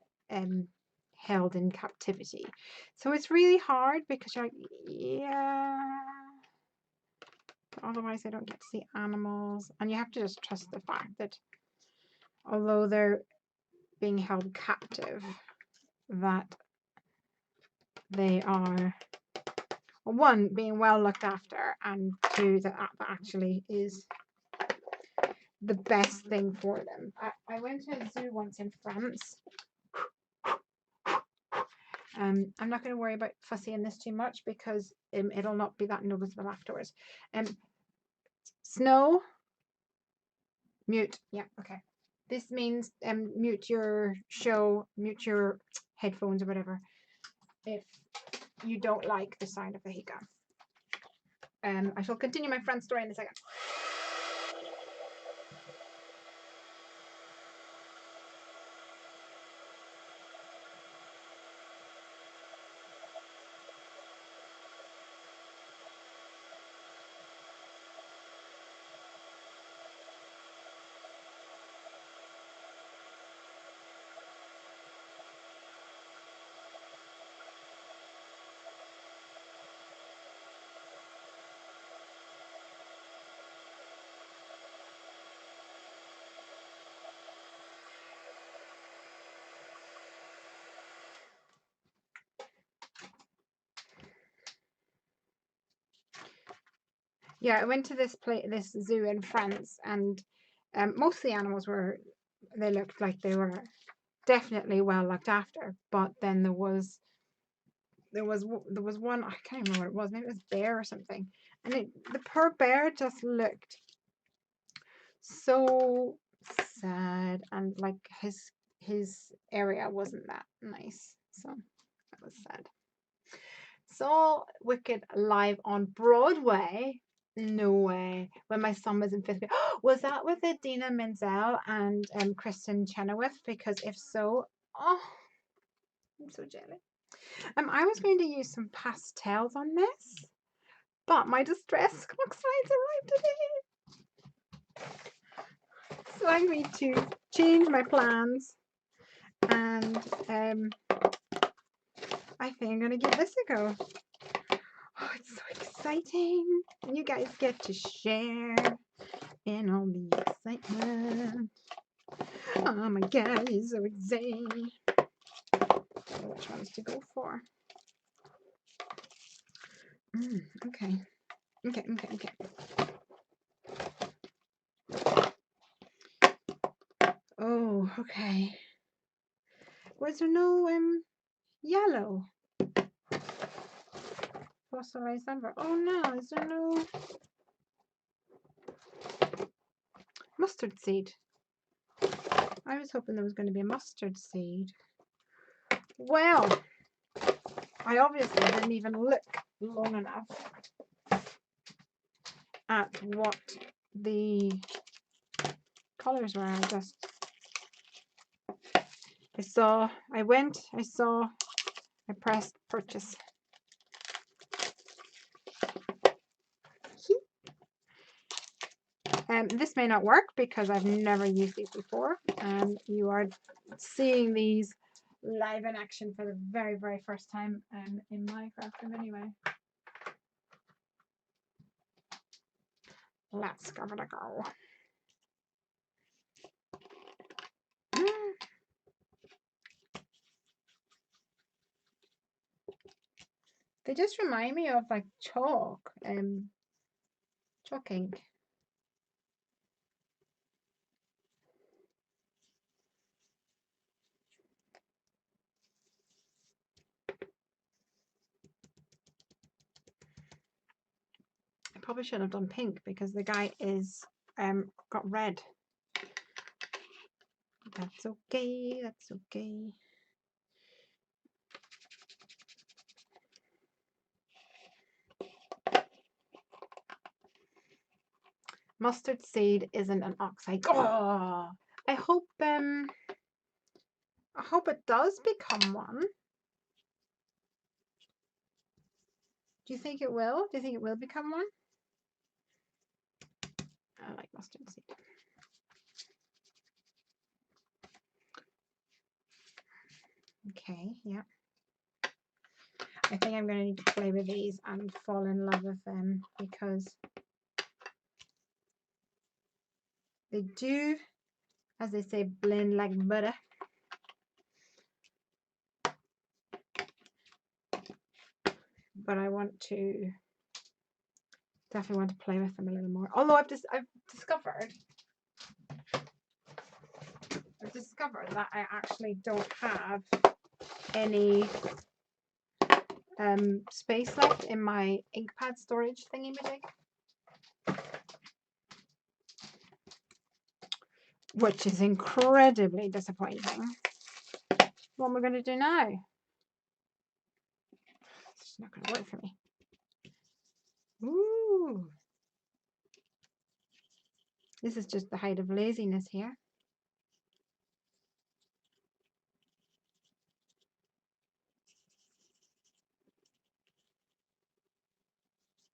held in captivity. So it's really hard because you're like, yeah, but otherwise I don't get to see animals. And you have to just trust the fact that although they're being held captive, that they are, one, being well looked after, and two, that actually is the best thing for them. I went to a zoo once in France. I'm not going to worry about fussying this too much because it'll not be that noticeable afterwards. Snow, mute. Yeah, okay. This means mute your show, mute your headphones or whatever if you don't like the sound of the higa. I shall continue my friend's story in a second. Yeah, I went to this zoo in France, and most of the animals they looked like they were definitely well looked after. But then there was one, I can't remember what it was. Maybe it was a bear or something, and the poor bear just looked so sad, and like his area wasn't that nice, so that was sad. Saw Wicked live on Broadway. No way. When my son was in 5th grade. Was that with Idina Menzel and Kristen Chenoweth? Because if so, oh, I'm so jealous. I was going to use some pastels on this, but my distress oxides arrived today. So I'm going to change my plans, and I think I'm going to give this a go. Oh, it's so exciting. And you guys get to share in all the excitement. Oh my god, it's so exciting. Which ones to go for? Okay. Oh, okay. Was there no yellow? Fossilized silver. Oh no, is there no mustard seed? I was hoping there was going to be a mustard seed. Well, I obviously didn't even look long enough at what the colors were. I pressed purchase. This may not work because I've never used these before, and you are seeing these live in action for the very, very first time in my craft room anyway. Let's give it a go. They just remind me of like chalk, chalk ink. I probably should have done pink because the guy is got red. That's okay, that's okay. Mustard seed isn't an oxide. Oh, I hope it does become one. Do you think it will? Do you think it will become one? I like mustard seed. Okay, yeah. I think I'm going to need to play with these and fall in love with them because they do, as they say, blend like butter. But I want to definitely want to play with them a little more. Although I've discovered that I actually don't have any space left in my ink pad storage thingy-majig, which is incredibly disappointing. What am I going to do now? It's not going to work for me. Ooh. This is just the height of laziness here.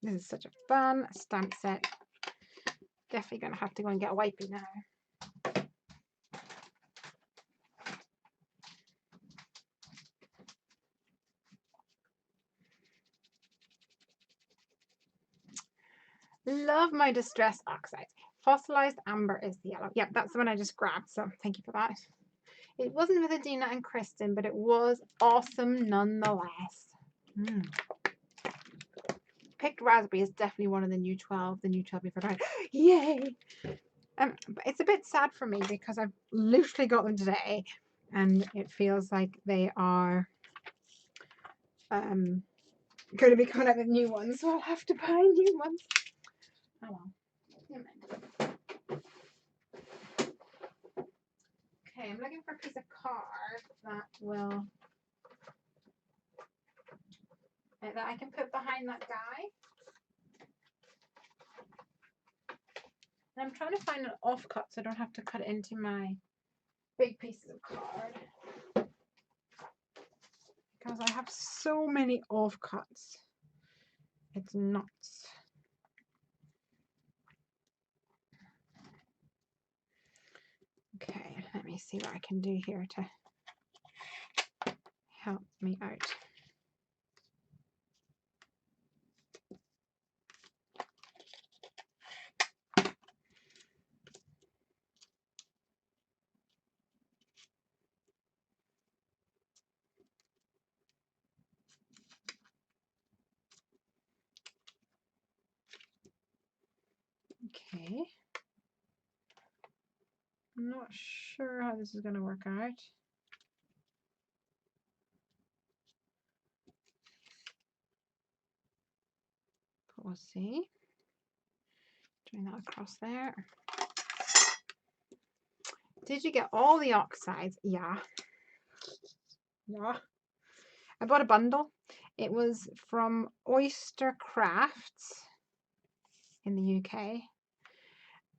This is such a fun stamp set. Definitely going to have to go and get a wipey now. Love my distress oxides. Fossilized amber is the yellow. Yep, that's the one I just grabbed, so thank you for that. It wasn't with Adina and Kristen, but it was awesome nonetheless. Picked raspberry is definitely one of the new 12 we forgot. Yay! It's a bit sad for me because I've literally got them today and it feels like they are going to be coming out with new ones, so I'll have to buy new ones. Oh well. Okay, I'm looking for a piece of card that will that I can put behind that guy. And I'm trying to find an offcut so I don't have to cut it into my big pieces of card. Because I have so many offcuts. It's nuts. Okay, let me see what I can do here to help me out. Okay. I'm not sure how this is going to work out. But we'll see. Doing that across there. Did you get all the oxides? Yeah. Yeah. I bought a bundle. It was from Oyster Crafts in the UK.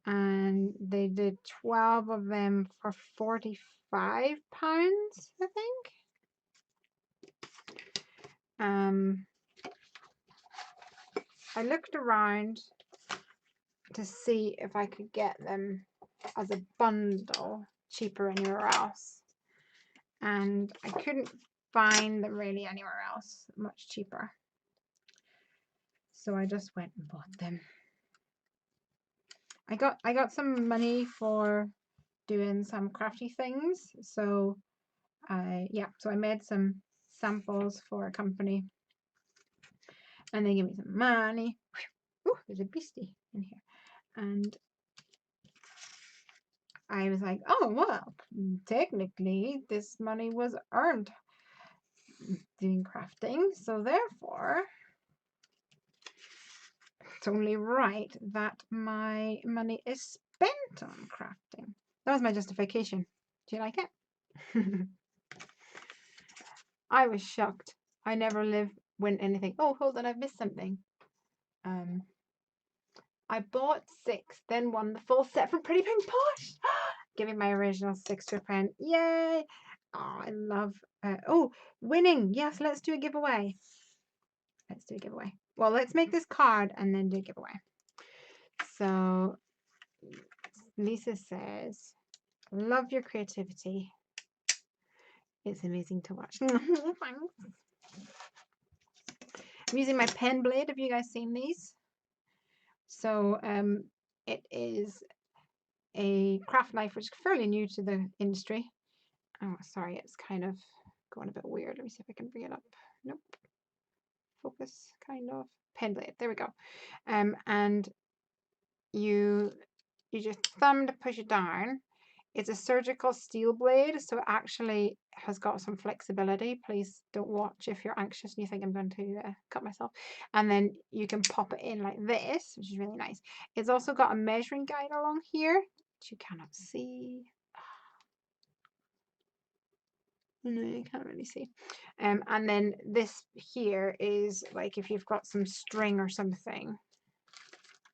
And they did 12 of them for £45, I think. I looked around to see if I could get them as a bundle cheaper anywhere else, and I couldn't find them really anywhere else much cheaper, so I just went and bought them. I got some money for doing some crafty things, so I made some samples for a company And they give me some money. Oh, there's a beastie in here. And I was like, oh, well, technically this money was earned doing crafting. So therefore, it's only right that my money is spent on crafting. That was my justification. Do you like it? I was shocked. I never win anything. Oh, hold on, I've missed something. I bought 6, then won the full set from Pretty Pink Posh. Giving my original 6 to a friend. Yay! Oh, I love. Oh, winning. Yes, let's do a giveaway. Let's do a giveaway. Well, let's make this card and then do a giveaway. So, Lisa says, love your creativity. It's amazing to watch. Thanks. I'm using my pen blade. Have you guys seen these? So, it is a craft knife, which is fairly new to the industry. Oh, sorry, it's kind of going a bit weird. Let me see if I can bring it up. Nope. Focus, kind of. Pen blade. There we go. And you just thumb to push it down. It's a surgical steel blade, so it actually has got some flexibility. Please don't watch if you're anxious and you think I'm going to cut myself. And then you can pop it in like this, which is really nice. It's also got a measuring guide along here, which you cannot see. No, you can't really see. And then this here is like if you've got some string or something,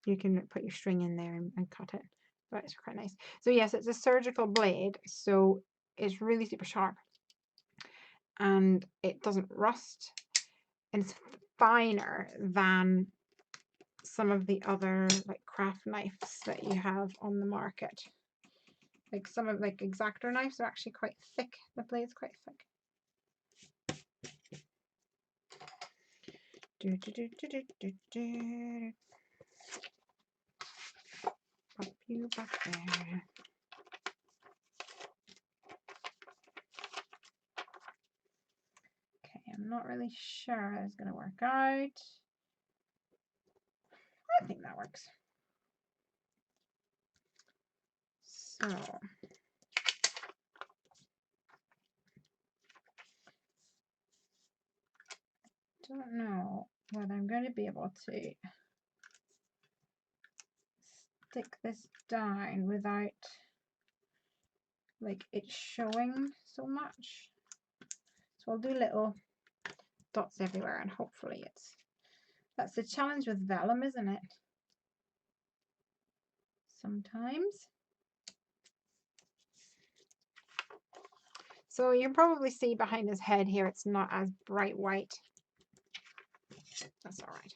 you can put your string in there and cut it. But it's quite nice. So yes, it's a surgical blade, so it's really super sharp. And it doesn't rust. And it's finer than some of the other like craft knives that you have on the market. Like some of like X-Acto knives are actually quite thick. The blade's quite thick. Pop you back there. Okay, I'm not really sure how it's going to work out. I think that works. So, don't know whether I'm going to be able to stick this down without like it showing so much. So I'll do little dots everywhere and hopefully that's the challenge with vellum, isn't it? Sometimes. So you can probably see behind his head here, it's not as bright white. That's all right.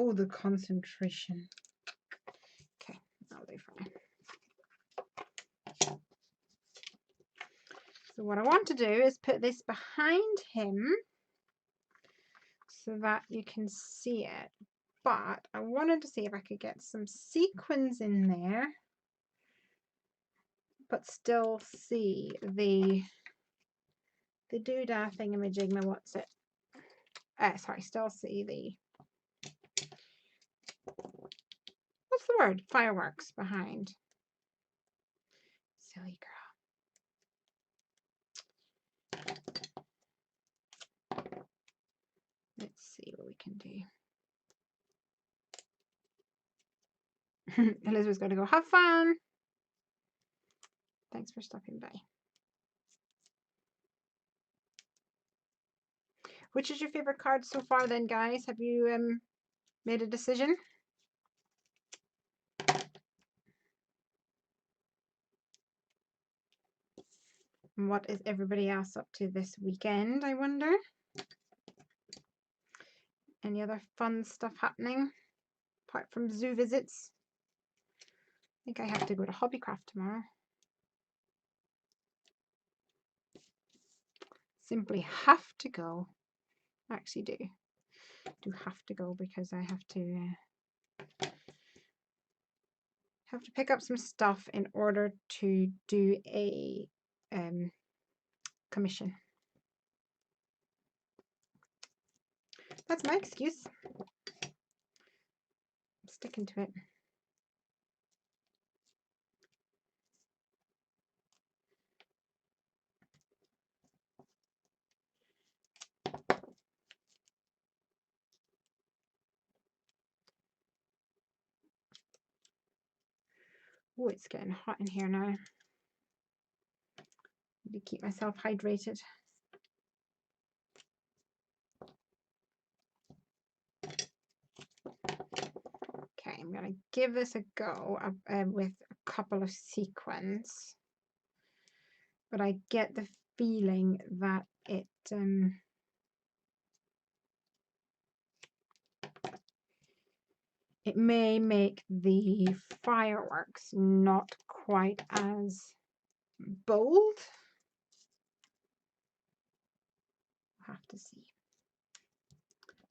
Oh, the concentration. Okay, that'll do for now. So what I want to do is put this behind him so that you can see it. But I wanted to see if I could get some sequins in there, but still see the doodah thingamajigma, what's it? Sorry, still see the, what's the word? Fireworks behind. Silly girl. Let's see what we can do. Elizabeth's got to go have fun. Thanks for stopping by. Which is your favorite card so far then, guys? Have you made a decision? And what is everybody else up to this weekend, I wonder? Any other fun stuff happening apart from zoo visits? think I have to go to Hobbycraft tomorrow. Simply have to go. Actually do have to go because I have to pick up some stuff in order to do a commission. That's my excuse. I'm sticking to it. Oh, it's getting hot in here now. Need to keep myself hydrated. Okay, I'm going to give this a go with a couple of sequins. But I get the feeling that it may make the fireworks not quite as bold. Have to see.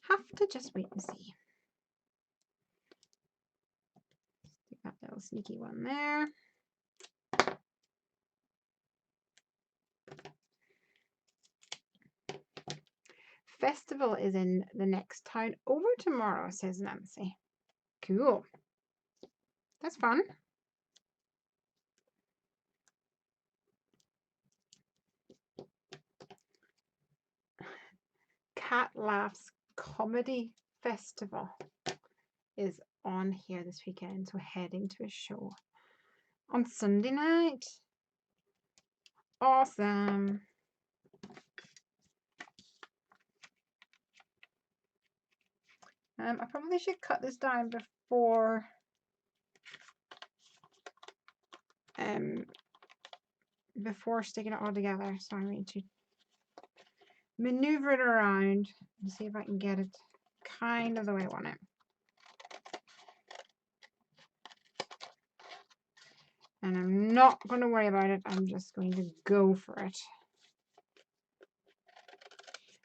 Have to just wait and see. Stick that little sneaky one there. Festival is in the next town over tomorrow, says Nancy. Cool. That's fun. Cat Laughs Comedy Festival is on here this weekend, so heading to a show on Sunday night. Awesome. I probably should cut this down before sticking it all together. So I'm going to maneuver it around and see if I can get it kind of the way I want it. And I'm not going to worry about it. I'm just going to go for it.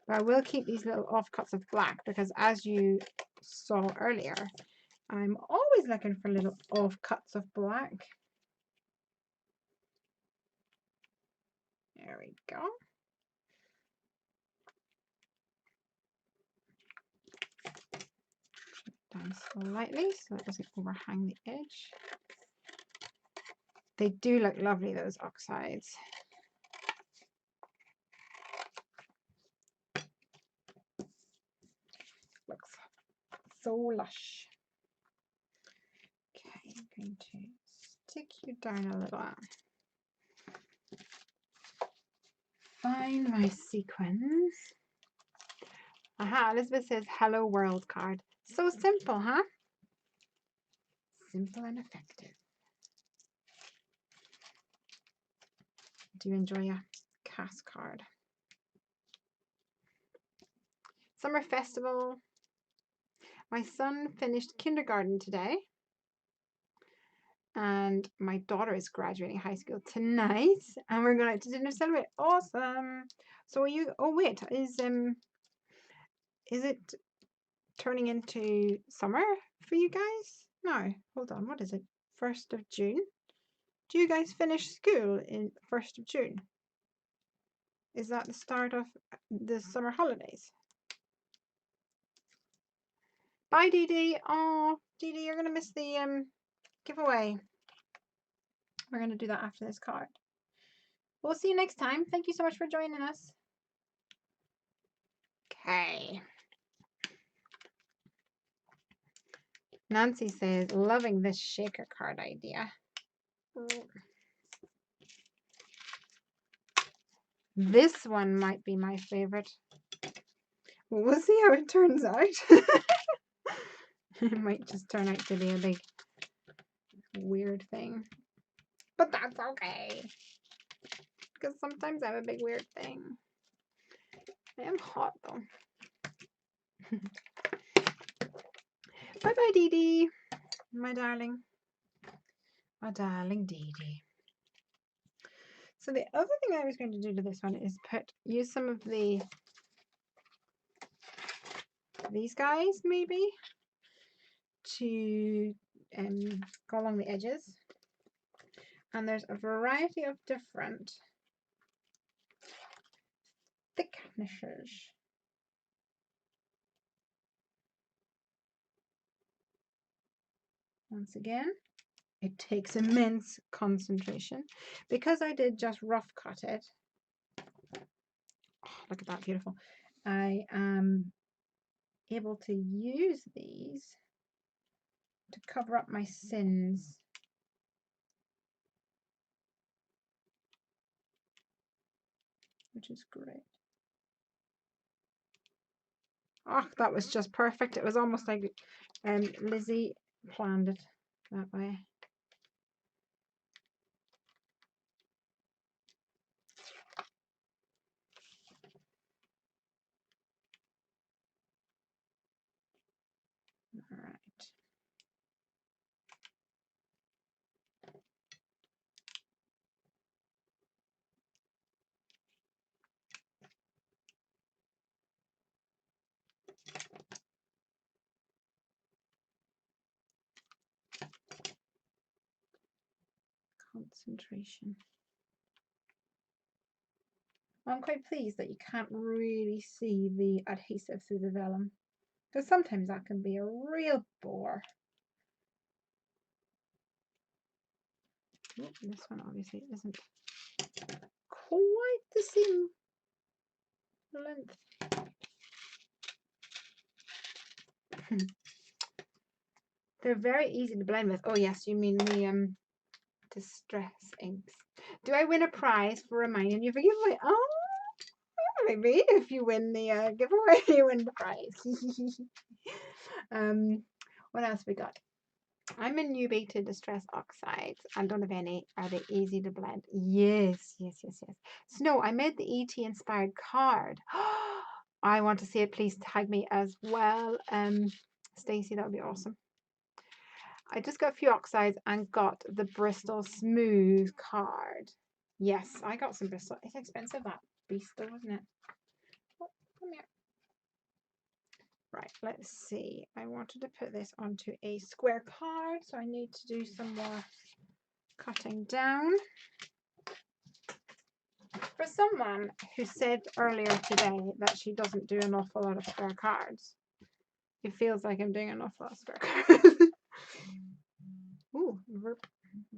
But I will keep these little offcuts of black because, as you saw earlier, I'm always looking for little offcuts of black. There we go. Down slightly so it doesn't overhang the edge. They do look lovely, those oxides. Looks so lush. Okay, I'm going to stick you down a little. Find my sequins. Aha, Elizabeth says hello world card. So simple, huh? Simple and effective. Do you enjoy a cast card? Summer festival. My son finished kindergarten today. And my daughter is graduating high school tonight. And we're going out to dinner to celebrate. Awesome. So are you, oh wait, is it turning into summer for you guys? No, hold on, what is it? 1st of June? Do you guys finish school in 1st of June? Is that the start of the summer holidays? Bye, Dee Dee. Oh, Dee Dee, you're going to miss the giveaway. We're going to do that after this card. We'll see you next time. Thank you so much for joining us. Okay. Nancy says, loving this shaker card idea. This one might be my favorite. We'll see how it turns out. It might just turn out to be a big weird thing. But that's okay. Because sometimes I have a big weird thing. I am hot though. Bye bye, Dee Dee, my darling. My darling Dee Dee. So the other thing I was going to do to this one is use some of these guys maybe to go along the edges. And there's a variety of different thicknesses. Once again, it takes immense concentration. Because I did just rough cut it, oh, look at that, beautiful. I am able to use these to cover up my sins. Which is great. Oh, that was just perfect. It was almost like Lizzie planned it that way. All right. Concentration. I'm quite pleased that you can't really see the adhesive through the vellum, because sometimes that can be a real bore. Oh, this one obviously isn't quite the same length. They're very easy to blend with. Oh yes, you mean the distress inks. Do I win a prize for reminding you of a giveaway? Oh, maybe if you win the giveaway, you win the prize. What else we got? I'm a newbie to distress oxides and don't have any. Are they easy to blend? Yes, yes, yes, yes. Snow, I made the ET inspired card. I want to see it. Please tag me as well. Stacey, that would be awesome. I just got a few oxides and got the Bristol Smooth card. Yes, I got some Bristol. It's expensive, that beast though, isn't it? Oh, come here. Right, let's see. I wanted to put this onto a square card, so I need to do some more cutting down. For someone who said earlier today that she doesn't do an awful lot of square cards, it feels like I'm doing an awful lot of square cards. Ooh,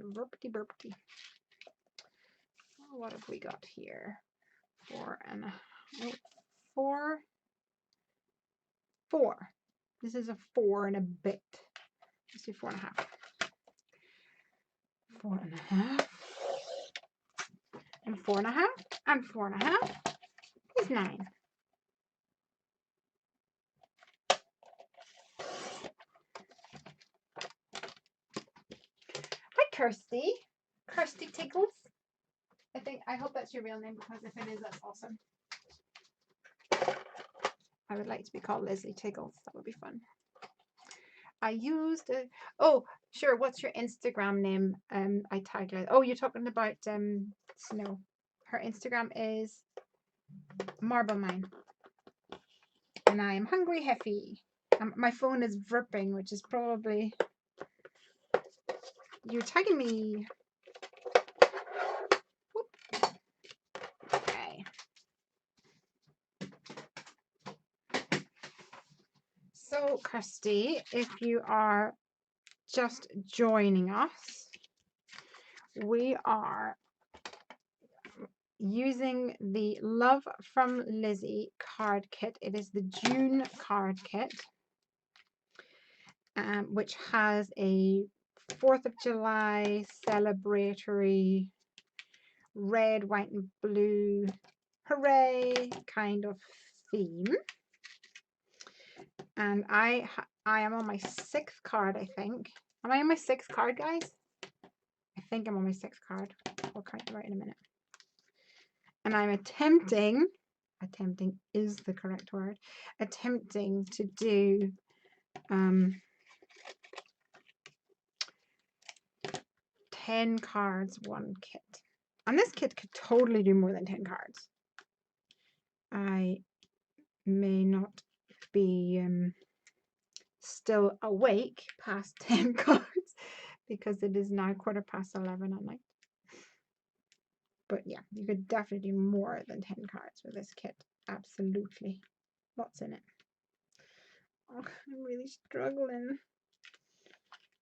burpty burpty. What have we got here? 4 and four. This is a 4 and a bit. Let's do 4.5. 4.5. And 4.5. And 4.5 is 9. Hi, Kirsty. Kirsty Tickles. I hope that's your real name, because if it is, that's awesome. I would like to be called Lesley Tickles. That would be fun. I used a, oh, sure. What's your Instagram name? I tagged her. Oh, you're talking about Snow. Her Instagram is Marble Mine. And I am Hungry Heffy. My phone is verping, which is probably you tagging me. Whoop. Okay. So, Kirsty, if you are just joining us, we are using the Love from Lizi card kit. It is the June card kit, which has a 4th of July celebratory red, white, and blue, hooray kind of theme. And I am on my 6th card, I think. Am I on my 6th card, guys? I think I'm on my 6th card. I'll count it right in a minute. And I'm attempting is the correct word, attempting to do 10 cards, 1 kit. And this kit could totally do more than 10 cards. I may not be still awake past 10 cards because it is now 11:15 at night. But yeah, you could definitely do more than 10 cards with this kit. Absolutely. Lots in it. Oh, I'm really struggling.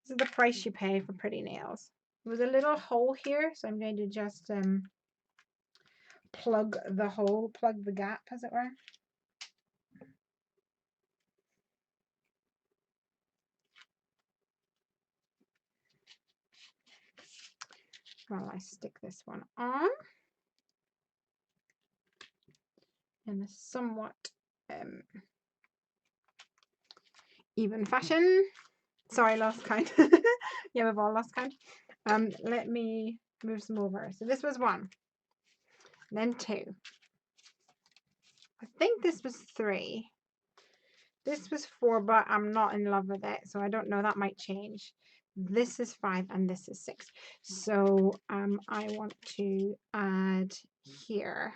This is the price you pay for pretty nails. There was a little hole here, so I'm going to just plug the hole, plug the gap, as it were. While I stick this one on in a somewhat even fashion. Sorry, lost count. Yeah, we've all lost count. Let me move some over. So this was 1, then 2. I think this was 3. This was 4, but I'm not in love with it, so I don't know. That might change. This is 5, and this is 6. So I want to add here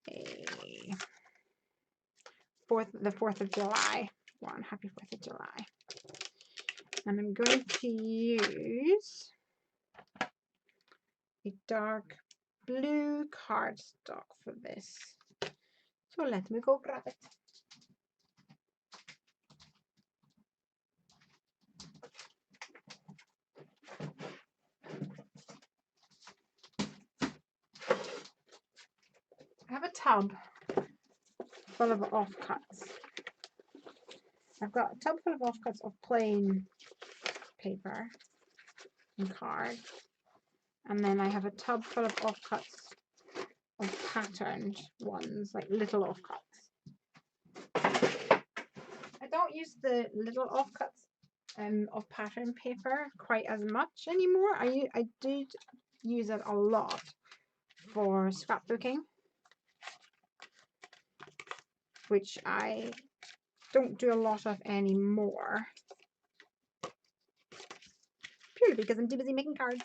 a the 4th of July one. Happy 4th of July. And I'm going to use a dark blue cardstock for this. So let me go grab it. I have a tub full of offcuts. I've got a tub full of offcuts of plain paper and card. And then I have a tub full of offcuts of patterned ones, like little offcuts. I don't use the little offcuts of pattern paper quite as much anymore. I did use it a lot for scrapbooking, which I don't do a lot of anymore, purely because I'm too busy making cards.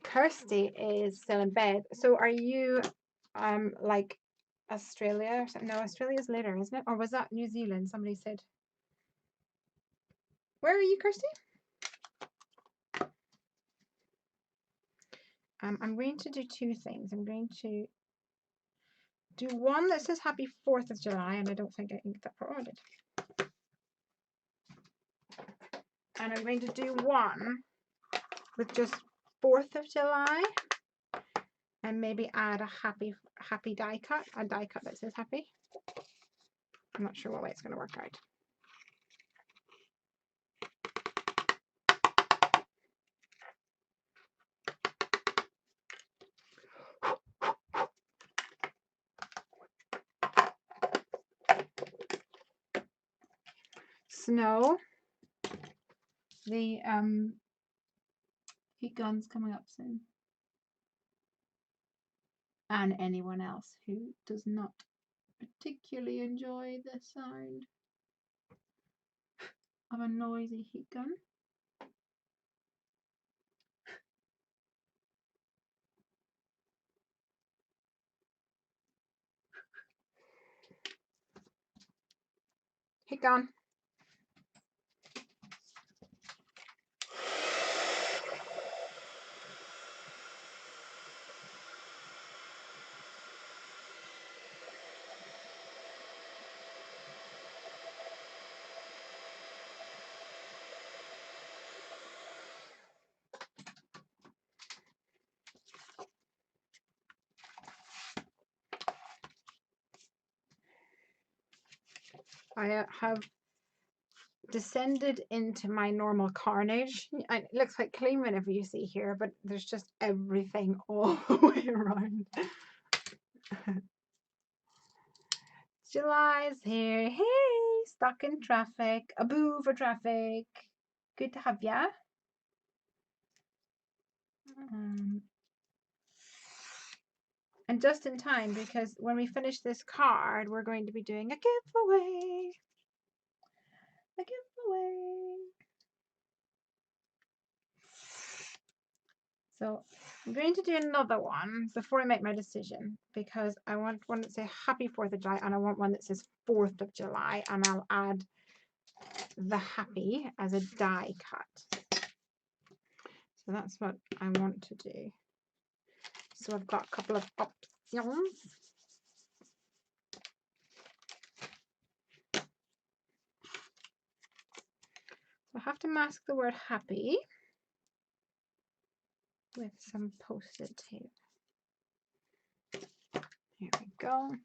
Kirsty is still in bed. So are you like Australia or something? No, Australia's later, isn't it? Or was that New Zealand? Somebody said. Where are you, Kirsty? I'm going to do 2 things. I'm going to do one that says Happy 4th of July, and I don't think I inked that part. Oh, I did. And I'm going to do one with just 4th of July, and maybe add a happy die cut, a die cut that says happy. I'm not sure what way it's going to work out. Snow, the heat gun's coming up soon. And anyone else who does not particularly enjoy the sound of a noisy heat gun. Heat gun. I have descended into my normal carnage. It looks quite clean whenever you see here, but there's just everything all the way around. July's here. Hey, stuck in traffic. A boo for traffic. Good to have ya. And just in time, because when we finish this card, we're going to be doing a giveaway. a giveaway. So I'm going to do another one before I make my decision, because I want one that says Happy 4th of July, and I want one that says 4th of July, and I'll add the happy as a die cut. So that's what I want to do. So I've got a couple of options. I have to mask the word happy with some post-it tape. Here we go.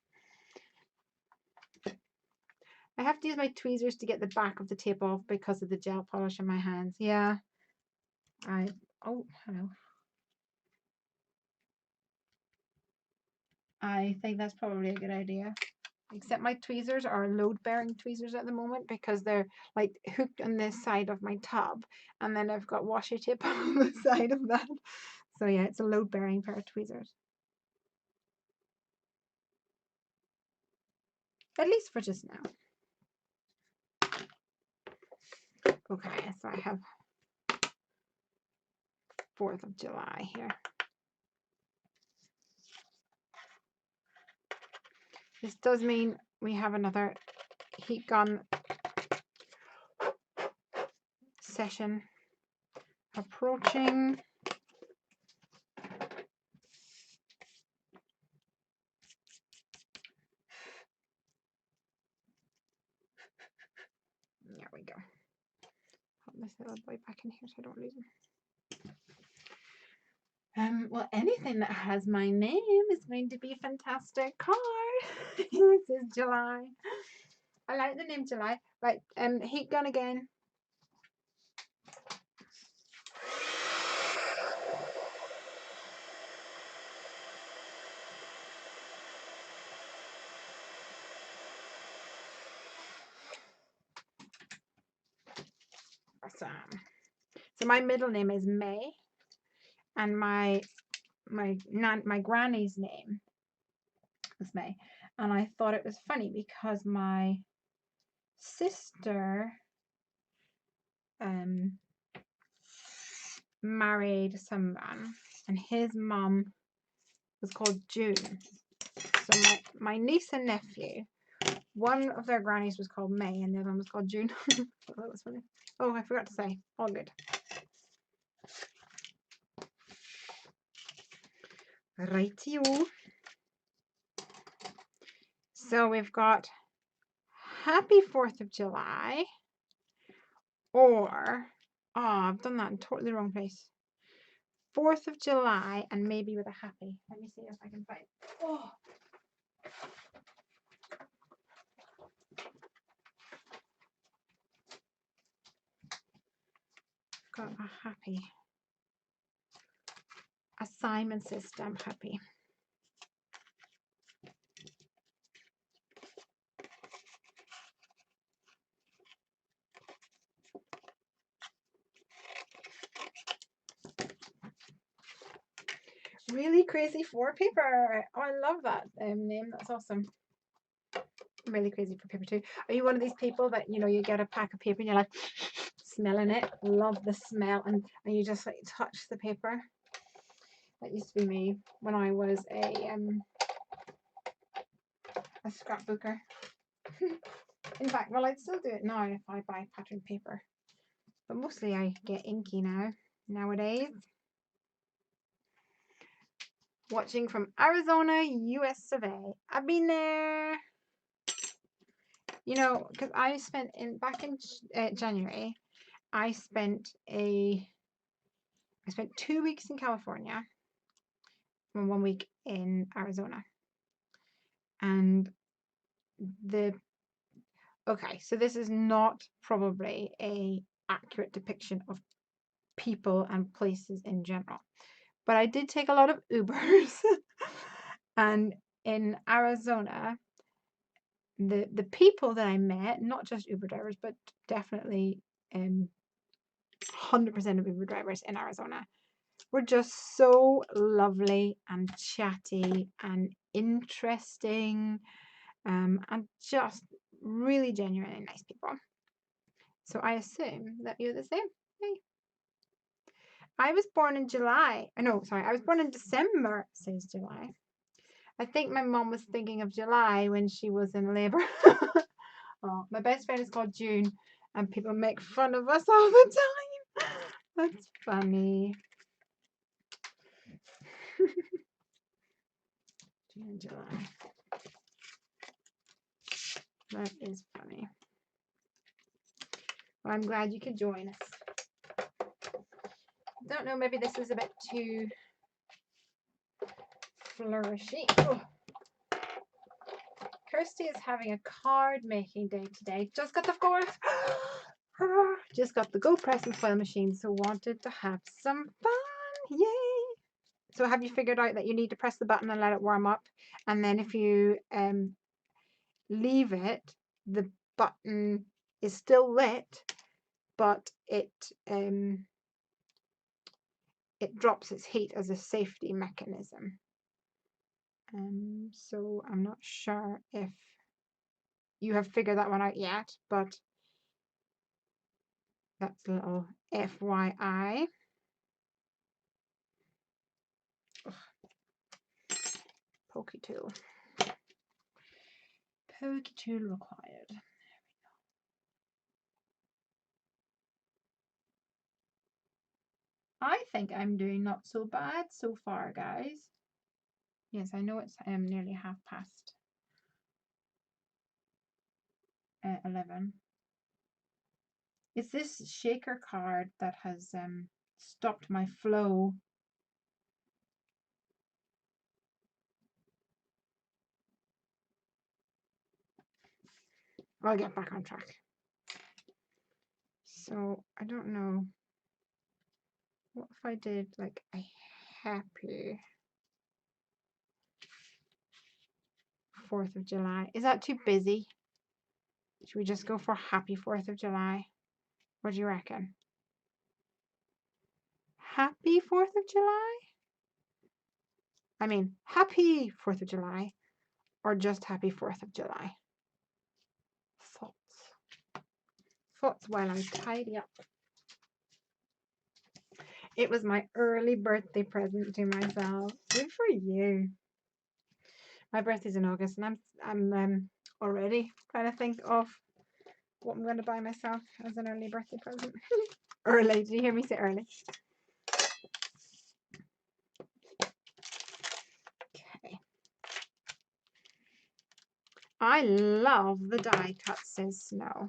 I have to use my tweezers to get the back of the tape off because of the gel polish in my hands. Yeah. Oh, hello. I think that's probably a good idea. Except my tweezers are load-bearing tweezers at the moment because they're like hooked on this side of my tub, and then I've got washi tape on the side of that. So yeah, it's a load-bearing pair of tweezers. At least for just now. Okay, so I have 4th of July here. This does mean we have another heat gun session approaching. There we go. Put this little boy back in here so I don't lose him. Well, anything that has my name is going to be a fantastic card. This is July. I like the name July. Right, heat gun again. Awesome. So my middle name is May, and my granny's name was May, and I thought it was funny because my sister married someone, and his mum was called June. So my niece and nephew, one of their grannies was called May, and the other one was called June. I thought that was funny. Oh, I forgot to say, all good. Rightio. So we've got Happy 4th of July, or, oh, I've done that in totally the wrong place. 4th of July, and maybe with a happy. Let me see if I can find. Oh. Got a happy. A Simon says stamp happy. Really Crazy for Paper. Oh, I love that name. That's awesome. Really Crazy for Paper too. Are you one of these people that, you know, you get a pack of paper and you're like smelling it? Love the smell, and you just like touch the paper. That used to be me when I was a scrapbooker. In fact, well, I'd still do it now if I buy pattern paper, but mostly I get inky nowadays. Watching from Arizona, US of A. I've been there. You know, because I spent back in January, I spent 2 weeks in California and 1 week in Arizona. And okay, so this is not probably a accurate depiction of people and places in general, but I did take a lot of Ubers. And in Arizona, the people that I met, not just Uber drivers, but definitely 100% of Uber drivers in Arizona, were just so lovely and chatty and interesting, and just really genuinely nice people. So I assume that you're the same. Yay. I was born in July. No, sorry, I was born in December, says July. I think my mom was thinking of July when she was in labor. Oh, my best friend is called June, and people make fun of us all the time. That's funny. June and July. That is funny. Well, I'm glad you could join us. Don't know, maybe this is a bit too flourishy. Oh. Kirsty is having a card making day today. Just got the fourth. Just got the Go Press and Foil machine, so wanted to have some fun. Yay! So have you figured out that you need to press the button and let it warm up, and then if you leave it, the button is still lit, but it drops its heat as a safety mechanism. So I'm not sure if you have figured that one out yet, but that's a little FYI. Ugh. Pokey tool. Pokey tool required. There we go. I think I'm doing not so bad so far, guys. Yes, I know it's nearly 11:30. It's this shaker card that has stopped my flow. I'll get back on track. So I don't know. What if I did like a happy 4th of July? Is that too busy? Should we just go for happy 4th of July? What do you reckon? Happy 4th of July? I mean, happy 4th of July or just happy 4th of July? Thoughts? Thoughts while I tidy up. It was my early birthday present to myself. Good for you. My birthday's in August, and I'm already trying to think of what I'm going to buy myself as an early birthday present. Early. Did you hear me say early? Okay. I love the die cut, says Snow.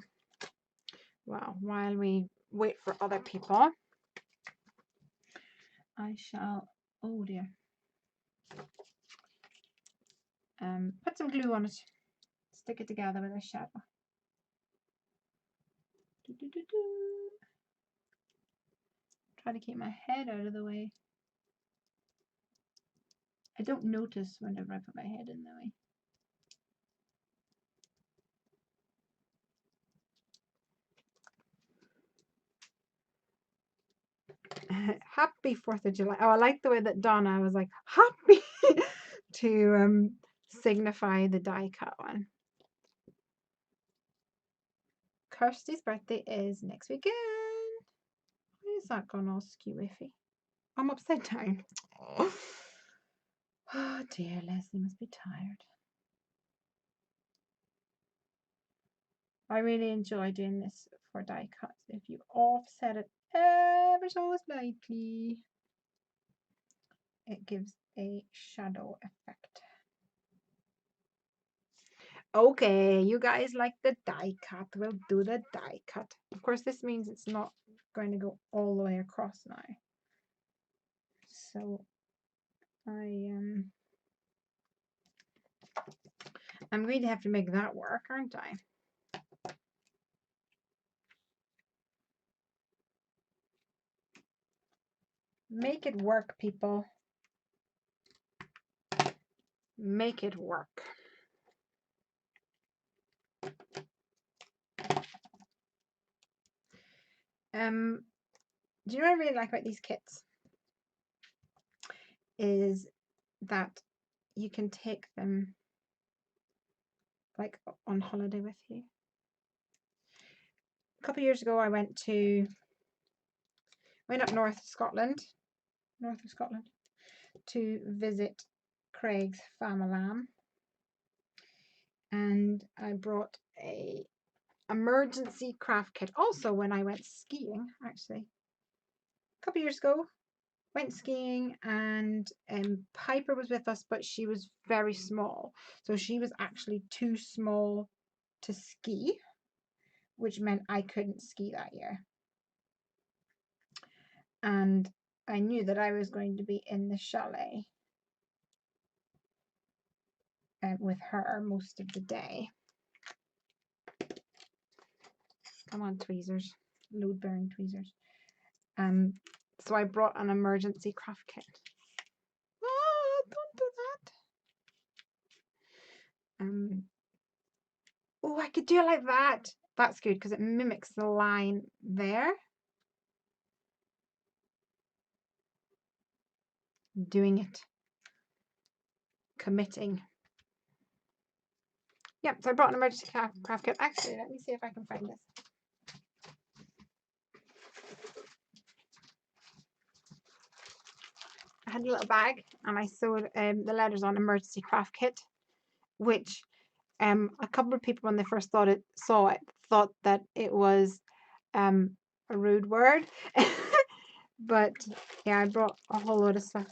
Well, while we wait for other people, I shall, oh dear, put some glue on it, stick it together with a shadow. Try to keep my head out of the way. I don't notice whenever I put my head in the way. Happy 4th of July. Oh, I like the way that Donna was like, happy to signify the die cut one. Kirsty's birthday is next weekend. Why is that gone all skew-iffy? I'm upside down. Oh dear, Lesley must be tired. I really enjoy doing this for die cuts. If you offset it ever so slightly, it gives a shadow effect. Okay, you guys like the die cut. We'll do the die cut. Of course, this means it's not going to go all the way across now. So I'm going to have to make that work, aren't I? Make it work, people. Make it work. Do you know what I really like about these kits? Is that you can take them like on holiday with you. couple of years ago, I went up north of Scotland, to visit Craig's family, and I brought a emergency craft kit. Also, when I went skiing, actually, a couple of years ago, went skiing, and Piper was with us, but she was very small, so she was actually too small to ski, which meant I couldn't ski that year. And I knew that I was going to be in the chalet with her most of the day. Come on, tweezers, load-bearing tweezers. So I brought an emergency craft kit. Oh, don't do that. Oh, I could do it like that. That's good because it mimics the line there. Doing it. Committing. Yep, so I brought an emergency craft kit. Actually, let me see if I can find this. I had a little bag and I sewed the letters on emergency craft kit, which a couple of people when they first saw it thought that it was a rude word. But yeah, I brought a whole lot of stuff.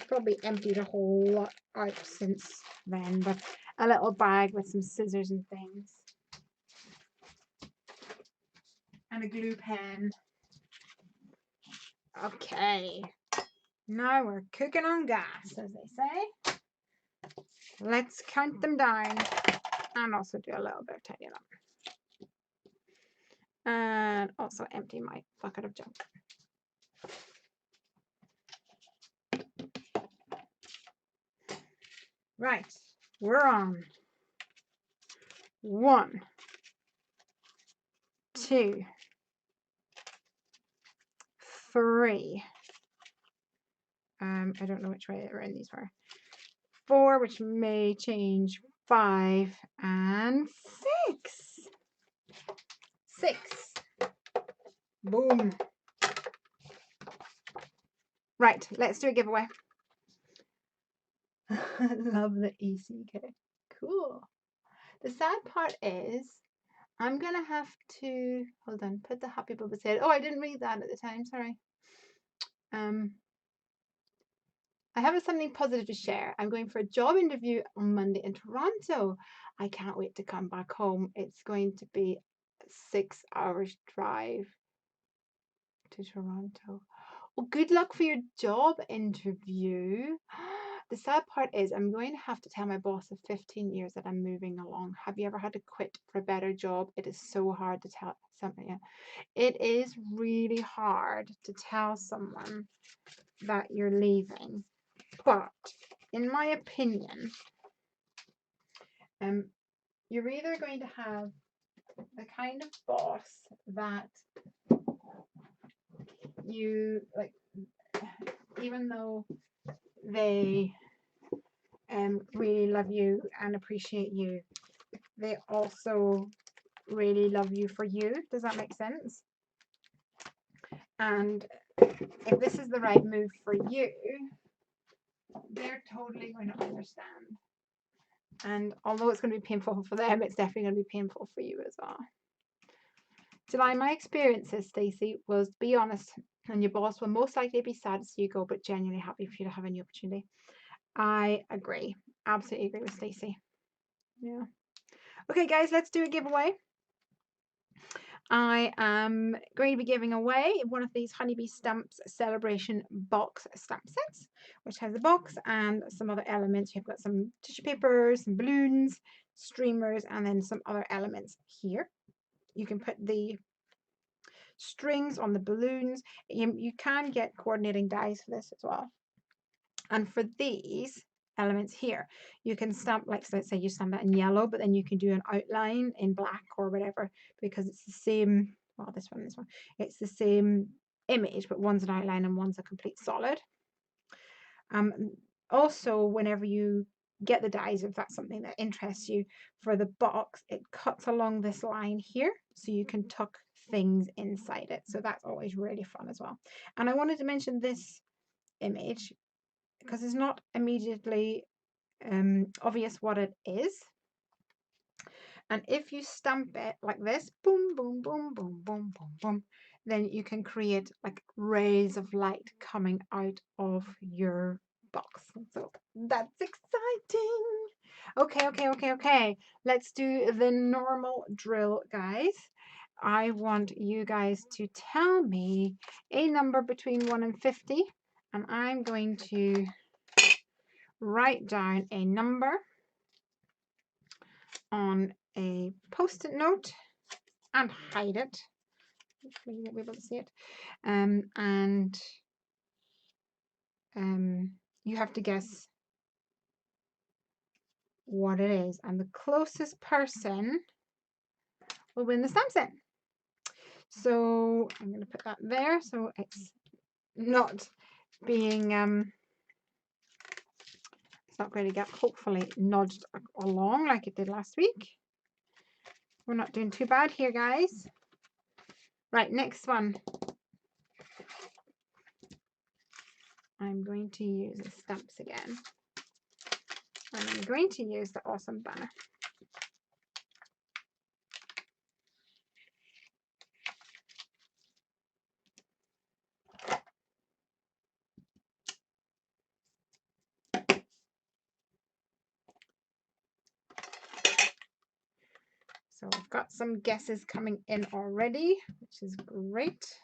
Probably emptied a whole lot out since then, but a little bag with some scissors and things. And a glue pen. Okay. Now we're cooking on gas, as they say. Let's count them down and also do a little bit of tidying up. And also empty my bucket of junk. Right, we're on 1, 2, 3. I don't know which way around these were. 4, which may change. 5 and 6. 6. Boom. Right, let's do a giveaway. I love the ECK. Cool. The sad part is I'm gonna have to hold on, put the happy bubbles head. Oh, I didn't read that at the time, sorry. I have something positive to share. I'm going for a job interview on Monday in Toronto. I can't wait to come back home. It's going to be a 6 hours drive to Toronto. Well, good luck for your job interview. The sad part is I'm going to have to tell my boss of 15 years that I'm moving along. Have you ever had to quit for a better job? It is so hard to tell something. It is really hard to tell someone that you're leaving. But in my opinion, you're either going to have the kind of boss that you like, even though they really love you and appreciate you, they also really love you for you. Does that make sense? And if this is the right move for you, they're totally going to understand. And although it's going to be painful for them, it's definitely going to be painful for you as well. July, my experiences, Stacey, was be honest, and your boss will most likely be sad to see you go, but genuinely happy for you to have a new opportunity. I agree. Absolutely agree with Stacey. Yeah. Okay, guys, let's do a giveaway. I am going to be giving away one of these Honeybee Stamps Celebration box stamp sets, which has a box and some other elements. You've got some tissue paper, some balloons, streamers, and then some other elements here. You can put the strings on the balloons. You can get coordinating dies for this as well. And for these elements here, you can stamp, like, so let's say you stamp it in yellow, but then you can do an outline in black or whatever, because it's the same, well, this one, it's the same image, but one's an outline and one's a complete solid. Also, whenever you get the dies if that's something that interests you. For the box, it cuts along this line here, so you can tuck things inside it. So that's always really fun as well. And I wanted to mention this image because it's not immediately obvious what it is. And if you stamp it like this, boom, boom, boom, boom, boom, boom, boom, then you can create like rays of light coming out of your box. So that's exciting. Okay. Let's do the normal drill, guys. I want you guys to tell me a number between 1 and 50, and I'm going to write down a number on a post-it note and hide it. Hopefully you won't be able to see it. And you have to guess what it is, and the closest person will win the stamp set. So I'm going to put that there so it's not being it's not going to get hopefully nudged along like it did last week. We're not doing too bad here, guys. Right, next one. I'm going to use the stamps again, and I'm going to use the awesome banner. So I've got some guesses coming in already, which is great.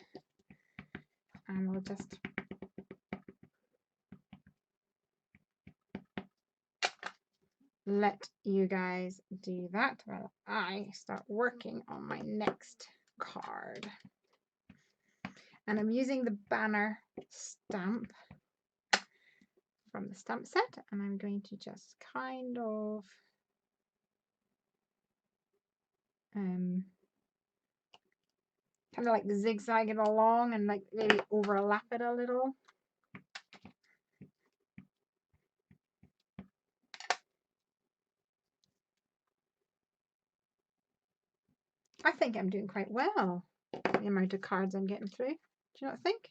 And we'll just let you guys do that while I start working on my next card. And I'm using the banner stamp from the stamp set, and I'm going to just kind of like zigzag it along and like maybe overlap it a little. I think I'm doing quite well, the amount of cards I'm getting through. Do you not think?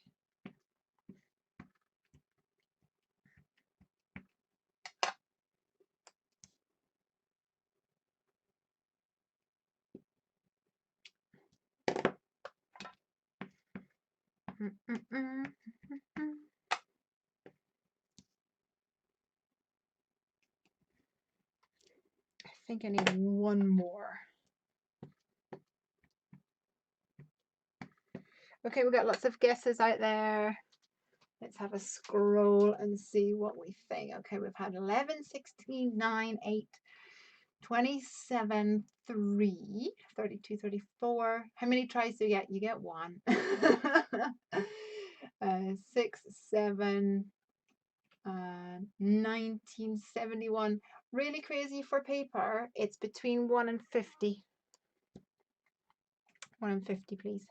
I think I need one more. Okay, we've got lots of guesses out there. Let's have a scroll and see what we think. Okay, we've had 11, 16, 9, 8, 27, 3, 32, 34. How many tries do you get? You get one. 6, 7, 1971. Really crazy for paper. It's between 1 and 50. 1 and 50, please.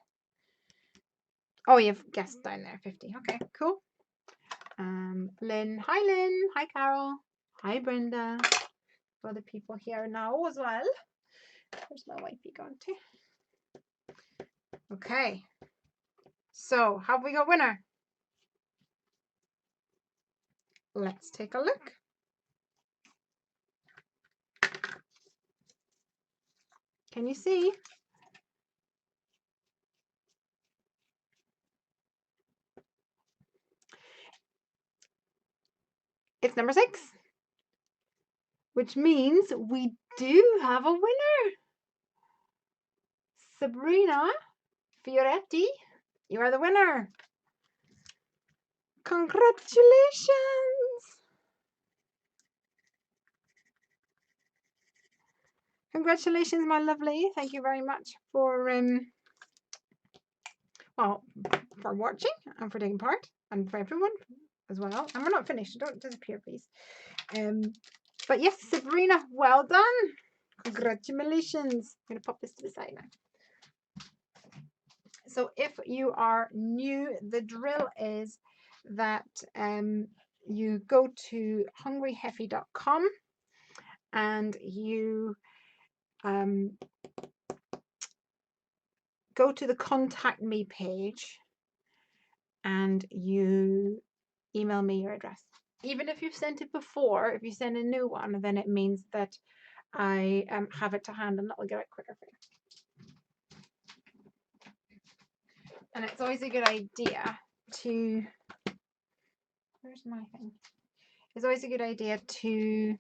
Oh, you've guessed down there, 50. Okay, cool. Lynn. Hi, Lynn. Hi, Carol. Hi, Brenda. Other people here now as well. Where's my wifey gone to? Okay. So, have we got winner? Let's take a look. Can you see? It's number 6, which means we do have a winner. Sabrina Fioretti, you are the winner. Congratulations. Congratulations, my lovely. Thank you very much for for watching and for taking part, and for everyone as well. And we're not finished. Don't disappear, please. But yes, Sabrina, well done. Congratulations. I'm going to pop this to the side now. So if you are new, the drill is that you go to hungryheffy.com and you go to the contact me page and you email me your address. Even if you've sent it before, if you send a new one, then it means that I have it to hand and that'll get it quicker for you. And it's always a good idea to, where's my thing? It's always a good idea to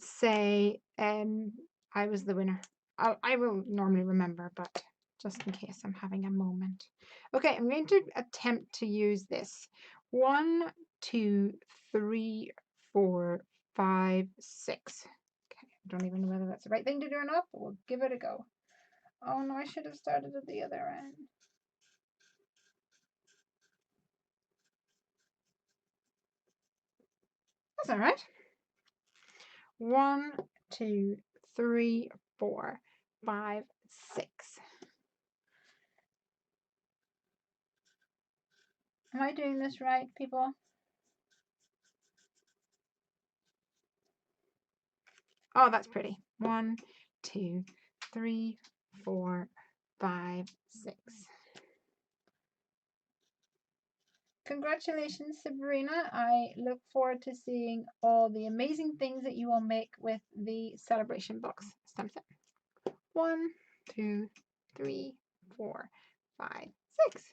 say, I was the winner. I will normally remember, but just in case I'm having a moment. Okay, I'm going to attempt to use this. 1, 2, 3, 4, 5, 6. Okay, I don't even know whether that's the right thing to do or not, but we'll give it a go. Oh no, I should have started at the other end. That's all right. 1, 2, 3, 4, 5, 6. Am I doing this right, people? Oh, that's pretty. 1, 2, 3, 4, 5, 6. Congratulations, Sabrina. I look forward to seeing all the amazing things that you will make with the celebration box stamp set. 1, 2, 3, 4, 5, 6.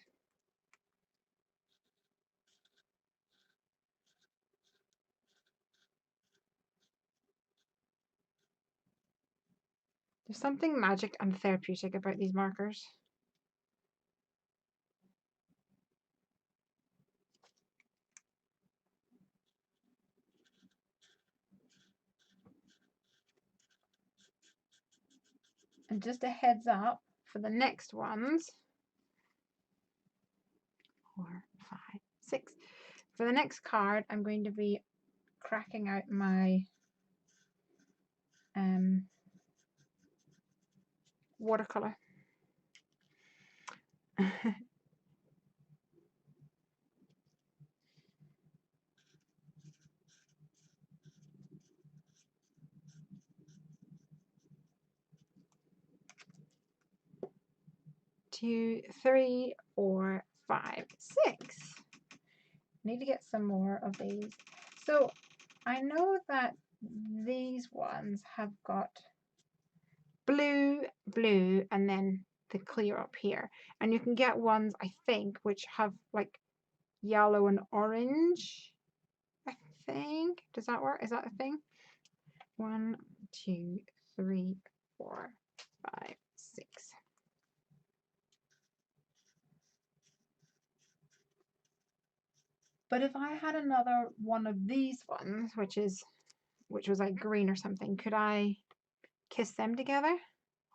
There's something magic and therapeutic about these markers. And just a heads up for the next ones. 4, 5, 6. For the next card, I'm going to be cracking out my watercolor. 2, 3, 4, 5, 6. Need to get some more of these. So I know that these ones have got blue, blue, and then the clear up here. And you can get ones, I think, which have like yellow and orange, I think. Does that work? Is that a thing? 1, 2, 3, 4, 5, 6. But if I had another one of these ones, which was like green or something, could I kiss them together?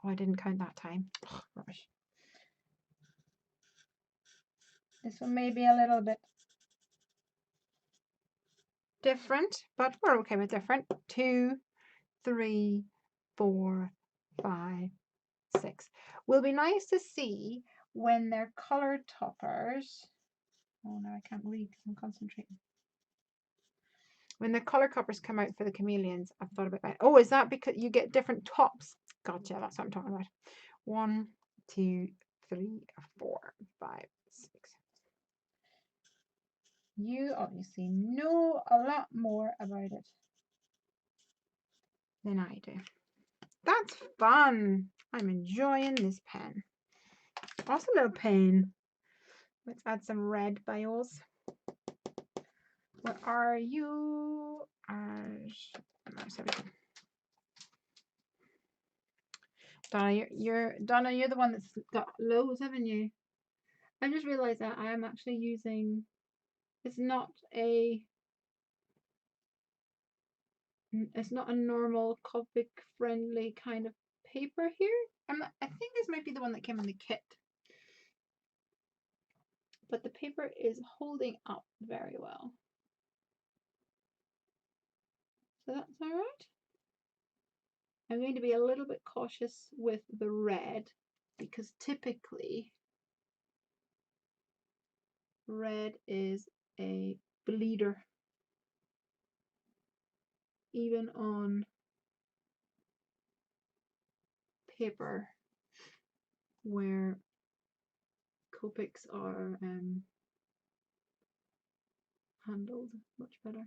Oh, I didn't count that time. Ugh, rubbish. This one may be a little bit different, but we're okay with different. 2, 3, 4, 5, 6. Will be nice to see when they're color toppers. Oh no, I can't read because I'm concentrating. When the color toppers come out for the chameleons, I've thought about that. Oh, is that because you get different tops? Gotcha, that's what I'm talking about. 1, 2, 3, 4, 5, 6. You obviously know a lot more about it than I do. That's fun. I'm enjoying this pen. Awesome little pen. Let's add some red bios. What are you? Donna, you're the one that's got loads, haven't you? I just realized that I am actually using. It's not a normal Copic friendly kind of paper here. I think this might be the one that came in the kit. But the paper is holding up very well. So that's all right. I'm going to be a little bit cautious with the red because typically red is a bleeder, even on paper where Copics are handled much better,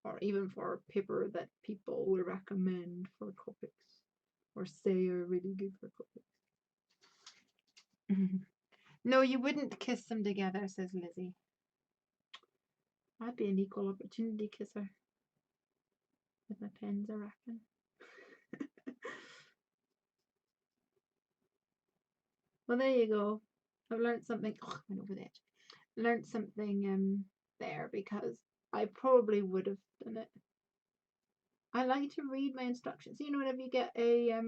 or even for paper that people would recommend for Copics or say are really good for Copics. No, you wouldn't kiss them together, says Lizzie. I'd be an equal opportunity kisser with my pens, I reckon. Well, there you go. I've learned something. Oh, I went over the edge. Learned something there, because I probably would have done it. I like to read my instructions. You know, whenever you get a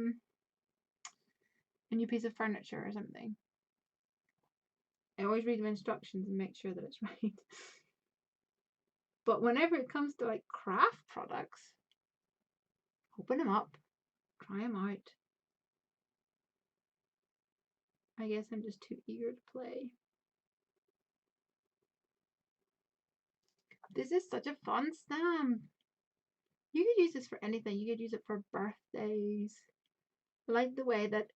new piece of furniture or something, I always read my instructions and make sure that it's right. But whenever it comes to like craft products, open them up, try them out. I guess I'm just too eager to play. This is such a fun stamp. You could use this for anything. You could use it for birthdays. I like the way that,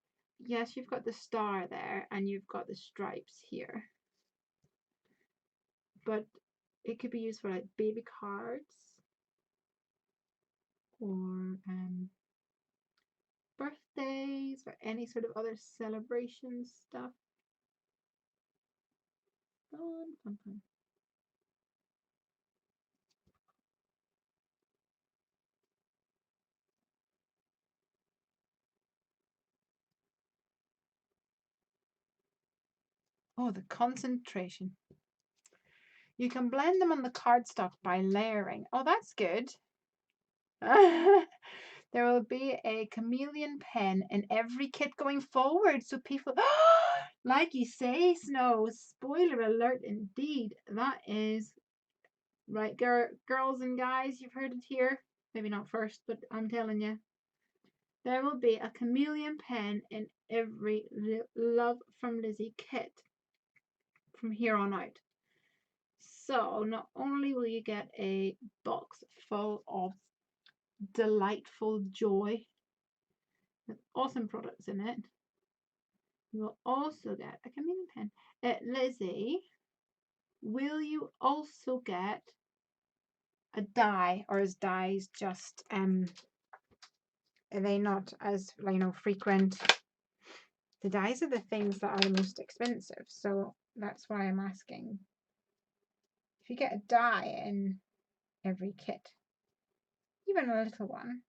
yes, you've got the star there and you've got the stripes here. But it could be used for like baby cards or birthdays or any sort of other celebration stuff. Fun, fun, fun. Oh, the concentration. You can blend them on the cardstock by layering. Oh, that's good. There will be a chameleon pen in every kit going forward. So people, like you say, Snow, spoiler alert indeed. That is right, girls and guys, you've heard it here. Maybe not first, but I'm telling you. There will be a chameleon pen in every Love from Lizi kit from here on out. So not only will you get a box full of delightful joy with awesome products in it, you will also get a chameleon pen. Lizzie, will you also get a die, or is dies just are they not as frequent? The dies are the things that are the most expensive, so that's why I'm asking. If you get a die in every kit, even a little one,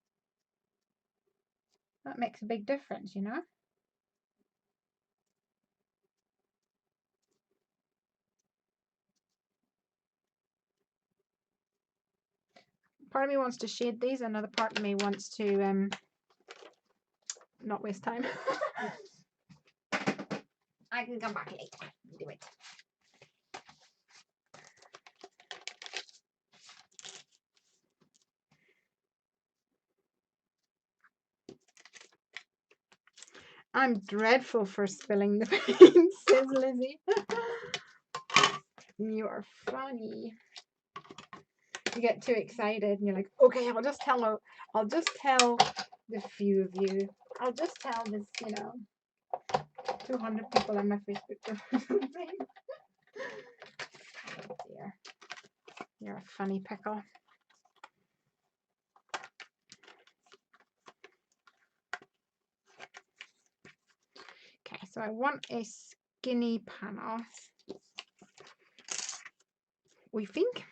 that makes a big difference, you know? Part of me wants to shade these, another part of me wants to not waste time. I can come back later and do it. I'm dreadful for spilling the paint, says Lizzie. You are funny. You get too excited and you're like, okay, I'll just tell the few of you. I'll just tell this, 200 people on my Facebook group or something. Oh dear. You're a funny pickle. Okay, so I want a skinny panel. We think.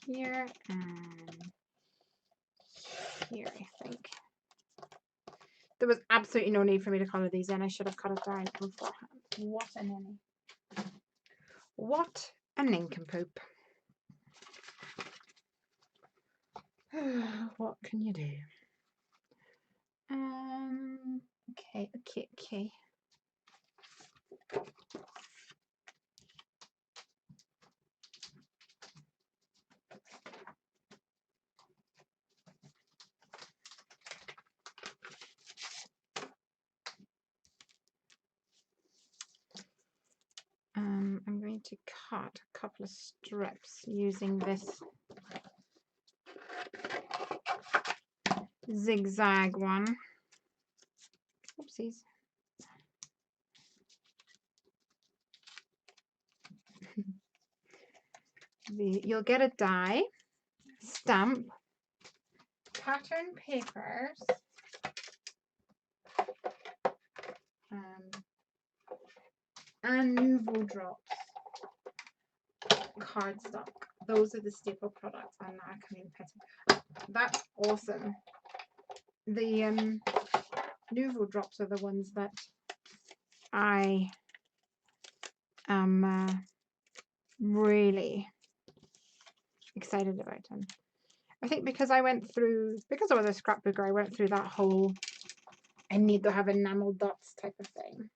Here and here, I think. There was absolutely no need for me to colour these in. I should have cut it down beforehand. What a ninny. What a nincompoop. What can you do? Okay. need to cut a couple of strips using this zigzag one. Oopsies. You'll get a die, stamp, pattern papers, and Nouveau drops, cardstock. Those are the staple products on that kind of pattern. That's awesome. The Nouveau drops are the ones that I am really excited about. And I think because I was a scrapbooker, I went through that whole I need to have enamel dots type of thing.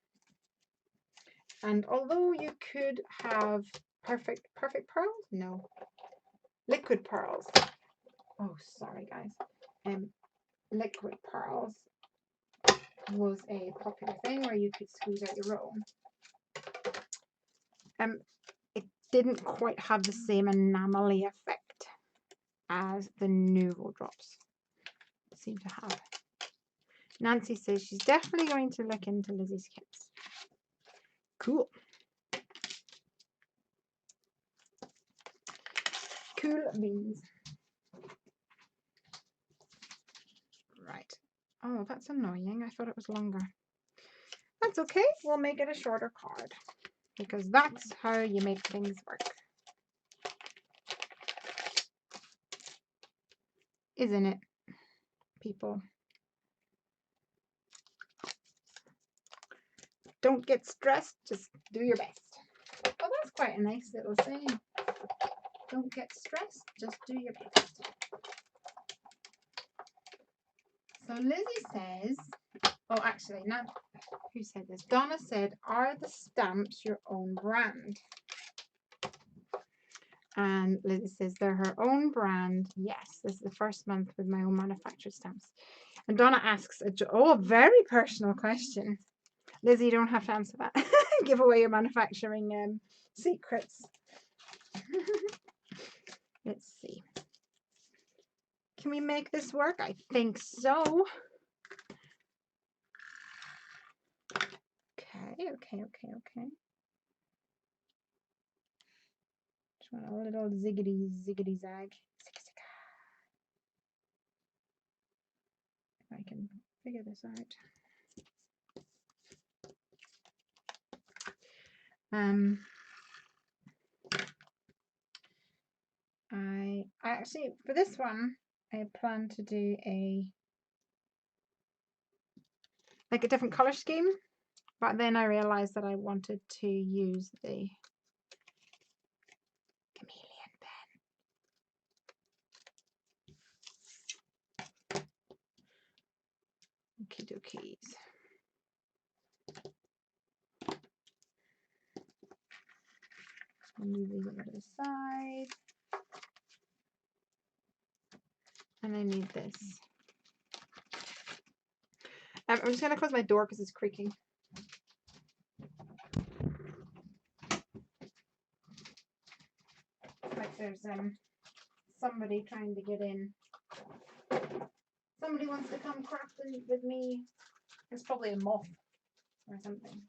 And although you could have perfect pearls, no, liquid pearls. Oh, sorry guys. Liquid pearls was a popular thing where you could squeeze out your own. It didn't quite have the same enamel-y effect as the Nouveau drops seem to have. Nancy says she's definitely going to look into Lizzie's kits. Cool. Cool beans. Right. Oh, that's annoying. I thought it was longer. That's okay. We'll make it a shorter card because that's how you make things work. Isn't it, people? Don't get stressed. Just do your best. Oh, that's quite a nice little saying. Don't get stressed. Just do your best. So Lizzie says, oh, actually, not who said this? Donna said, are the stamps your own brand? And Lizzie says, they're her own brand. Yes, this is the first month with my own manufactured stamps. And Donna asks, a very personal question. Lizzie, you don't have to answer that. Give away your manufacturing secrets. Let's see. Can we make this work? I think so. Okay. Just want a little ziggity zag. If I can figure this out. I actually, for this one, I plan to do a different color scheme, but then I realized that I wanted to use the chameleon pen. Okie dokies. I'll move these over to the side. And I need this. I'm just going to close my door because it's creaking. Like there's somebody trying to get in. Somebody wants to come crafting with me. It's probably a moth or something.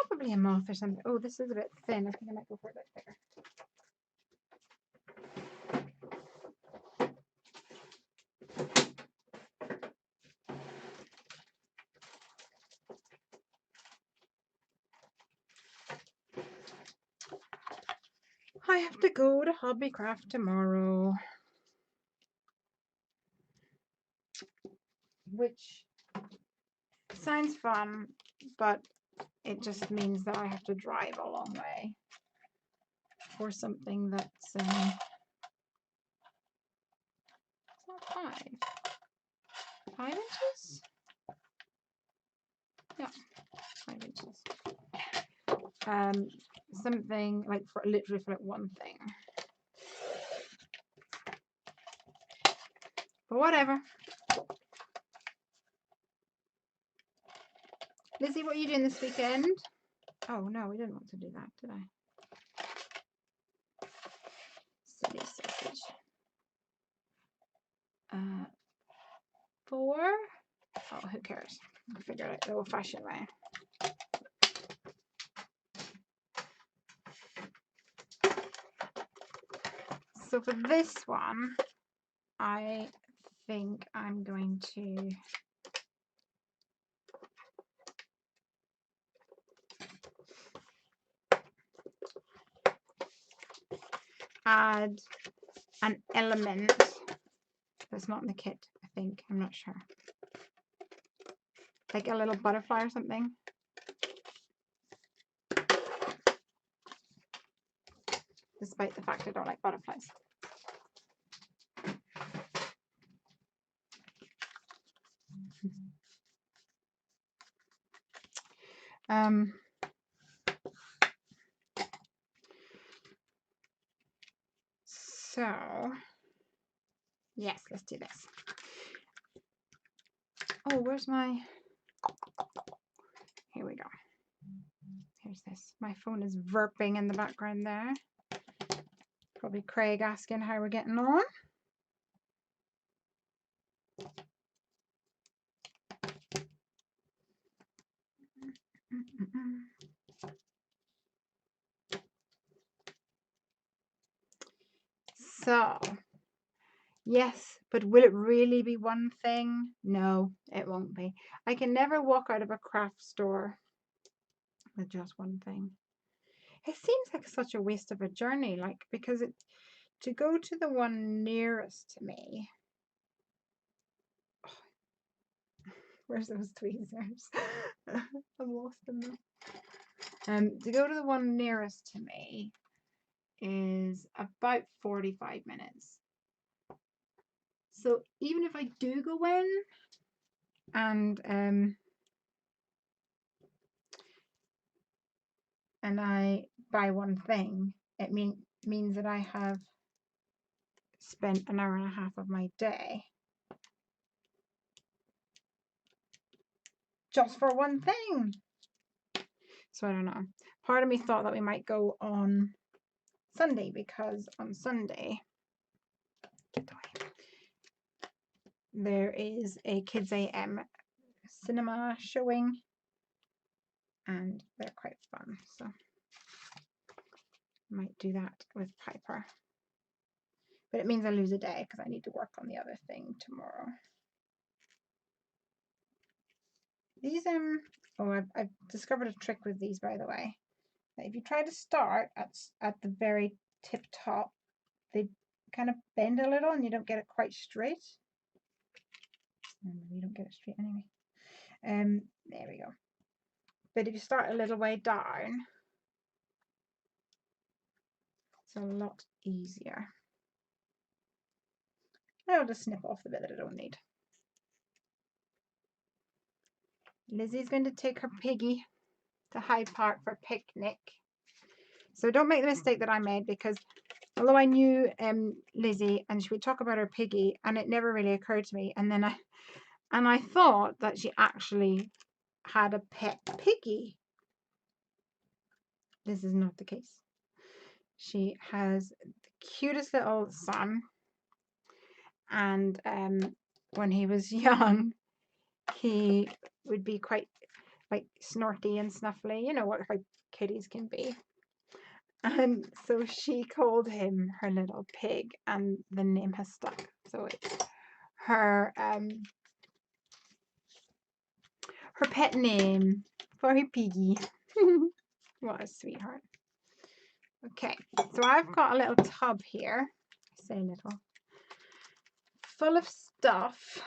Probably a moth or something. Oh, this is a bit thin. I think I might go for a bit bigger. I have to go to Hobbycraft tomorrow, which sounds fun, but it just means that I have to drive a long way for something that's it's not 5 inches. Yeah, 5 inches. Something like literally for one thing. But whatever. Lizzie, what are you doing this weekend? Oh no, we didn't want to do that, did I? Silly sausage. 4. Oh, who cares? I'll figure it out the old-fashioned way. So for this one, I think I'm going to add an element that's not in the kit, I think. I'm not sure. Like a little butterfly or something. Despite the fact I don't like butterflies. So, yes, let's do this. Oh, where's my... Here we go. Here's this. My phone is verping in the background there. Probably Craig asking how we're getting on. So, yes, but will it really be one thing? No, it won't be. I can never walk out of a craft store with just one thing. It seems like such a waste of a journey, like, because to go to the one nearest to me. Oh, where's those tweezers? I've lost them now. To go to the one nearest to me is about 45 minutes. So even if I do go in and I buy one thing, it means that I have spent an hour and a half of my day just for one thing. So I don't know. Part of me thought that we might go on Sunday, because on Sunday there is a Kids AM cinema showing and they're quite fun, so I might do that with Piper. But it means I lose a day because I need to work on the other thing tomorrow. These oh, I've discovered a trick with these, by the way. If you try to start at the very tip top, they kind of bend a little and you don't get it quite straight. You don't get it straight anyway. There we go. But if you start a little way down, it's a lot easier. I'll just snip off the bit that I don't need. Lizzie's going to take her piggy to Hyde Park for a picnic. So don't make the mistake that I made, because although I knew Lizzie and she would talk about her piggy, and it never really occurred to me, and then I thought that she actually had a pet piggy. This is not the case. She has the cutest little son, and when he was young, he would be quite like snorty and snuffly, you know what how kitties can be. And so she called him her little pig, and the name has stuck. So it's her pet name for her piggy. What a sweetheart. Okay, so I've got a little tub here, I say little, full of stuff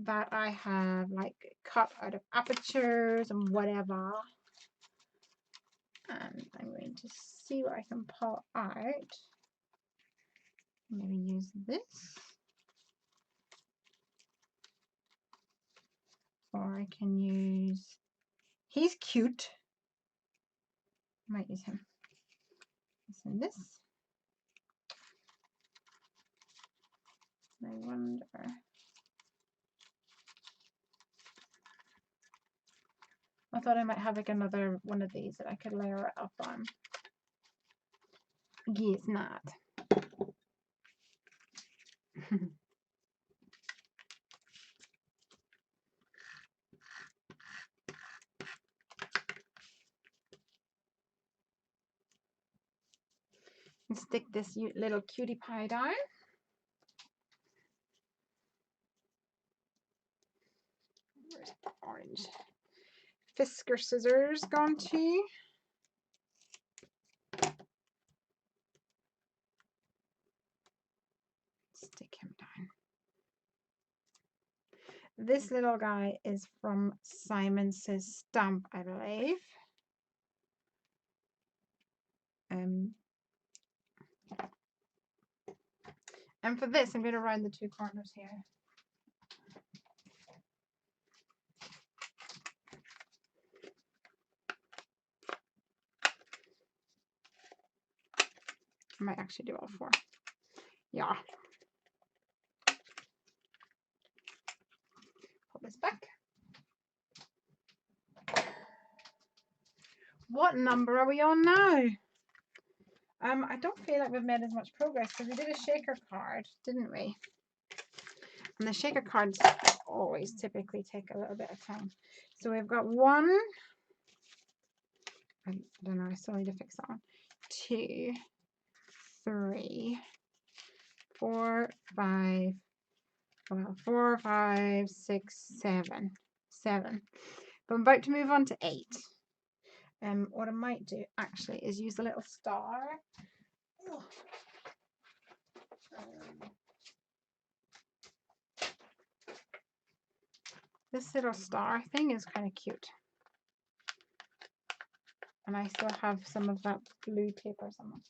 that I have like cut out of apertures and whatever. And I'm going to see what I can pull out. Maybe use this. Or I can use, he's cute. I might use him. And this. I wonder. thought I might have like another one of these that I could layer it up on. Guess not. And stick this little cutie pie down. Where's the orange? Fisker scissors gone to. Stick him down. This little guy is from Simon Says Stamp, I believe. And for this, I'm going to round the two corners here. I might actually do all four. Yeah. Pull this back. What number are we on now? I don't feel like we've made as much progress because we did a shaker card, didn't we? And the shaker cards always typically take a little bit of time. So we've got 1, I don't know, I still need to fix that one. 2, 3, 4, 5, well, 4, 5, 6, 7. 7. But I'm about to move on to 8. What I might do actually is use the little star. This little star thing is kind of cute. And I still have some of that blue paper somewhere.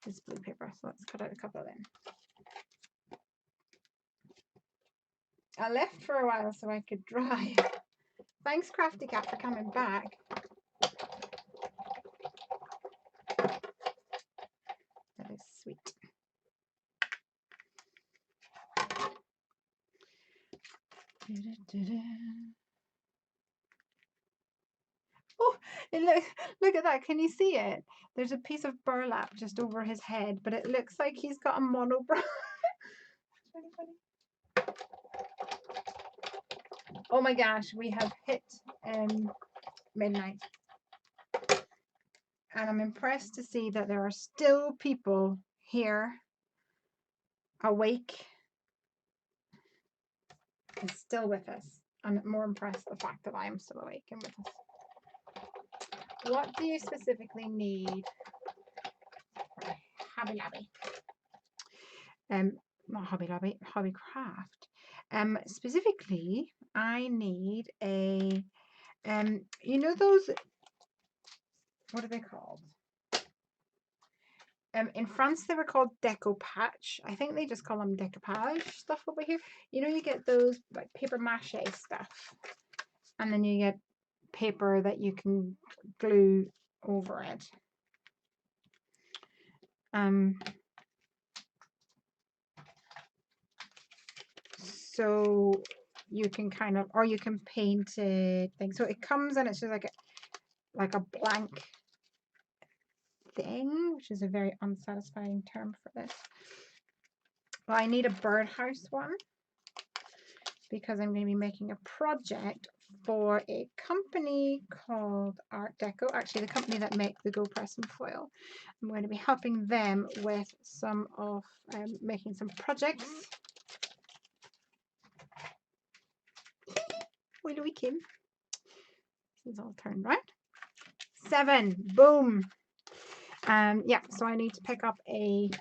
This blue paper, so let's cut out a couple of them. I left for a while so I could dry. Thanks, Crafty Cat, for coming back. That is sweet. Oh, look at that. Can you see it? There's a piece of burlap just over his head, but it looks like he's got a monobrow. It's really funny. Oh my gosh, we have hit midnight. And I'm impressed to see that there are still people here awake and still with us. I'm more impressed with the fact that I am still awake and with us. What do you specifically need? Hobby Lobby. Not Hobby Lobby, Hobby Craft. Specifically, I need a you know those, what are they called? In France, they were called decoupage. I think they just call them decoupage stuff over here. You know, you get those like paper mache stuff, and then you get paper that you can glue over it. So you can kind of, or you can paint it thing. So it comes and it's just like a blank thing, which is a very unsatisfying term for this. Well, I need a birdhouse one because I'm going to be making a project for a company called Art Deco. Actually, the company that make the Go Press and Foil. I'm going to be helping them with some of making some projects. Where do we Kim? This is all turned right. 7. Boom. Yeah, so I need to pick up a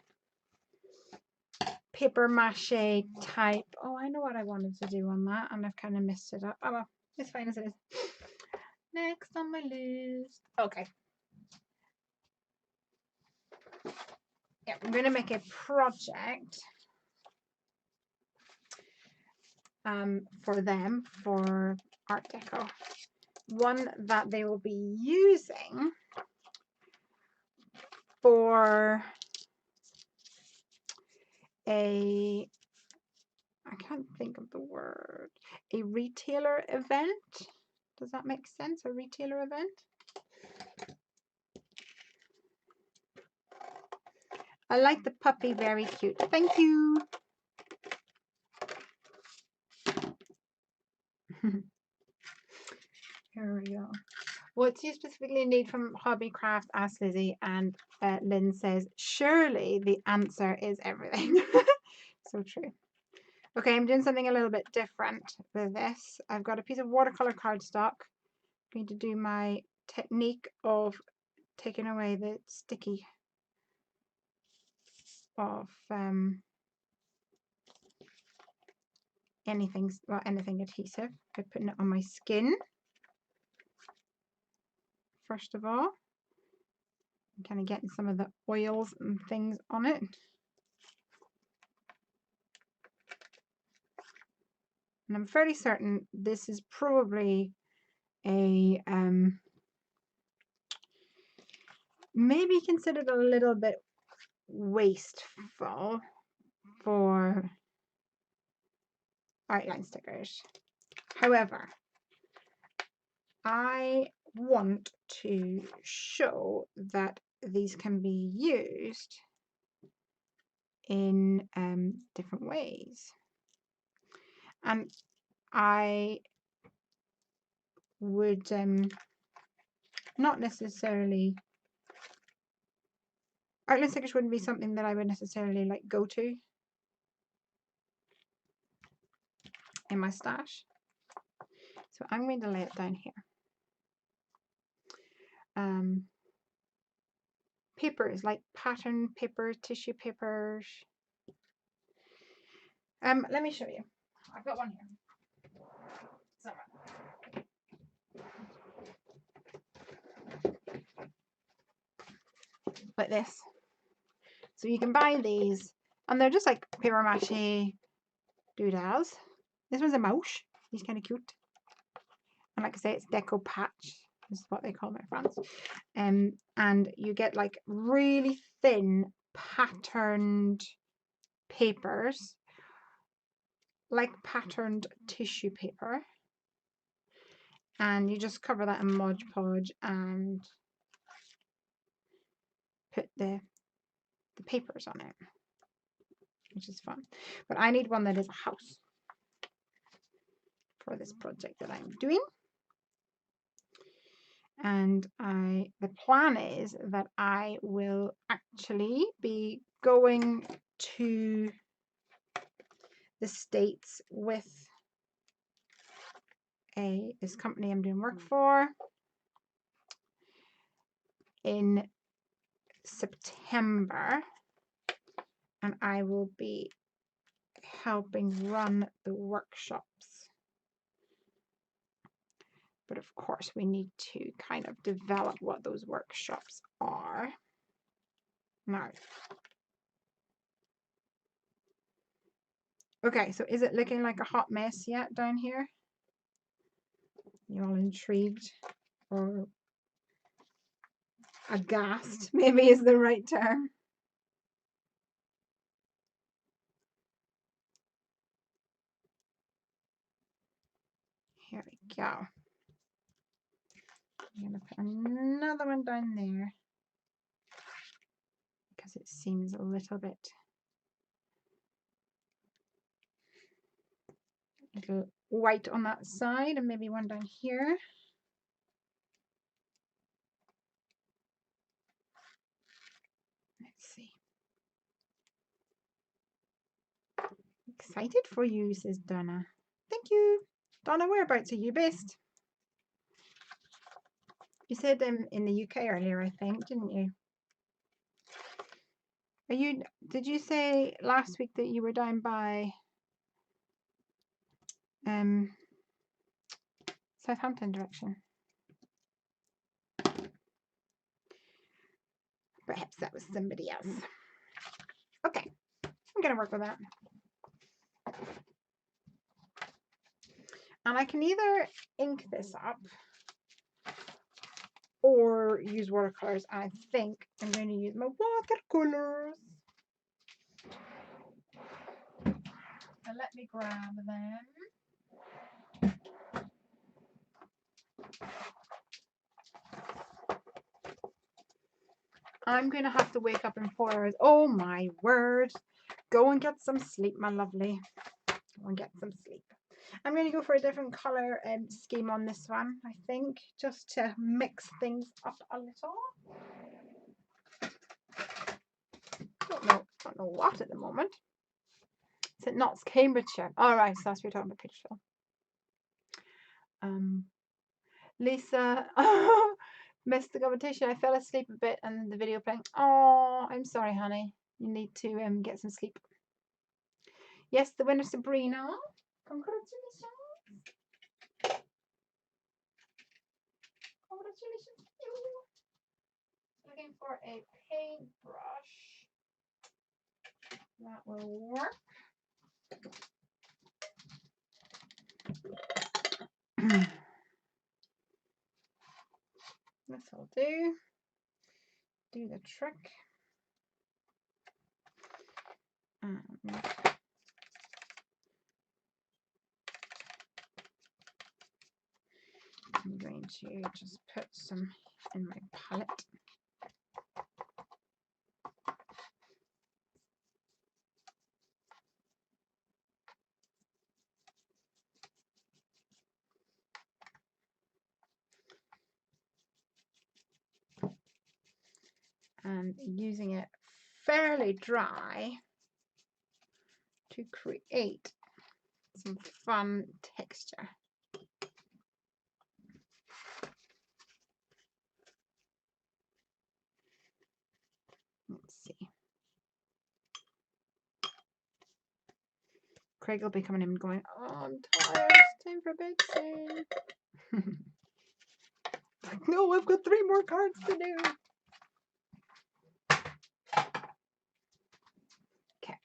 paper mache type. Oh, I know what I wanted to do on that, and I've kind of messed it up. Oh well, it's fine as it is. Next on my list. Okay. Yeah, I'm going to make a project for them for Art Deco. One that they will be using for a I can't think of the word. A retailer event. Does that make sense? A retailer event? I like the puppy, very cute. Thank you. Here we go. What do you specifically need from Hobbycraft? Asked Lizzie, and Lynn says, surely the answer is everything. So true. Okay, I'm doing something a little bit different with this. I've got a piece of watercolor cardstock. I'm going to do my technique of taking away the sticky of anything adhesive by putting it on my skin. First of all, I'm kind of getting some of the oils and things on it. And I'm fairly certain this is probably a maybe considered a little bit wasteful for outline stickers. However, I want to show that these can be used in different ways. And I would not necessarily, outline stickers wouldn't be something that I would necessarily like go to in my stash. So I'm going to lay it down here. Papers like pattern papers, tissue papers. Let me show you. I've got one here. Like this. So you can buy these, and they're just like paper mache doodles. This one's a mouse. He's kind of cute. And like I say, it's deco patch. This is what they call my friends. And you get like really thin patterned papers, like patterned tissue paper. And you just cover that in Mod Podge and put the papers on it, which is fun. But I need one that is a house for this project that I'm doing. And the plan is that I will actually be going to the States with this company I'm doing work for in September, and I will be helping run the workshops. But of course we need to kind of develop what those workshops are. Now, okay, so is it looking like a hot mess yet down here? You all intrigued or aghast, maybe is the right term. Here we go. I'm going to put another one down there because it seems a little white on that side, and maybe one down here. Let's see. Excited for you, says Donna. Thank you. Donna, whereabouts are you based? You said in the UK earlier, I think, didn't you? Did you say last week that you were down by Southampton direction? Perhaps that was somebody else. Okay, I'm gonna work with that. And I can either ink this up or use watercolors. I think I'm going to use my watercolors. Let me grab them. I'm going to have to wake up in 4 hours. Oh my word. Go and get some sleep, my lovely. Go and get some sleep. I'm going to go for a different colour scheme on this one, I think, just to mix things up a little. Don't know what at the moment. St. Knott's, Cambridgeshire. All right, so that's what we're talking about, Petersfield. Lisa, missed the competition. I fell asleep a bit and the video playing. Oh, I'm sorry, honey. You need to get some sleep. Yes, the winner, Sabrina. Congratulations. Congratulations to you. Looking for a paintbrush. That will work. This will do. Do the trick. I'm going to just put some in my palette. And using it fairly dry to create some fun texture. Let's see. Craig will be coming in and going, oh, I'm tired. It's time for bed soon. Like, no, I've got 3 more cards to do. Okay.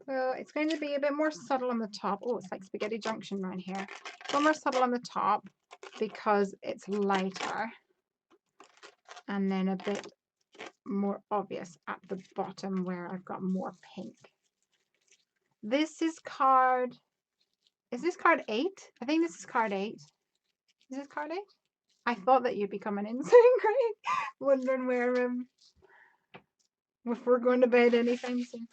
So it's going to be a bit more subtle on the top. Oh, it's like Spaghetti Junction right here. A little more subtle on the top because it's lighter. And then a bit more obvious at the bottom where I've got more pink. This is card... Is this card 8? I think this is card 8. Is this card 8? I thought that you'd be coming in soon, Craig. Wondering where... if we're going to bed anytime soon.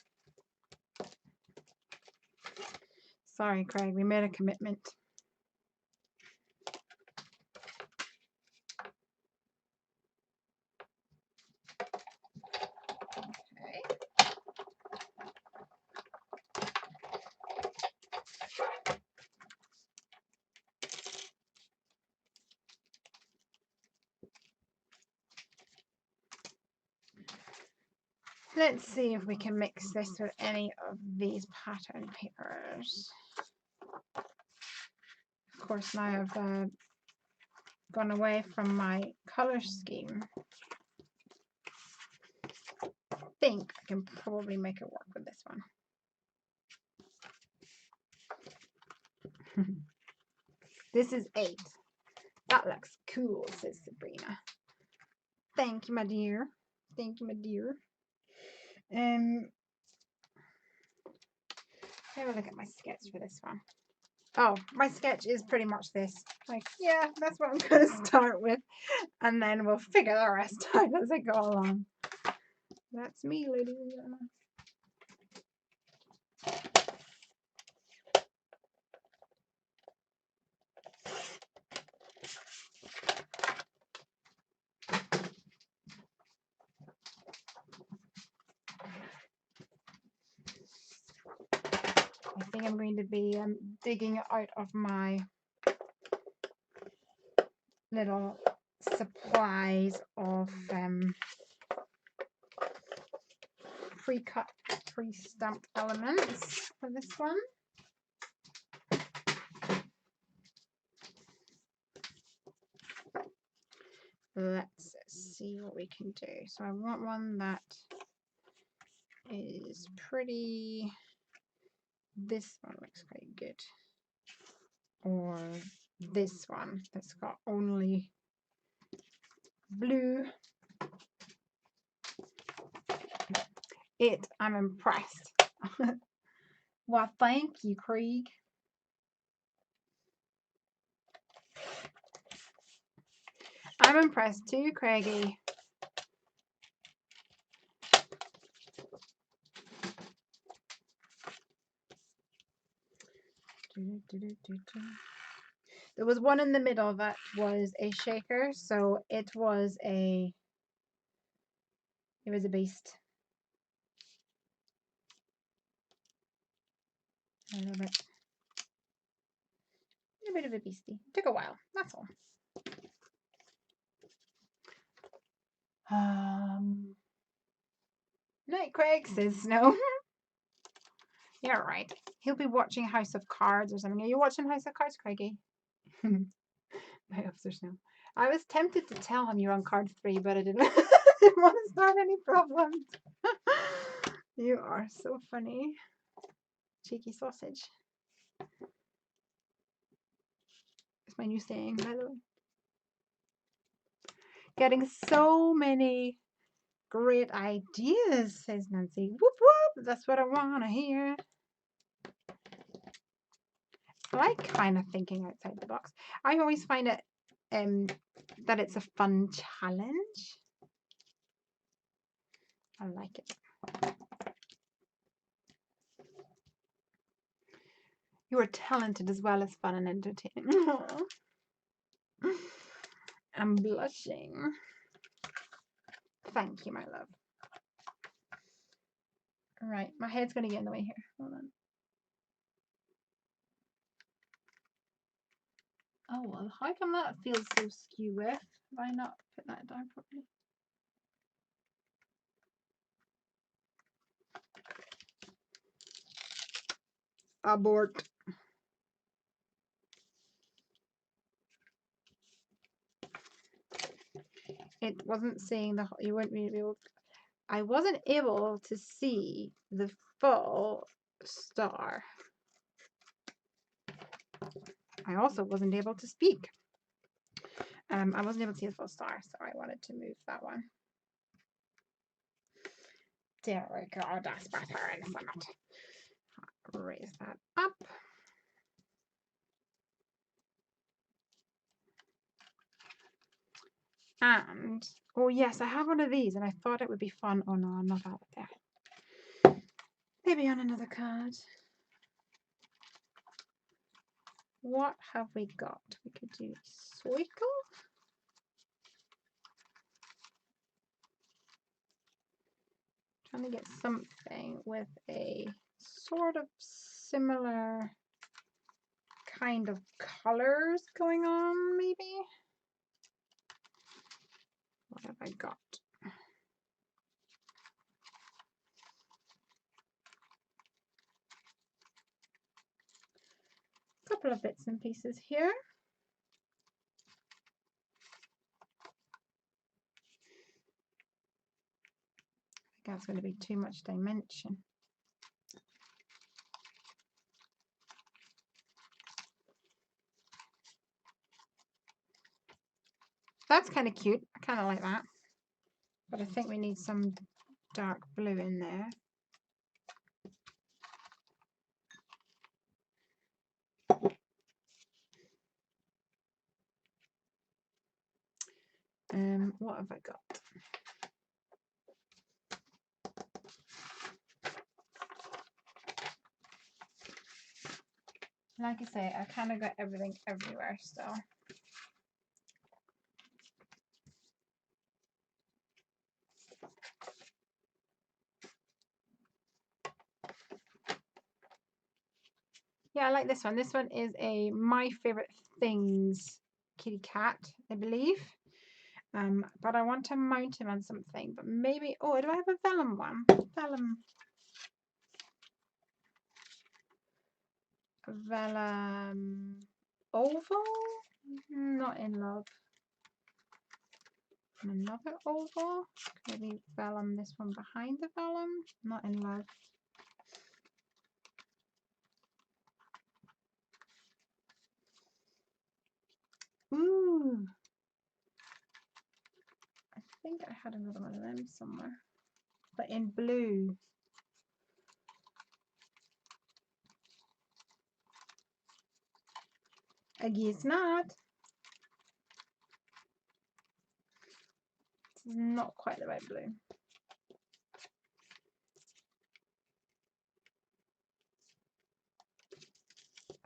Sorry, Craig, we made a commitment. Okay. Let's see if we can mix this with any of these pattern papers. Of course, now I've gone away from my color scheme. I think I can probably make it work with this one. This is 8. That looks cool, says Sabrina. Thank you, my dear. Thank you, my dear. Have a look at my sketch for this one. Oh, my sketch is pretty much this. Like, yeah, that's what I'm going to start with. And then we'll figure the rest out as I go along. That's me, ladies and gentlemen. I think I'm going to be digging it out of my little supplies of pre-cut, pre-stamped elements for this one. Let's see what we can do. So I want one that is pretty. This one looks quite good. Or this one that's got only blue. I'm impressed. Well, thank you, Craig. I'm impressed too, Craigie. There was one in the middle that was a shaker, so it was a beast. A little bit. A bit of a beastie. Took a while, that's all. Night, Craig, says Snow. Yeah, right. He'll be watching House of Cards or something. Are you watching House of Cards, Craigie? My Officer Snow. I was tempted to tell him you're on card 3, but I didn't, didn't want to start any problems. You are so funny. Cheeky sausage. It's my new saying, by the way. Getting so many great ideas, says Nancy. Whoop whoop, that's what I want to hear. I like kind of thinking outside the box. I always find it that it's a fun challenge. I like it. You are talented as well as fun and entertaining. I'm blushing. Thank you, my love. All right, my head's going to get in the way here. Hold on. Oh, well, how come that feels so skew with? Have I not put that down properly? Abort. It wasn't saying the, you wouldn't be able to, I wasn't able to see the full star. I also wasn't able to speak. I wasn't able to see the full star, so I wanted to move that one. There we go, that's better in front. Raise that up. And, oh yes, I have one of these and I thought it would be fun. Oh no, I'm not out there. Maybe on another card. What have we got? We could do Swikle. Trying to get something with a sort of similar kind of colors going on, maybe. What have I got? A couple of bits and pieces here. I think that's going to be too much dimension. That's kind of cute. I kind of like that. But I think we need some dark blue in there. What have I got? Like I say, I kind of got everything everywhere still. Yeah, I like this one. This one is a My Favorite Things kitty cat, I believe. But I want to mount him on something. But maybe, oh, do I have a vellum one? Vellum oval? Not in love. And another oval. Maybe vellum this one behind the vellum. Not in love. Ooh. I think I had another one of them somewhere. But in blue. I guess not. This is not quite the right blue.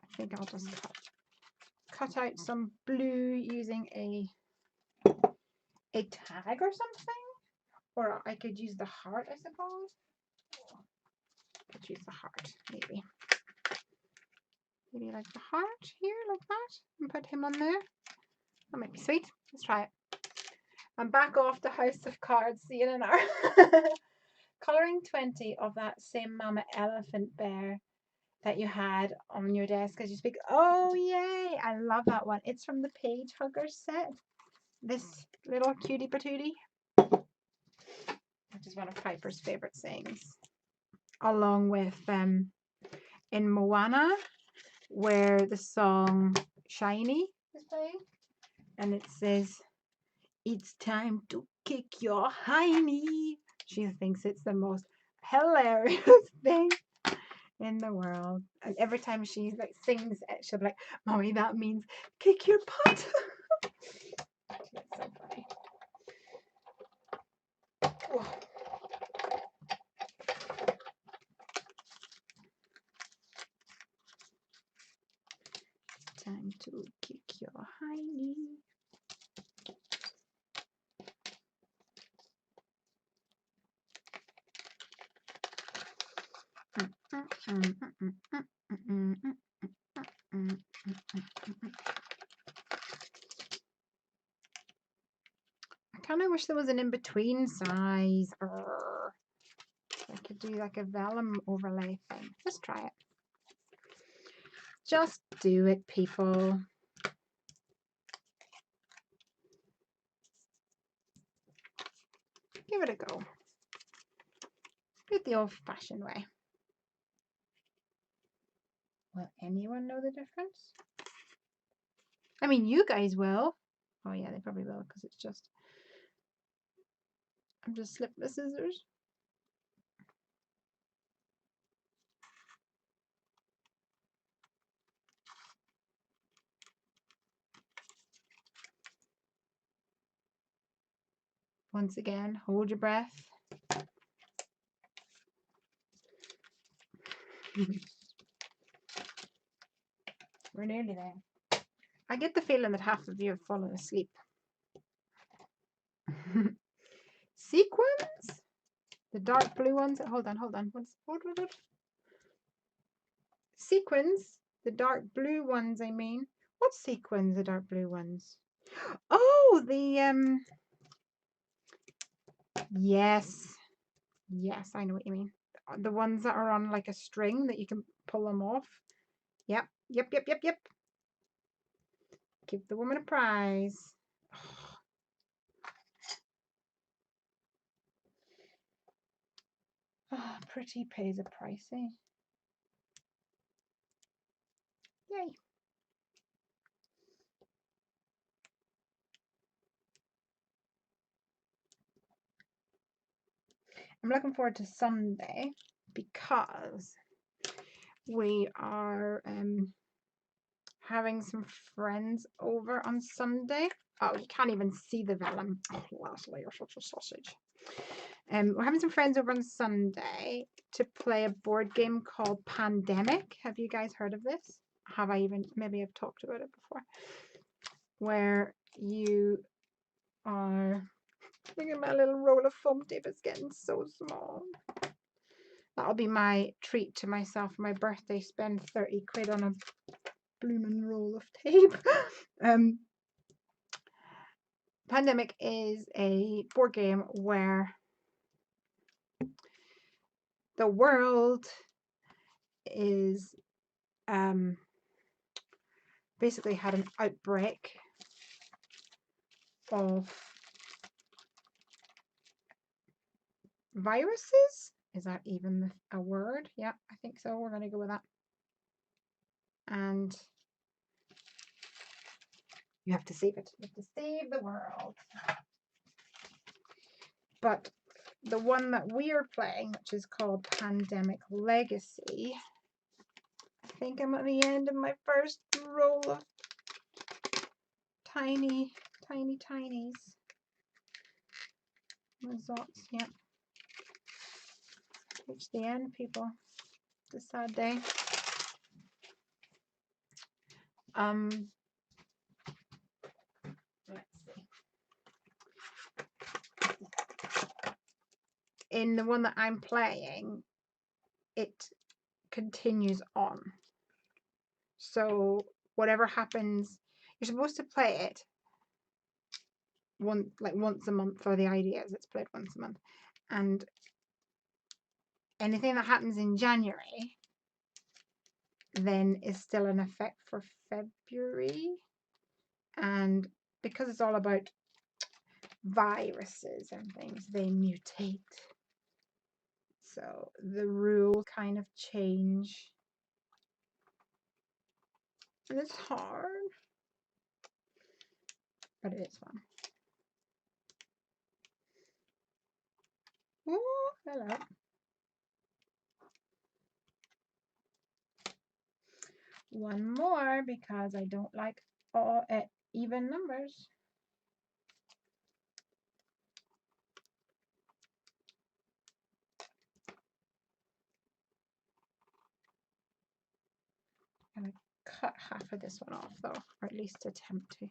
I think I'll just cut out some blue using a tag or something. Or I could use the heart, I suppose. I could use the heart, maybe. Maybe like the heart here, like that. And put him on there. That might be sweet. Let's try it. I'm back off the House of Cards. See you in an hour. Colouring 20 of that same Mama Elephant bear that you had on your desk as you speak. Oh, yay. I love that one. It's from the Page Hugger set. This little cutie patootie. Which is one of Piper's favourite sayings. Along with in Moana, where the song Shiny is playing. And it says, "It's time to kick your hiney." She thinks it's the most hilarious thing in the world. And every time she like sings it, she'll be like, "Mommy, that means kick your butt." It's so funny. Oh. Time to kick your hiney. I kind of wish there was an in-between size. I could do like a vellum overlay thing. Just try it. Just do it, people. Give it a go. Do it the old-fashioned way. Will anyone know the difference? I mean, you guys will. Oh yeah, they probably will because it's just... I'm just slipping the scissors. Once again, hold your breath. We're nearly there. I get the feeling that half of you have fallen asleep. Sequins? The dark blue ones. Hold on. Hold. Sequins? The dark blue ones, I mean. What sequins, the dark blue ones? Oh, the yes. Yes, I know what you mean. The ones that are on like a string that you can pull them off. Yep. Give the woman a prize. Oh, pretty pays a price, eh? Yay. I'm looking forward to Sunday because we are having some friends over on Sunday. Oh, you can't even see the vellum. Oh, Lesley, you're such a sausage. We're having some friends over on Sunday to play a board game called Pandemic. Have you guys heard of this? Have I even, maybe I've talked about it before. Where you are, look at my little roll of foam tape, it's getting so small. That'll be my treat to myself for my birthday, spend 30 quid on a blooming roll of tape. Pandemic is a board game where the world is basically had an outbreak of viruses. Is that even a word? Yeah, I think so. We're going to go with that. And you have to save it. You have to save the world. But the one that we are playing, which is called Pandemic Legacy, I think I'm at the end of my first roll of tinies. Results, yep. Reach the end, people. It's a sad day. Let's see. In the one that I'm playing, it continues on. So whatever happens, you're supposed to play it once a month, for the idea is it's played once a month. And anything that happens in January then is still in effect for February. And because it's all about viruses and things, they mutate. So the rules kind of change. And it's hard, but it is fun. Oh, hello. One more, because I don't like all even numbers. I'm going to cut half of this one off, though, or at least attempt to.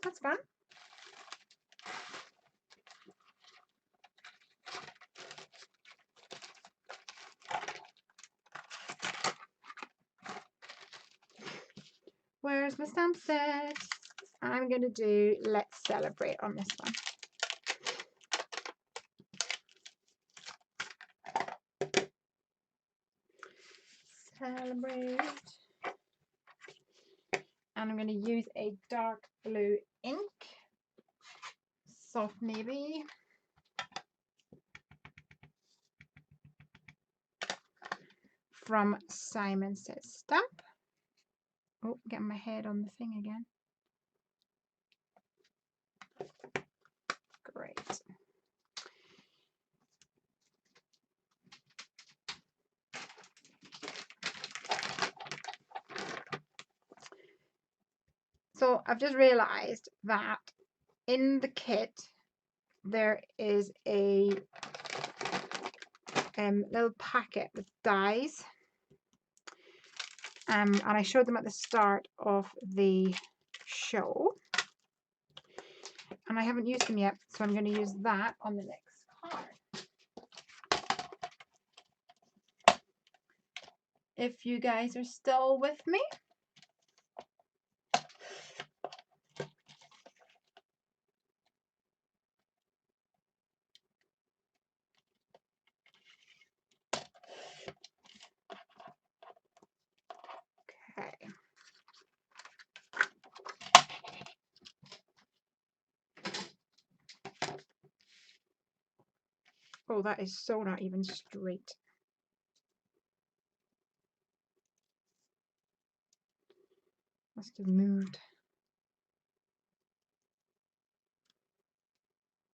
That's fun. Where's my stamp set? I'm going to do Let's Celebrate on this one. Celebrate. And I'm going to use a dark blue ink, soft navy. From Simon Says Stamp. Oh, getting my head on the thing again. Great. So I've just realized that in the kit there is a little packet with dies, and I showed them at the start of the show, and I haven't used them yet, so I'm going to use that on the next card. If you guys are still with me. Okay. Oh, that is so not even straight. Must have moved.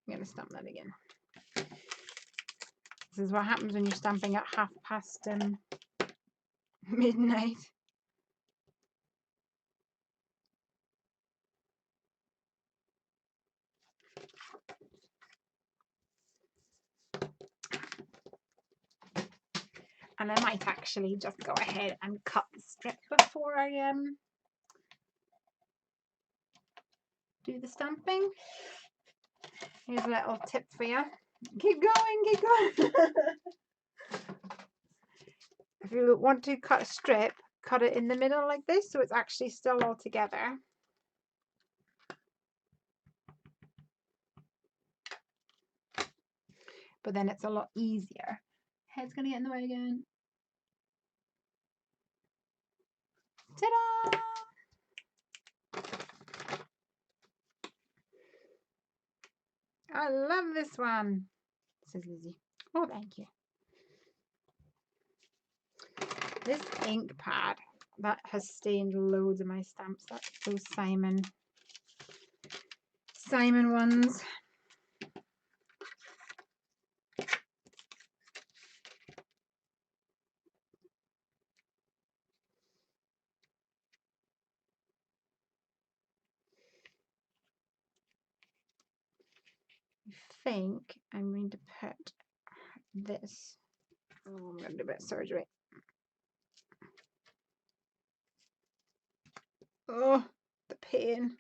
I'm going to stamp that again. This is what happens when you're stamping at midnight. And I might actually just go ahead and cut the strip before I do the stamping. Here's a little tip for you. Keep going, keep going. If you want to cut a strip, cut it in the middle like this, so it's actually still all together. But then it's a lot easier. Head's gonna get in the way again. Ta-da! I love this one, says Lizzie. Oh, thank you. This ink pad that has stained loads of my stamps. That's those Simon ones. I think I'm going to put this. Oh, I'm going to do a bit of surgery. Oh, the pain.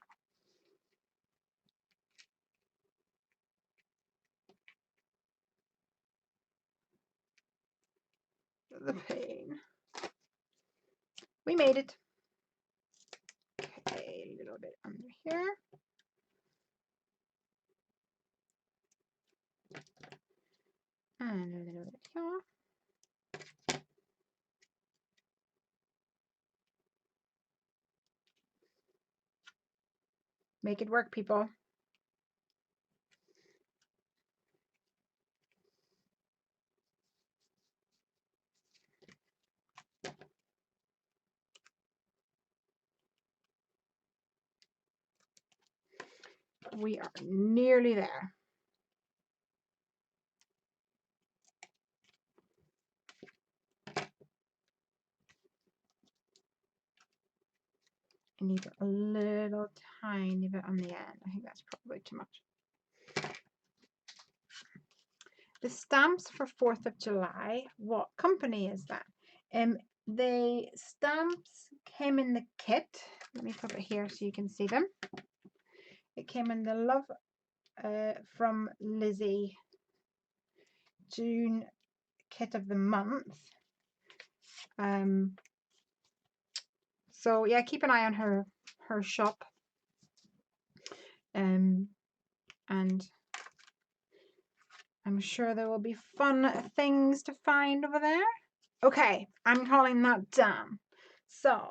The pain. We made it. Okay, a little bit under here. And a little bit here. Make it work, people. We are nearly there. I need a little tiny bit on the end. I think that's probably too much. The stamps for 4th of July. What company is that? The stamps came in the kit. Let me put it here so you can see them. It came in the Love from Lizi June kit of the month. So yeah, keep an eye on her shop. And I'm sure there will be fun things to find over there. Okay, I'm calling that done. So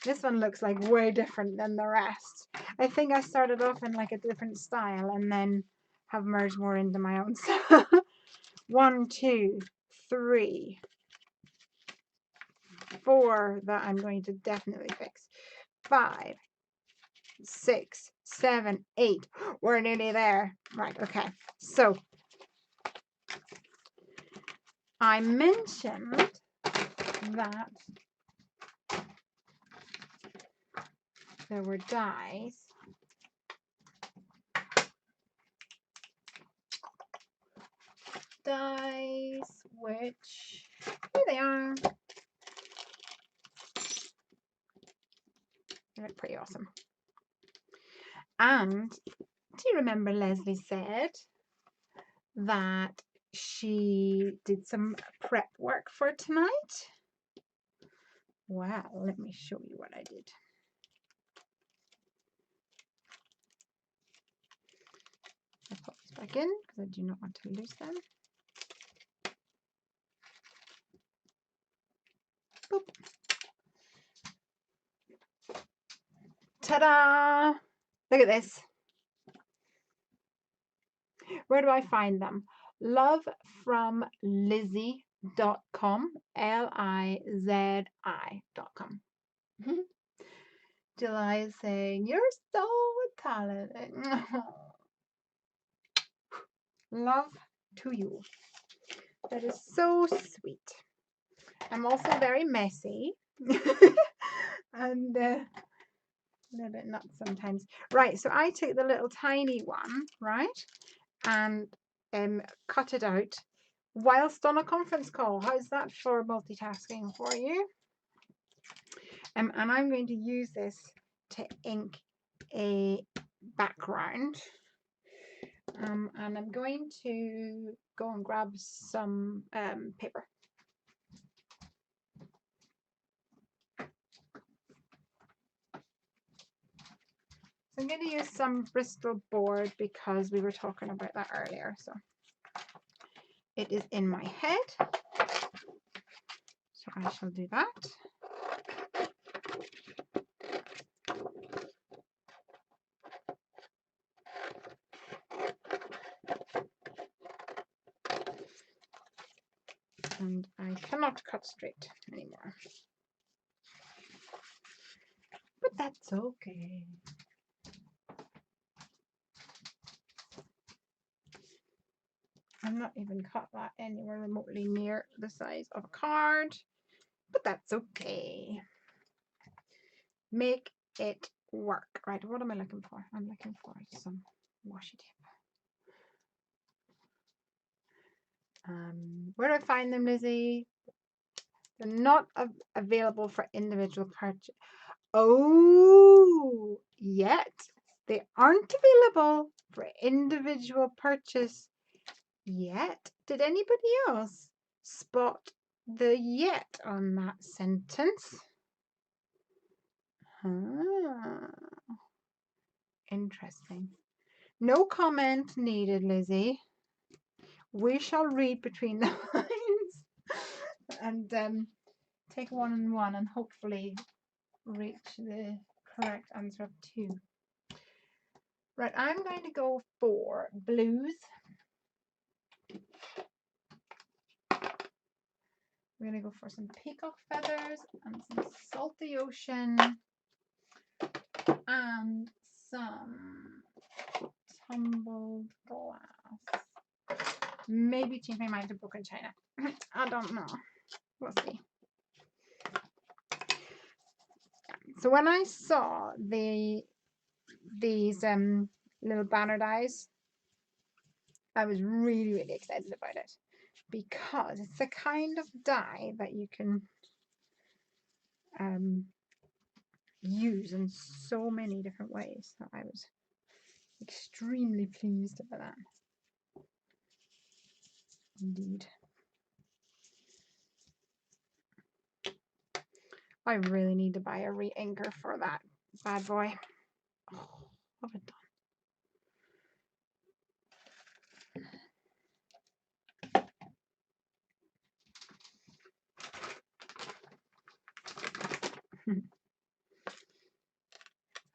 this one looks like way different than the rest. I think I started off in like a different style and then have merged more into my own. 1, 2, 3, 4 that I'm going to definitely fix. 5, 6, 7, 8. We're nearly there. Right, okay. So I mentioned that there were dies. Which, here they are. They look pretty awesome. And do you remember Lesley said that she did some prep work for tonight? Well, let me show you what I did. I'll pop this back in because I do not want to lose them. Boop. Ta-da! Look at this. Where do I find them? lovefromlizi.com, Lizi.com. July is saying, you're so talented. Love to you. That is so sweet. I'm also very messy. And a little bit nuts sometimes. Right, so I took the little tiny one, right, and cut it out whilst on a conference call. How's that for multitasking for you? And I'm going to use this to ink a background. And I'm going to go and grab some paper. I'm going to use some Bristol board because we were talking about that earlier. So it is in my head. So I shall do that. And I cannot cut straight anymore. But that's okay. I'm not even cut that anywhere remotely near the size of a card, but that's okay. Make it work. Right, what am I looking for? I'm looking for some washi tape. Where do I find them, Lizzie? They're not available for individual purchase. Oh, yet they aren't available for individual purchase yet. Did anybody else spot the yet on that sentence? Interesting. No comment needed, Lizzie. We shall read between the lines and take one and one and hopefully reach the correct answer of 2. Right, I'm going to go for blues. We're going to go for some peacock feathers and some salty ocean and some tumbled glass. Maybe change my mind to broken china. I don't know. We'll see. So when I saw these little banner dies, I was really, really excited about it because it's the kind of die that you can use in so many different ways. So I was extremely pleased about that. Indeed. I really need to buy a re-inker for that bad boy. Oh, what have I done?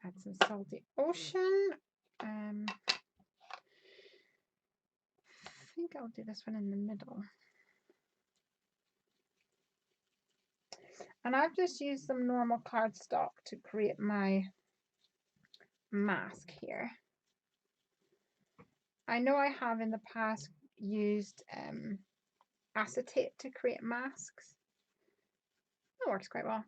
That's some salty ocean. I think I'll do this one in the middle. And I've just used some normal cardstock to create my mask here. I know I have in the past used acetate to create masks. That works quite well.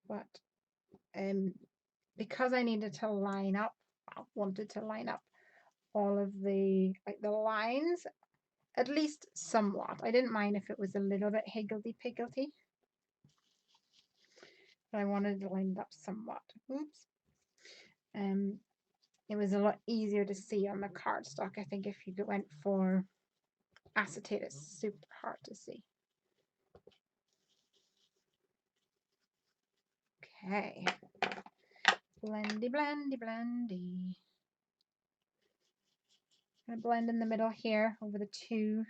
But because I needed to line up, I wanted to line up all of the lines, at least somewhat. I didn't mind if it was a little bit higgledy-piggledy, but I wanted to line it up somewhat. Oops. It was a lot easier to see on the cardstock. I think if you went for acetate, it's super hard to see. Okay. Blendy, blendy, blendy. I'm going to blend in the middle here over the 2.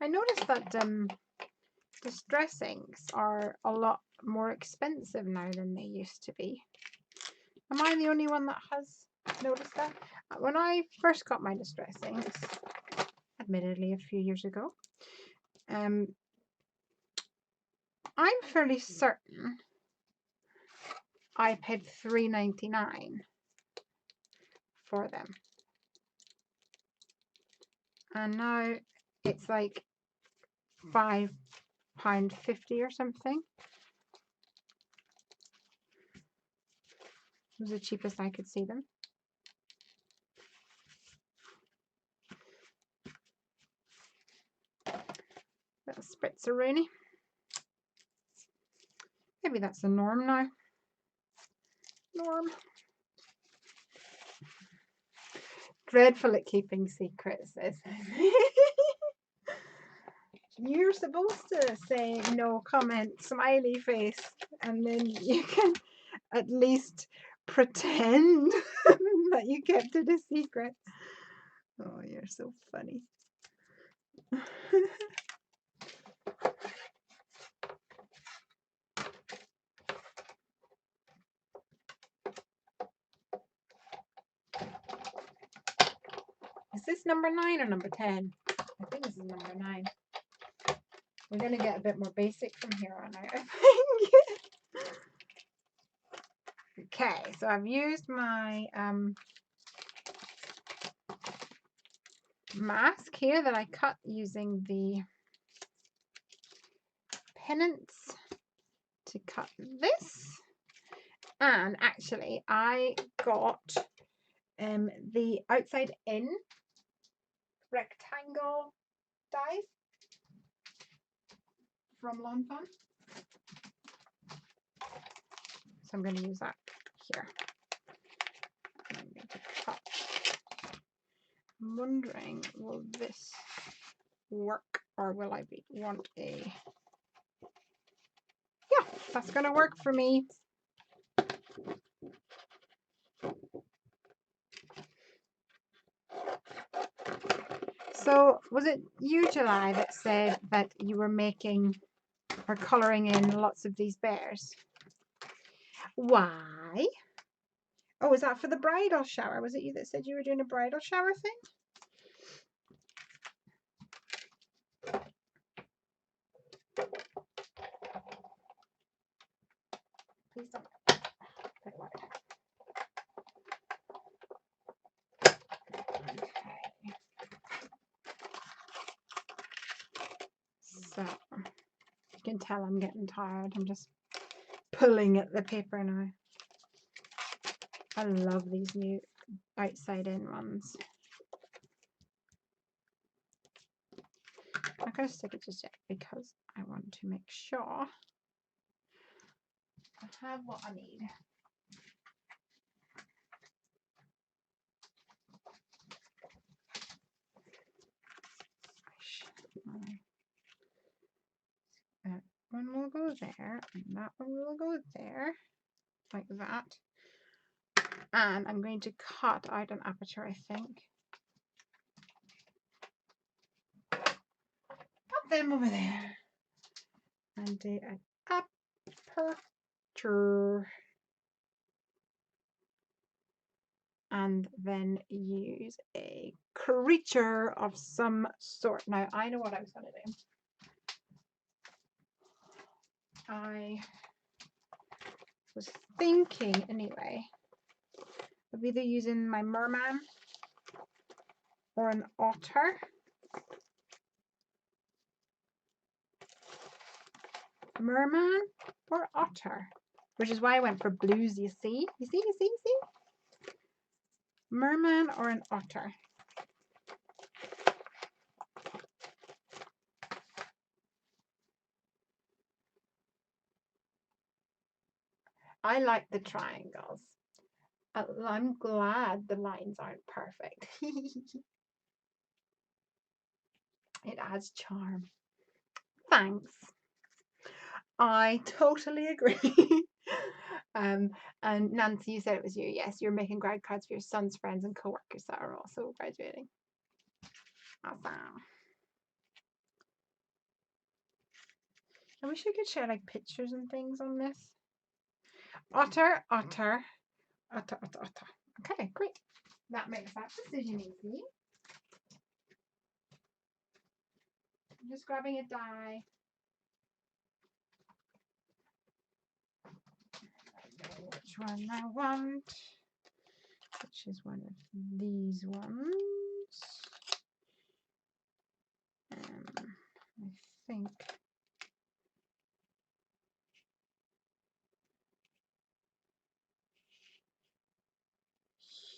I noticed that distress inks are a lot more expensive now than they used to be. Am I the only one that has noticed that? When I first got my distress inks, admittedly a few years ago, I'm fairly certain I paid $3.99 for them. And now it's like £5.50 or something. It was the cheapest I could see them. Little spritzer-rooney. Maybe that's the norm now. Norm. dreadful at keeping secrets. You're supposed to say no comment, smiley face, and then you can at least pretend that you kept it a secret. Oh, you're so funny. Is this number 9 or number 10? I think this is number 9. We're going to get a bit more basic from here on out, I think. Okay, so I've used my mask here that I cut using the pennants to cut this. And actually, I got the outside in rectangle dies from Lawn Fun. So I'm going to use that here. I'm going to cut. I'm wondering, will this work or will I want a... Yeah, that's going to work for me. So was it you, July, that said that you were making or colouring in lots of these bears? Why? Oh, is that for the bridal shower? Was it you that said you were doing a bridal shower thing? Please don't. Put it okay. So you can tell I'm getting tired. I'm just pulling at the paper now. I love these new outside in ones. I'm not going to stick it just yet because I want to make sure I have what I need. That one will go there, and that one will go there, like that. And I'm going to cut out an aperture, I think. Put them over there. And do an aperture. And then use a creature of some sort. Now, I know what I was going to do. I was thinking, anyway, of either using my merman or an otter. Merman or otter, which is why I went for blues. You see, you see, you see, you see. Merman or an otter. I like the triangles. I'm glad the lines aren't perfect. It adds charm. Thanks. I totally agree. And Nancy, you said it was you. Yes, you're making grad cards for your son's friends and co-workers that are also graduating. Awesome. I wish I could share like pictures and things on this. Otter, otter, otter, otter, otter. Okay, great. That makes that decision easy. I'm just grabbing a die. I know which one I want. Which is one of these ones. I think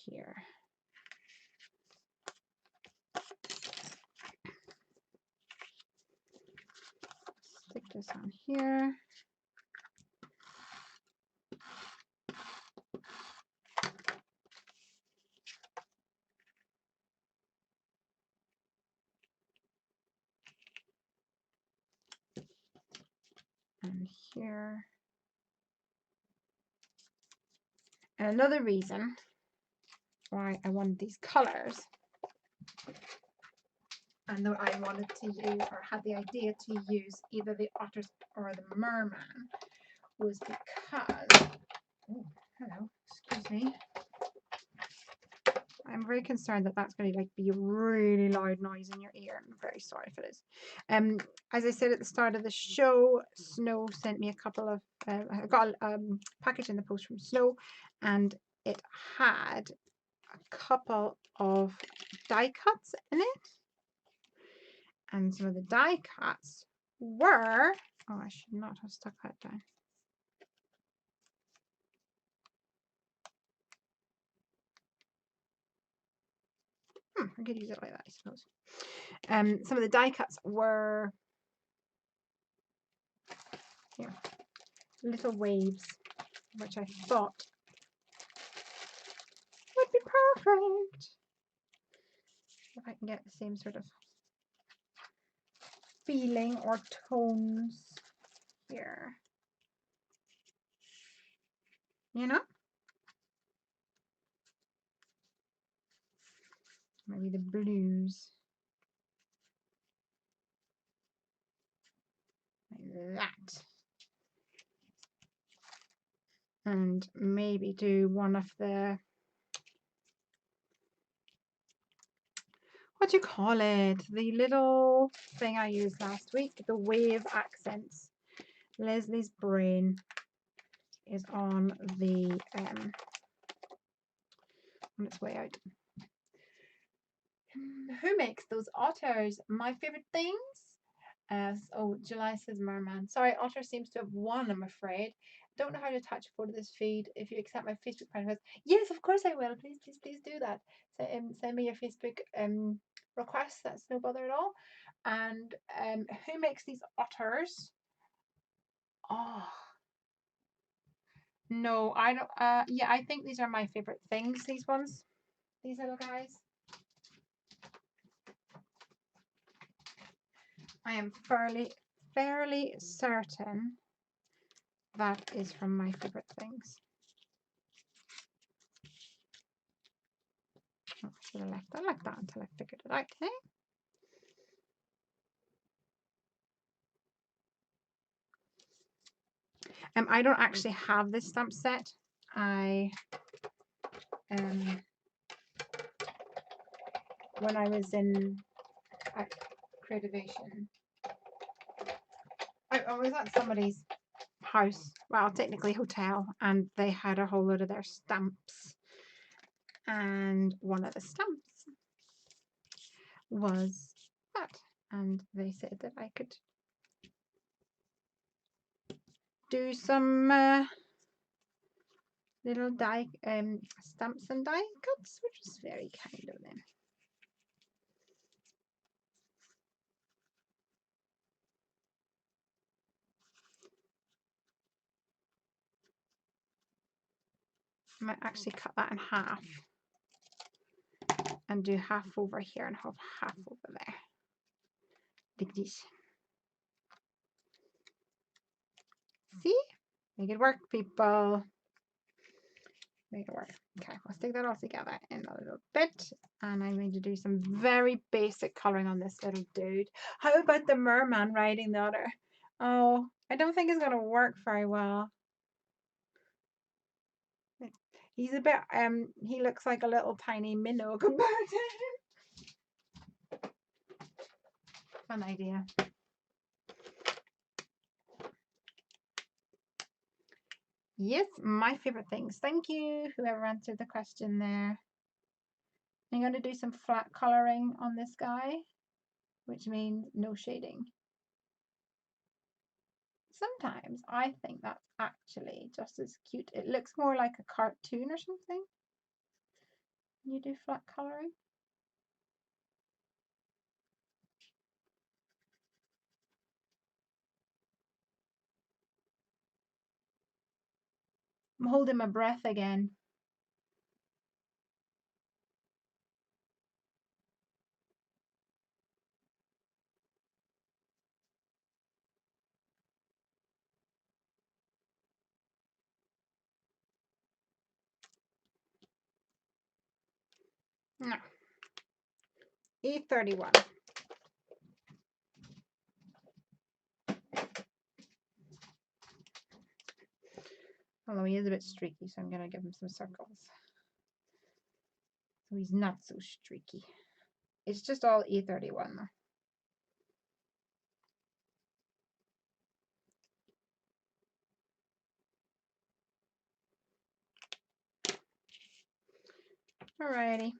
here. Stick this on here. here. And another reason why I wanted these colors, and though I wanted to use or had the idea to use either the otters or the merman, was because, oh, hello, excuse me. I'm very concerned that that's going to be a really loud noise in your ear. I'm very sorry if it is. As I said at the start of the show, Snow sent me a couple of, I got a package in the post from Snow, and it had a couple of die cuts in it. And some of the die cuts were, oh, I should not have stuck that down. I could use it like that, I suppose. Some of the die cuts were here, little waves, which I thought would be perfect if I can get the same sort of feeling or tones here. You know? Maybe the blues. Like that. And maybe do one of the, what do you call it? The little thing I used last week, the wave accents. Lesley's brain is on the on its way out. Who makes those otters? My favorite things. Oh, July says merman. Sorry, otter seems to have won, I'm afraid. Don't know how to attach a photo to this feed. If you accept my Facebook friend request, yes, of course I will. Please, please, please do that. So, send me your Facebook requests. That's no bother at all. And who makes these otters? Oh no, I don't. Yeah, I think these are my favorite things. These ones, these little guys. I am fairly certain that is from my favorite things. Oh, I should have left that like that until I figured it out. Hey? I don't actually have this stamp set. I when I was in Creativation, I was at somebody's house, well, technically hotel, and they had a whole load of their stamps, and one of the stamps was that, and they said that I could do some little die stamps and die cuts, which was very kind of them. I might actually cut that in half and do half over here and half over there, like this. See? Make it work, people. Make it work. Okay, we'll stick that all together in a little bit. And I'm going to do some very basic colouring on this little dude. How about the merman riding the otter? Oh, I don't think it's going to work very well. He's a bit, he looks like a little tiny minnow compared to him. Fun idea. Yes, my favorite things. Thank you, whoever answered the question there. I'm going to do some flat coloring on this guy, which means no shading. Sometimes I think that's actually just as cute. It looks more like a cartoon or something. You do flat coloring. I'm holding my breath again. No. E31. Although he is a bit streaky, so I'm going to give him some circles. So he's not so streaky. It's just all E31 though. Alrighty.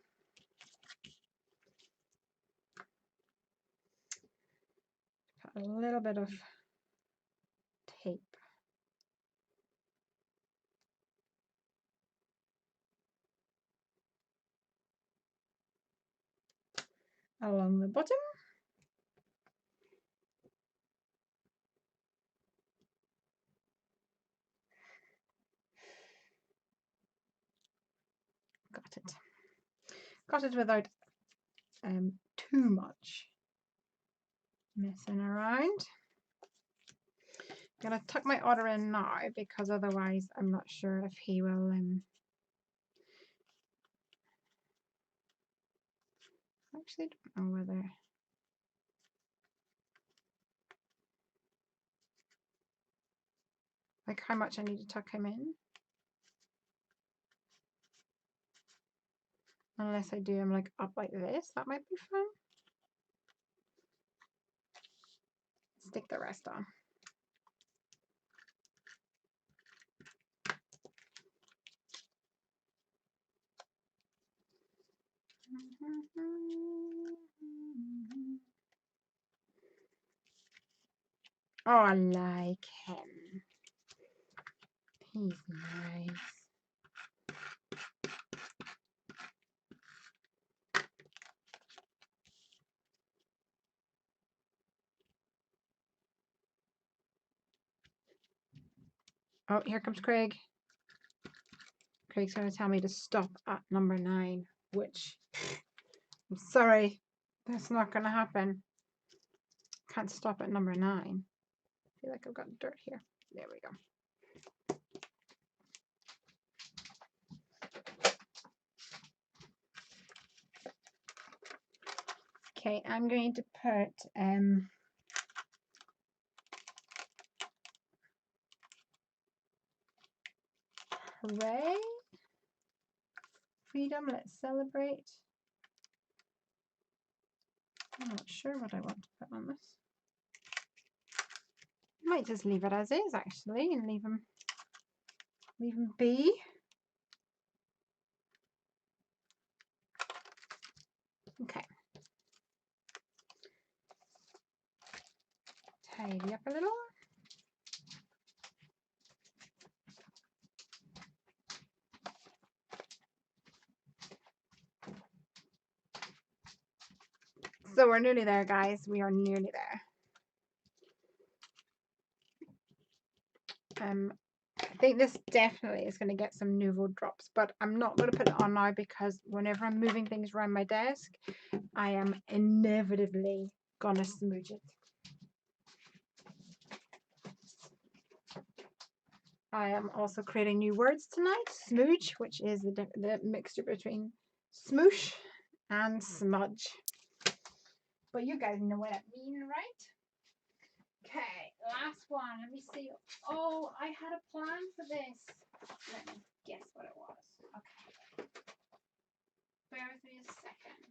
Put a little bit of tape. Along the bottom. Got it. Got it without too much messing around. I'm gonna tuck my otter in now because otherwise I'm not sure if he will actually don't know whether like how much I need to tuck him in. Unless I do him like up like this, that might be fun. Stick the rest on. Oh, I like him. He's nice. Oh, here comes Craig. Craig's going to tell me to stop at number 9, which I'm sorry, that's not going to happen. Can't stop at number 9. I feel like I've got dirt here. There we go. Okay, I'm going to put hooray, freedom, let's celebrate. I'm not sure what I want to put on this. I might just leave it as is actually and leave him be. Okay. Tidy up a little. So we're nearly there, guys. We are nearly there. I think this definitely is going to get some nouveau drops, but I'm not going to put it on now because whenever I'm moving things around my desk, I am inevitably going to smooch it. I am also creating new words tonight. Smooch, which is the mixture between smoosh and smudge. But you guys know what I mean, right? Okay, last one. Let me see. Oh, I had a plan for this. Let me guess what it was. Okay. Bear with me a second.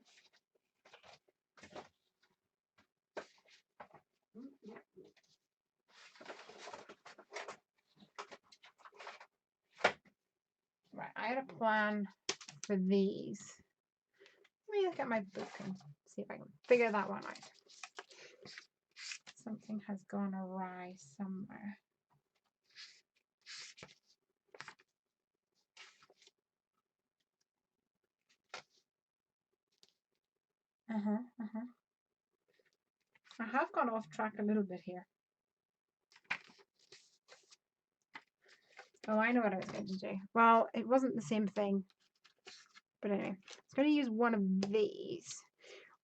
Right, I had a plan for these. Let me look at my book and see if I can figure that one out. Something has gone awry somewhere. I have gone off track a little bit here. Oh, I know what I was going to do. Well, it wasn't the same thing. But anyway, I was going to use one of these,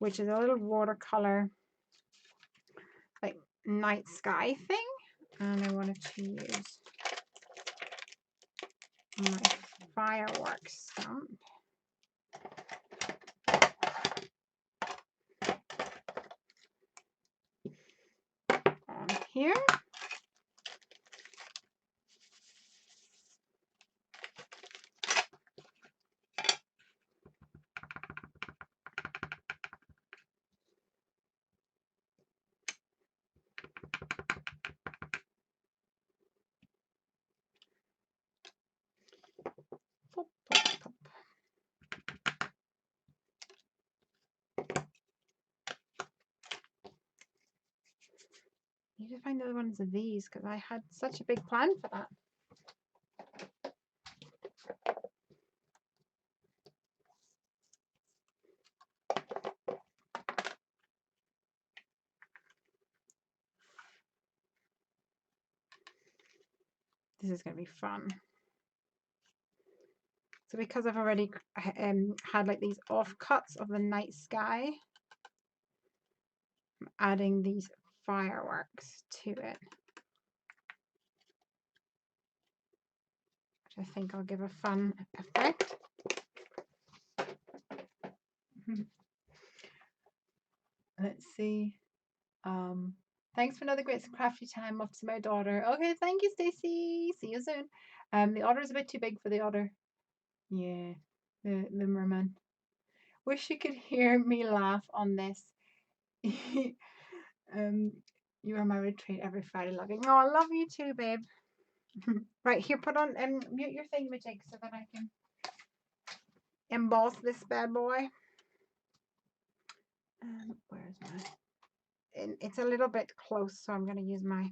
which is a little watercolor, like night sky thing. And I wanted to use my fireworks stamp. here. Pop, pop, pop. Need to find the other ones of these because I had such a big plan for that. This is going to be fun. So because I've already had like these offcuts of the night sky, I'm adding these fireworks to it, which I think will give a fun effect. Let's see. Thanks for another great crafty time. Off to my daughter. Okay, thank you, Stacy. See you soon. The otter is a bit too big for the otter. Yeah, the merman. Wish you could hear me laugh on this. You are my retreat every Friday. Loving. Oh, I love you too, babe. Right here, put on mute your thingamajig so that I can emboss this bad boy. Where's my? And it's a little bit close, so I'm going to use my.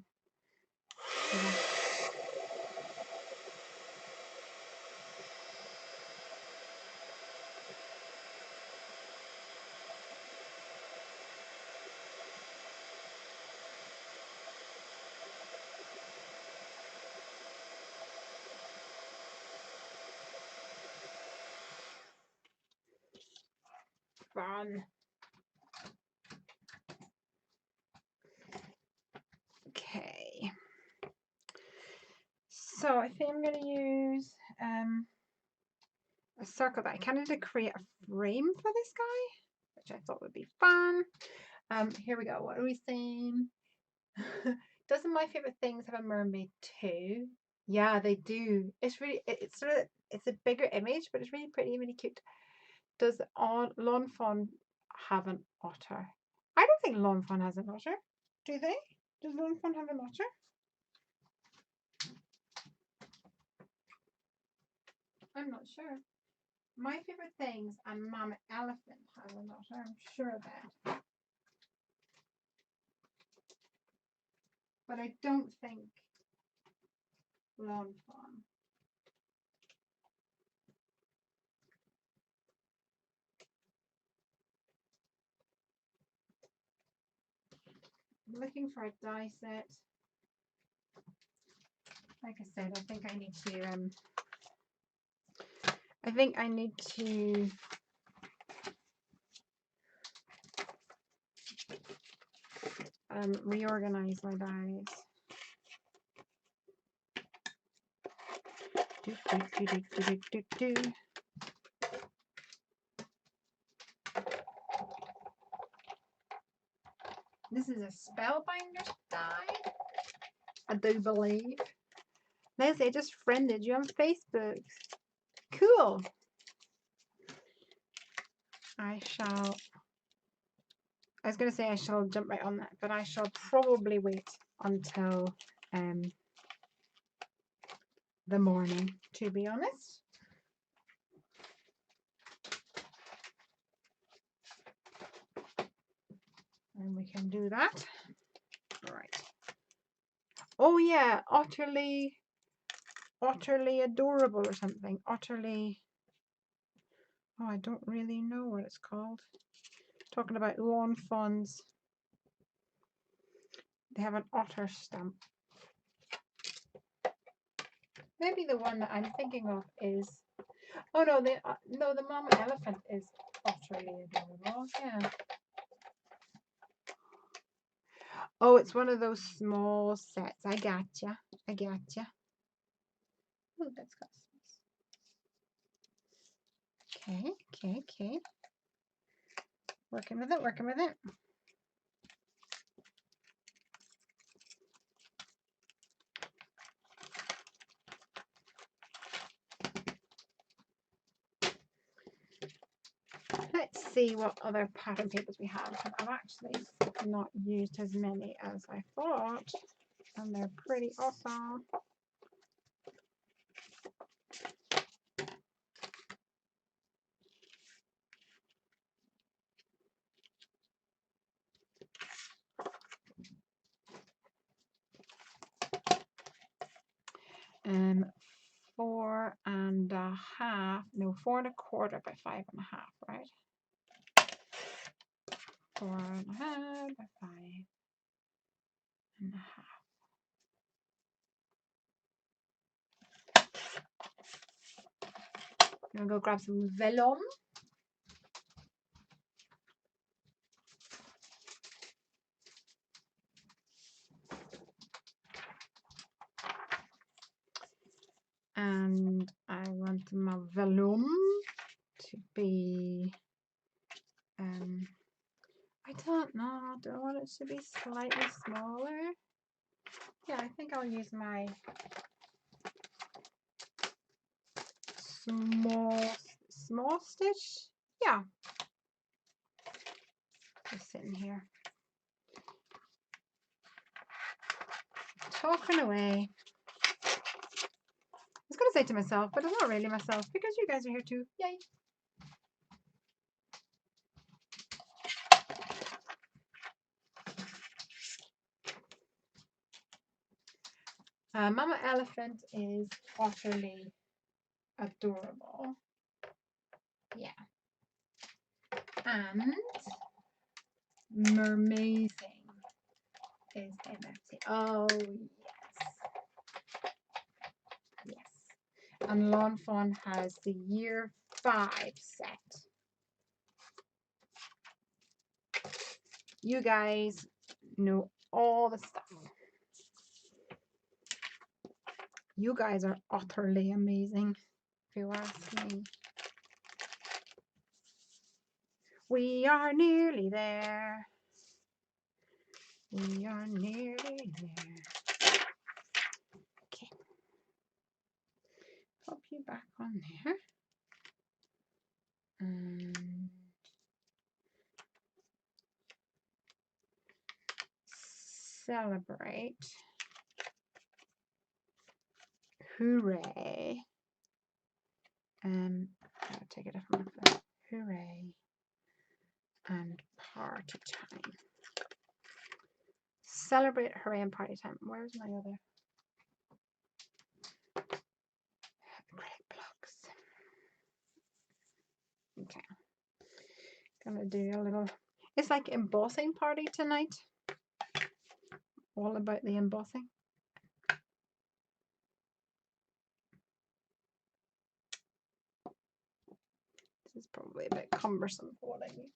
Fun. Okay. So I think I'm going to use a circle that I kind of did to create a frame for this guy, which I thought would be fun. Here we go. What are we saying? Doesn't My Favorite Things have a mermaid too? Yeah, they do. It's really, it's sort of, it's a bigger image, but it's really pretty, really cute. Does Lawn Fawn have an otter? I don't think Lawn Fawn has an otter. Do they? Does Lawn Fawn have an otter? I'm not sure. My Favorite Things and Mama Elephant has an otter. I'm sure of that. But I don't think Lawn Fawn. I'm looking for a die set. Like I said, I think I need to reorganize my dies. This is a Spellbinder die, I do believe. Lesley, I just friended you on Facebook. Cool. I was going to say I shall jump right on that, but I shall probably wait until the morning, to be honest. And we can do that. All right. Oh yeah, utterly adorable or something. Utterly. Oh, I don't really know what it's called. Talking about lawn fawns. They have an otter stamp. Maybe the one that I'm thinking of is. Oh no, the mama elephant is utterly adorable. Yeah. Oh, it's one of those small sets. I gotcha. I gotcha. Oh, that's got space. Okay. Working with it. see what other pattern papers we have. I've actually not used as many as I thought, and they're pretty awesome. Um, 4.5, no, 4.25 by 5.5, right? 4.5 by 5.5. I'm gonna go grab some vellum. And I want my vellum to be, I don't know, do I want it to be slightly smaller? Yeah, I think I'll use my small stitch. Yeah. Just sitting here. Talking away. I was going to say to myself, but it's not really myself because you guys are here too. Yay. Mama Elephant is utterly adorable. Yeah. And Mermazing is MFT. Oh, yes. Yes. And Lawn Fawn has the year 5 set. You guys know all the stuff. You guys are utterly amazing, if you ask me. We are nearly there. We are nearly there. Okay. Pop you back on there. And celebrate. Hooray. I'll take it off my phone. Hooray. And party time. Celebrate, hooray, and party time. Where's my other acrylic blocks? Okay. Gonna do a little, it's like embossing party tonight. All about the embossing. This is probably a bit cumbersome for what I need.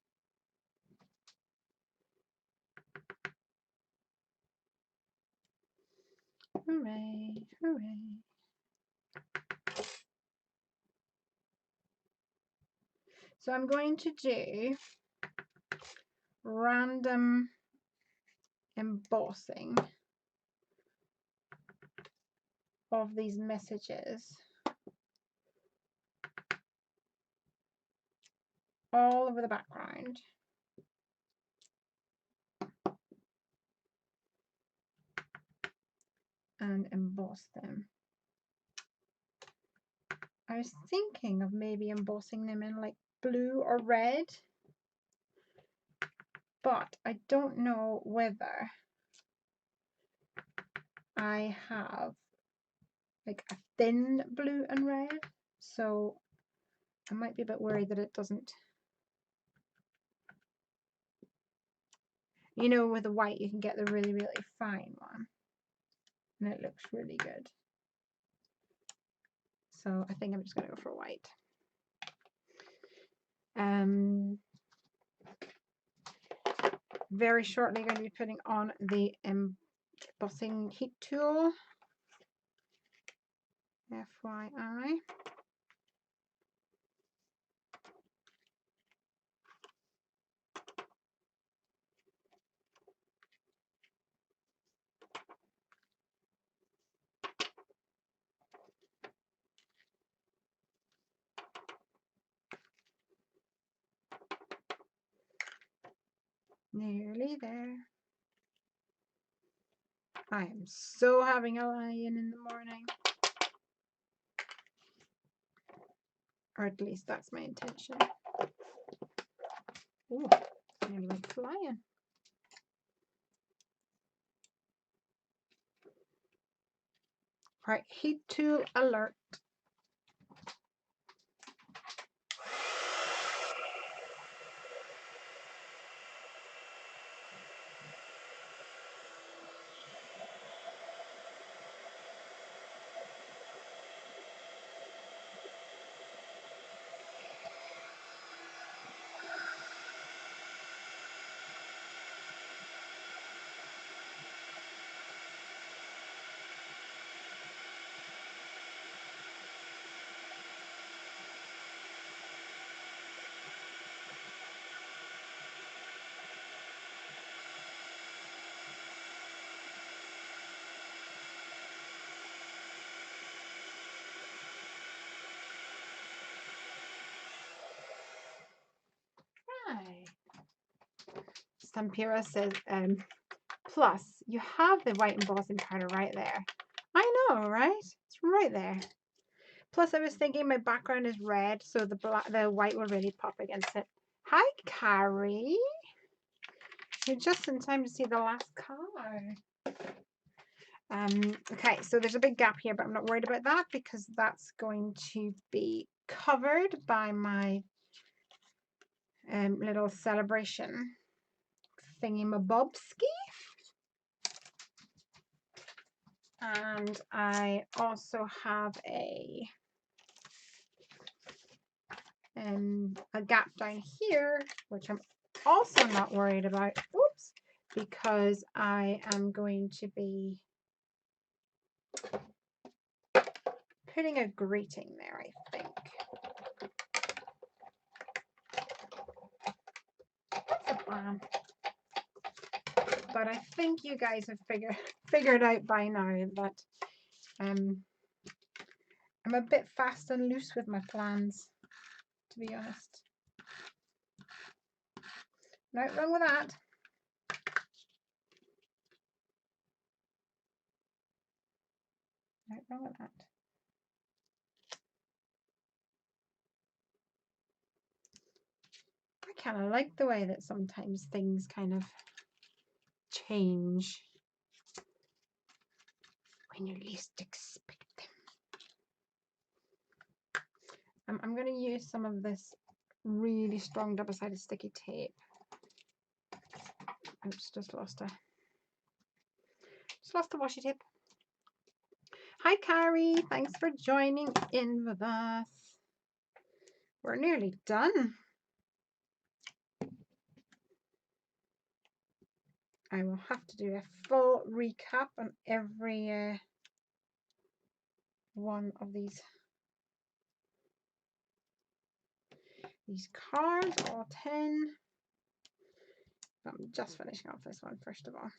Hooray, hooray. So I'm going to do random embossing of these messages all over the background. And emboss them. I was thinking of maybe embossing them in like blue or red, but I don't know whether I have like a thin blue and red, so I might be a bit worried that it doesn't. You know, with the white you can get the really, really fine one, and it looks really good. So I think I'm just going to go for white. Very shortly going to be putting on the embossing heat tool. FYI. Nearly there. I am so having a lie-in in the morning. Or at least that's my intention. Ooh, nearly went flying. Right, heat tool alert. Hi. Stampira says, plus, you have the white embossing powder right there. I know, right? It's right there. Plus, I was thinking my background is red, so the white will really pop against it. Hi, Carrie. You're just in time to see the last card. Okay, so there's a big gap here, but I'm not worried about that because that's going to be covered by my little celebration thingy-mabobski. And I also have a gap down here, which I'm also not worried about. Oops, because I am going to be putting a greeting there, I think. That's a plan. But I think you guys have figured out by now that I'm a bit fast and loose with my plans, to be honest. No wrong with that. No wrong with that. I kind of like the way that sometimes things kind of change when you least expect them. I'm going to use some of this really strong double-sided sticky tape. Oops, just lost a washi tape. Hi, Carrie. Thanks for joining in with us. We're nearly done. I will have to do a full recap on every one of these cards, all 10. I'm just finishing off this one first of all.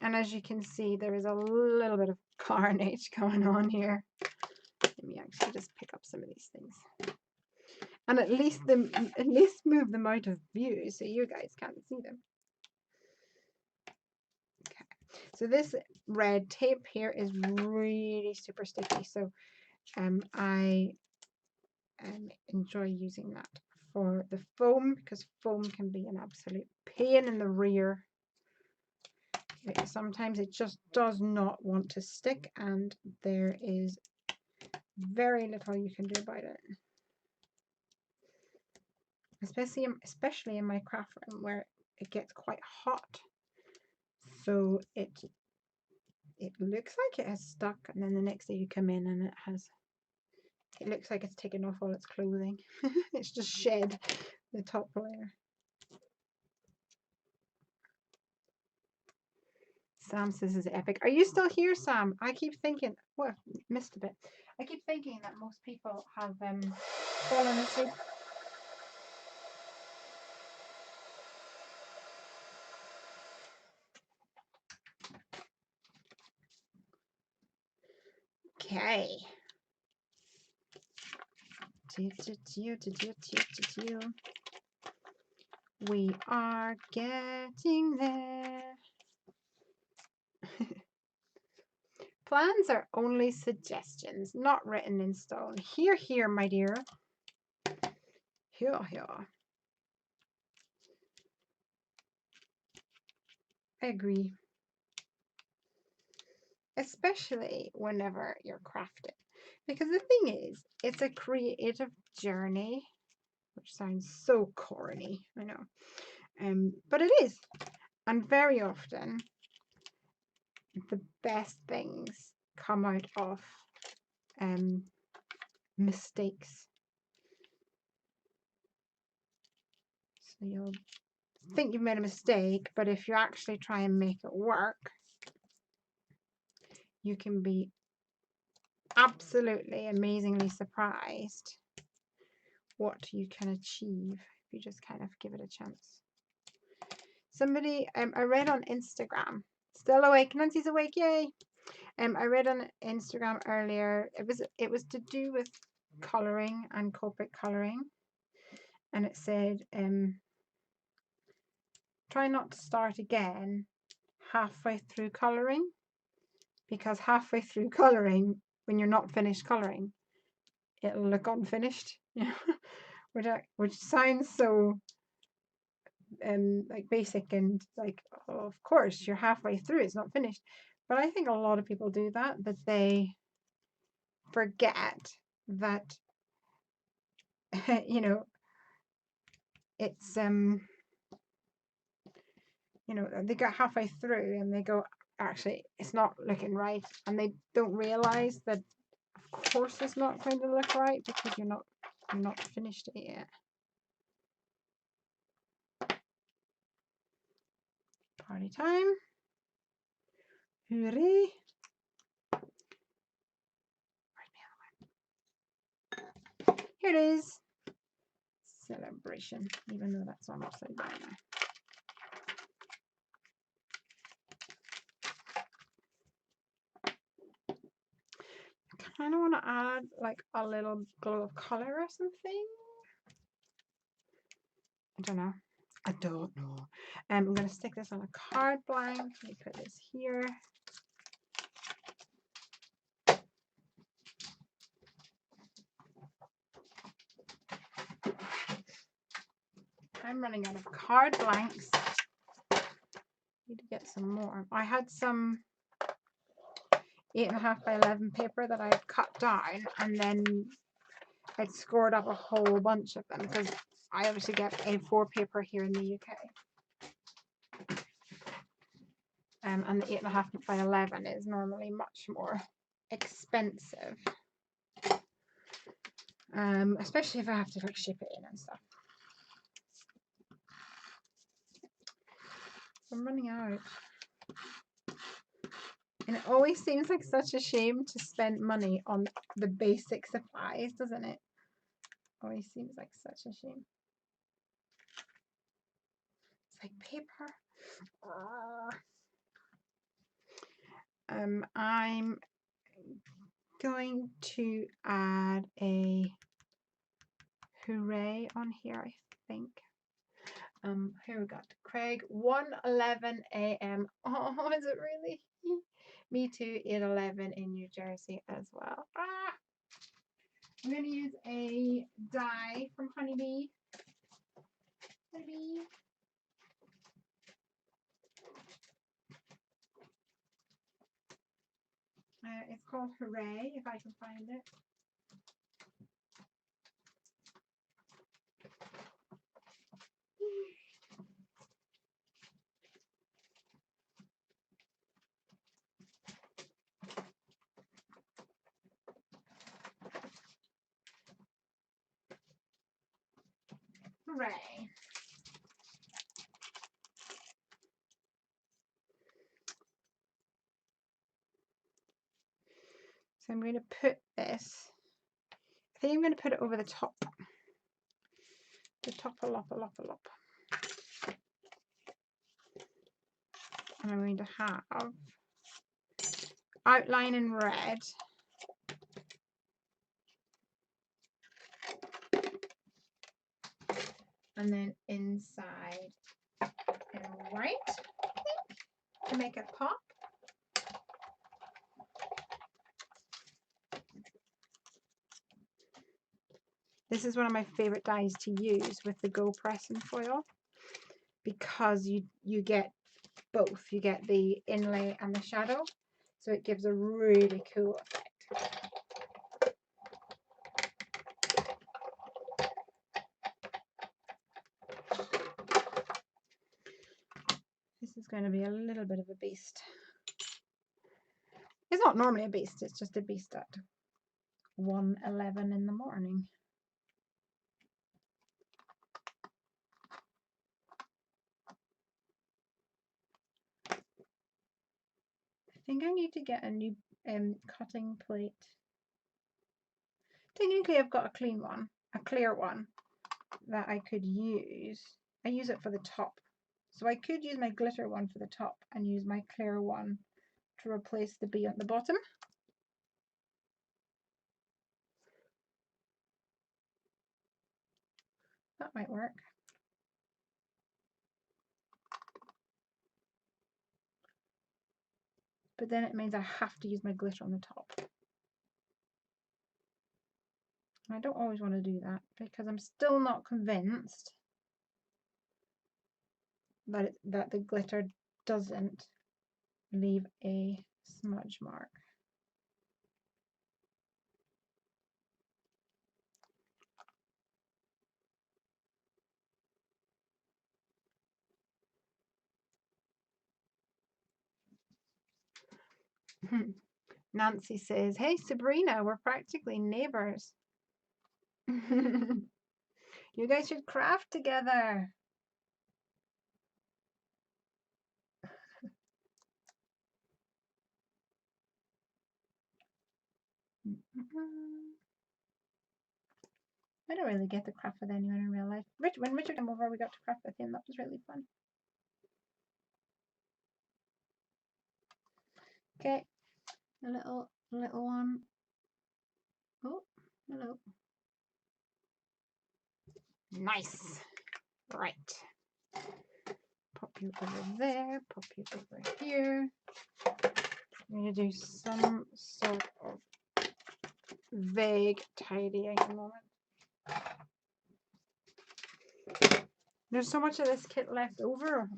And as you can see, there is a little bit of carnage going on here. Let me actually just pick up some of these things. And at least move them out of view so you guys can't see them. Okay. So this red tape here is really super sticky. So I enjoy using that for the foam because foam can be an absolute pain in the rear. Sometimes it just does not want to stick and there is very little you can do about it. Especially in my craft room where it gets quite hot. So it looks like it has stuck and then the next day you come in and it looks like it's taken off all its clothing. It's just shed the top layer. Sam says this is epic. Are you still here, Sam? I keep thinking, well, I missed a bit. I keep thinking that most people have fallen asleep. Okay. We are getting there. Plans are only suggestions, not written in stone. Hear, hear, my dear. Hear, hear. I agree. Especially whenever you're crafting. Because the thing is, it's a creative journey, which sounds so corny, I know. But it is. And very often, the best things come out of mistakes. So you'll think you've made a mistake, but if you actually try and make it work, you can be absolutely amazingly surprised what you can achieve if you just kind of give it a chance. Somebody I read on Instagram, still awake, Nancy's awake, yay. I read on Instagram earlier, it was to do with colouring and Copic colouring, and it said try not to start again halfway through colouring, because halfway through colouring, when you're not finished colouring, it'll look unfinished. Which sounds so like basic and like, oh, of course you're halfway through, it's not finished. But I think a lot of people do that they forget that you know, it's you know, they get halfway through and they go, actually it's not looking right, and they don't realize that of course it's not going to look right because you're not finished it yet. Party time. Hooray. Here it is. Celebration, even though that's on upside down now. I kind of want to add like a little glow of color or something. I don't know. I'm going to stick this on a card blank. Let me put this here. I'm running out of card blanks. Need to get some more. I had some 8.5 by 11 paper that I had cut down, and then I'd scored up a whole bunch of them because I obviously get A4 paper here in the UK. And the 8.5 by 11 is normally much more expensive, especially if I have to like ship it in and stuff. I'm running out, and it always seems like such a shame to spend money on the basic supplies, doesn't it? Always seems like such a shame. It's like paper. I'm going to add a hooray on here, I think. Here we got Craig, 1:11 a.m. Oh, is it really? Me too, 8:11 in New Jersey as well. I'm going to use a die from Honeybee. Honeybee. It's called Hooray, if I can find it. Hooray. So I'm going to put this, I think I'm going to put it over the top. The top a lot. And I'm going to have outline in red. and then inside in white, I think, to make it pop. This is one of my favorite dyes to use with the Go Pressing foil, because you get both. You get the inlay and the shadow, so it gives a really cool effect. This is going to be a little bit of a beast. It's not normally a beast, it's just a beast at 1:11 in the morning. I think I need to get a new cutting plate. Technically I've got a clean one, a clear one that I could use. I use it for the top. So I could use my glitter one for the top and use my clear one to replace the bee at the bottom. That might work. But then it means I have to use my glitter on the top. And I don't always want to do that because I'm still not convinced that that the glitter doesn't leave a smudge mark. Nancy says, "Hey Sabrina, we're practically neighbors. You guys should craft together." I don't really get to craft with anyone in real life. When Richard came over, we got to craft with him. That was really fun. Okay, a little one. Oh, hello. Nice. Right. Pop you over there. Pop you over here. I'm going to do some sort of vague tidying in a moment. There's so much of this kit left over.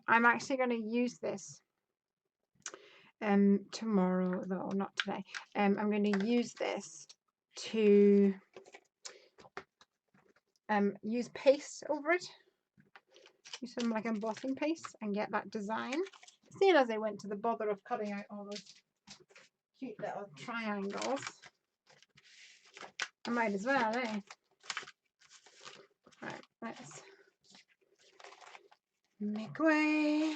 I'm actually going to use this tomorrow, though not today. I'm going to use this to use paste over it. Use some like embossing paste and get that design. Seeing as I went to the bother of cutting out all those cute little triangles, I might as well, eh? Right, let's make way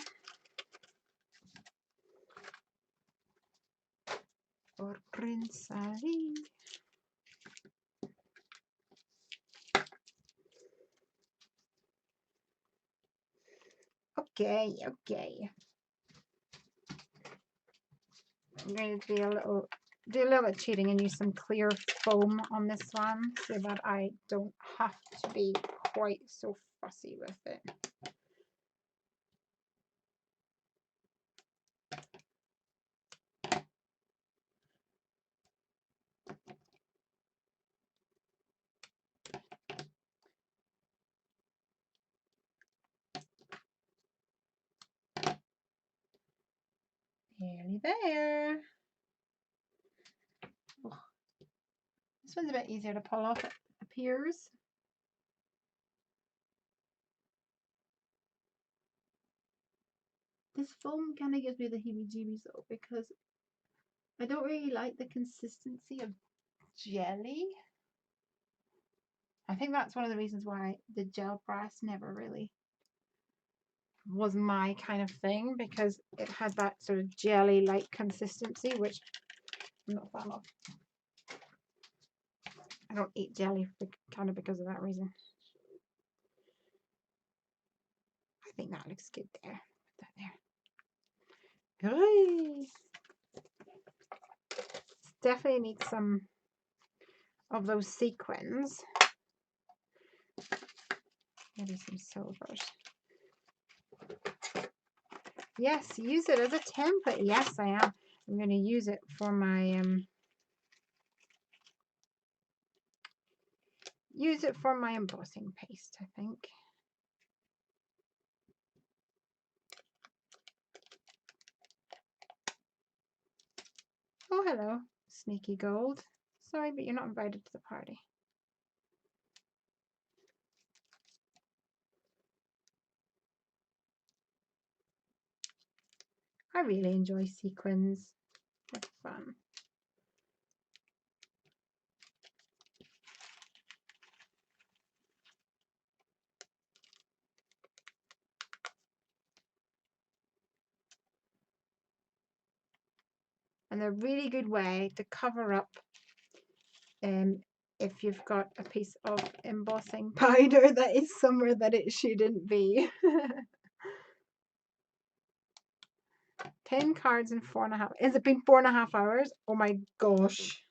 for Prince Ali. Okay. I'm going to do a little bit cheating and use some clear foam on this one so that I don't have to be quite so fussy with it. Nearly there. Oh, this one's a bit easier to pull off, it appears. This foam kind of gives me the heebie-jeebies though, because I don't really like the consistency of jelly. I think that's one of the reasons why the gel press never really was my kind of thing, because it had that sort of jelly-like consistency, which I'm not a fan of. I don't eat jelly kind of because of that reason. I think that looks good there. Put that there. Hooray! Definitely need some of those sequins. Maybe some silvers. Yes, use it as a template. Yes, I am. I'm going to use it for my embossing paste, I think. Oh, hello, sneaky gold. Sorry, but you're not invited to the party. I really enjoy sequins. They're fun. And they're a really good way to cover up if you've got a piece of embossing powder that is somewhere that it shouldn't be. 10 cards in 4.5. Has it been 4.5 hours? Oh my gosh.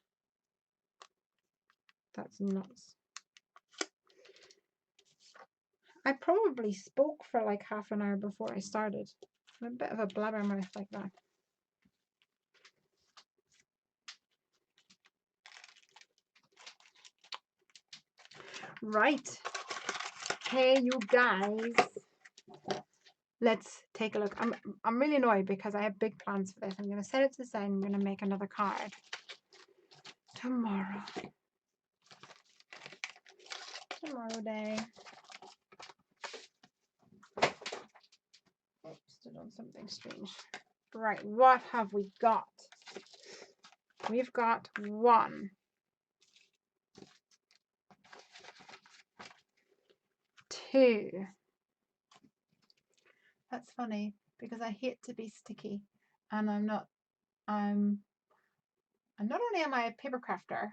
That's nuts. I probably spoke for like half an hour before I started. I'm a bit of a blabbermouth like that. Right. Hey, you guys. Let's take a look. I'm really annoyed because I have big plans for this. I'm going to set it to the side. I'm going to make another card tomorrow. Tomorrow day. Oops, did on something strange. Right, what have we got? We've got 1, 2. That's funny because I hate to be sticky, and I'm not only am I a paper crafter,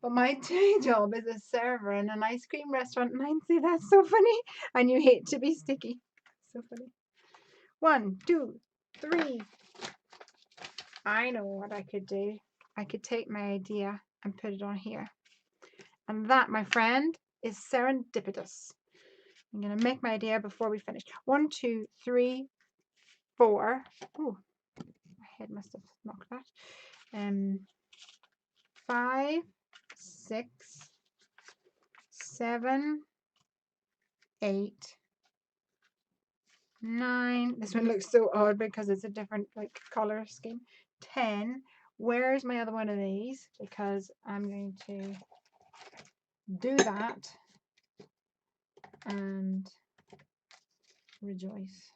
but my day job is a server in an ice cream restaurant, and I say that's so funny. And you hate to be sticky. So funny. 1, 2, 3. I know what I could do. I could take my idea and put it on here. And that, my friend, is serendipitous. I'm going to make my idea before we finish. 1, 2, 3, 4. Oh, my head must have knocked that. 5, 6, 7, 8, 9. This one looks so odd because it's a different like color scheme. 10. Where's my other one of these? Because I'm going to do that and rejoice.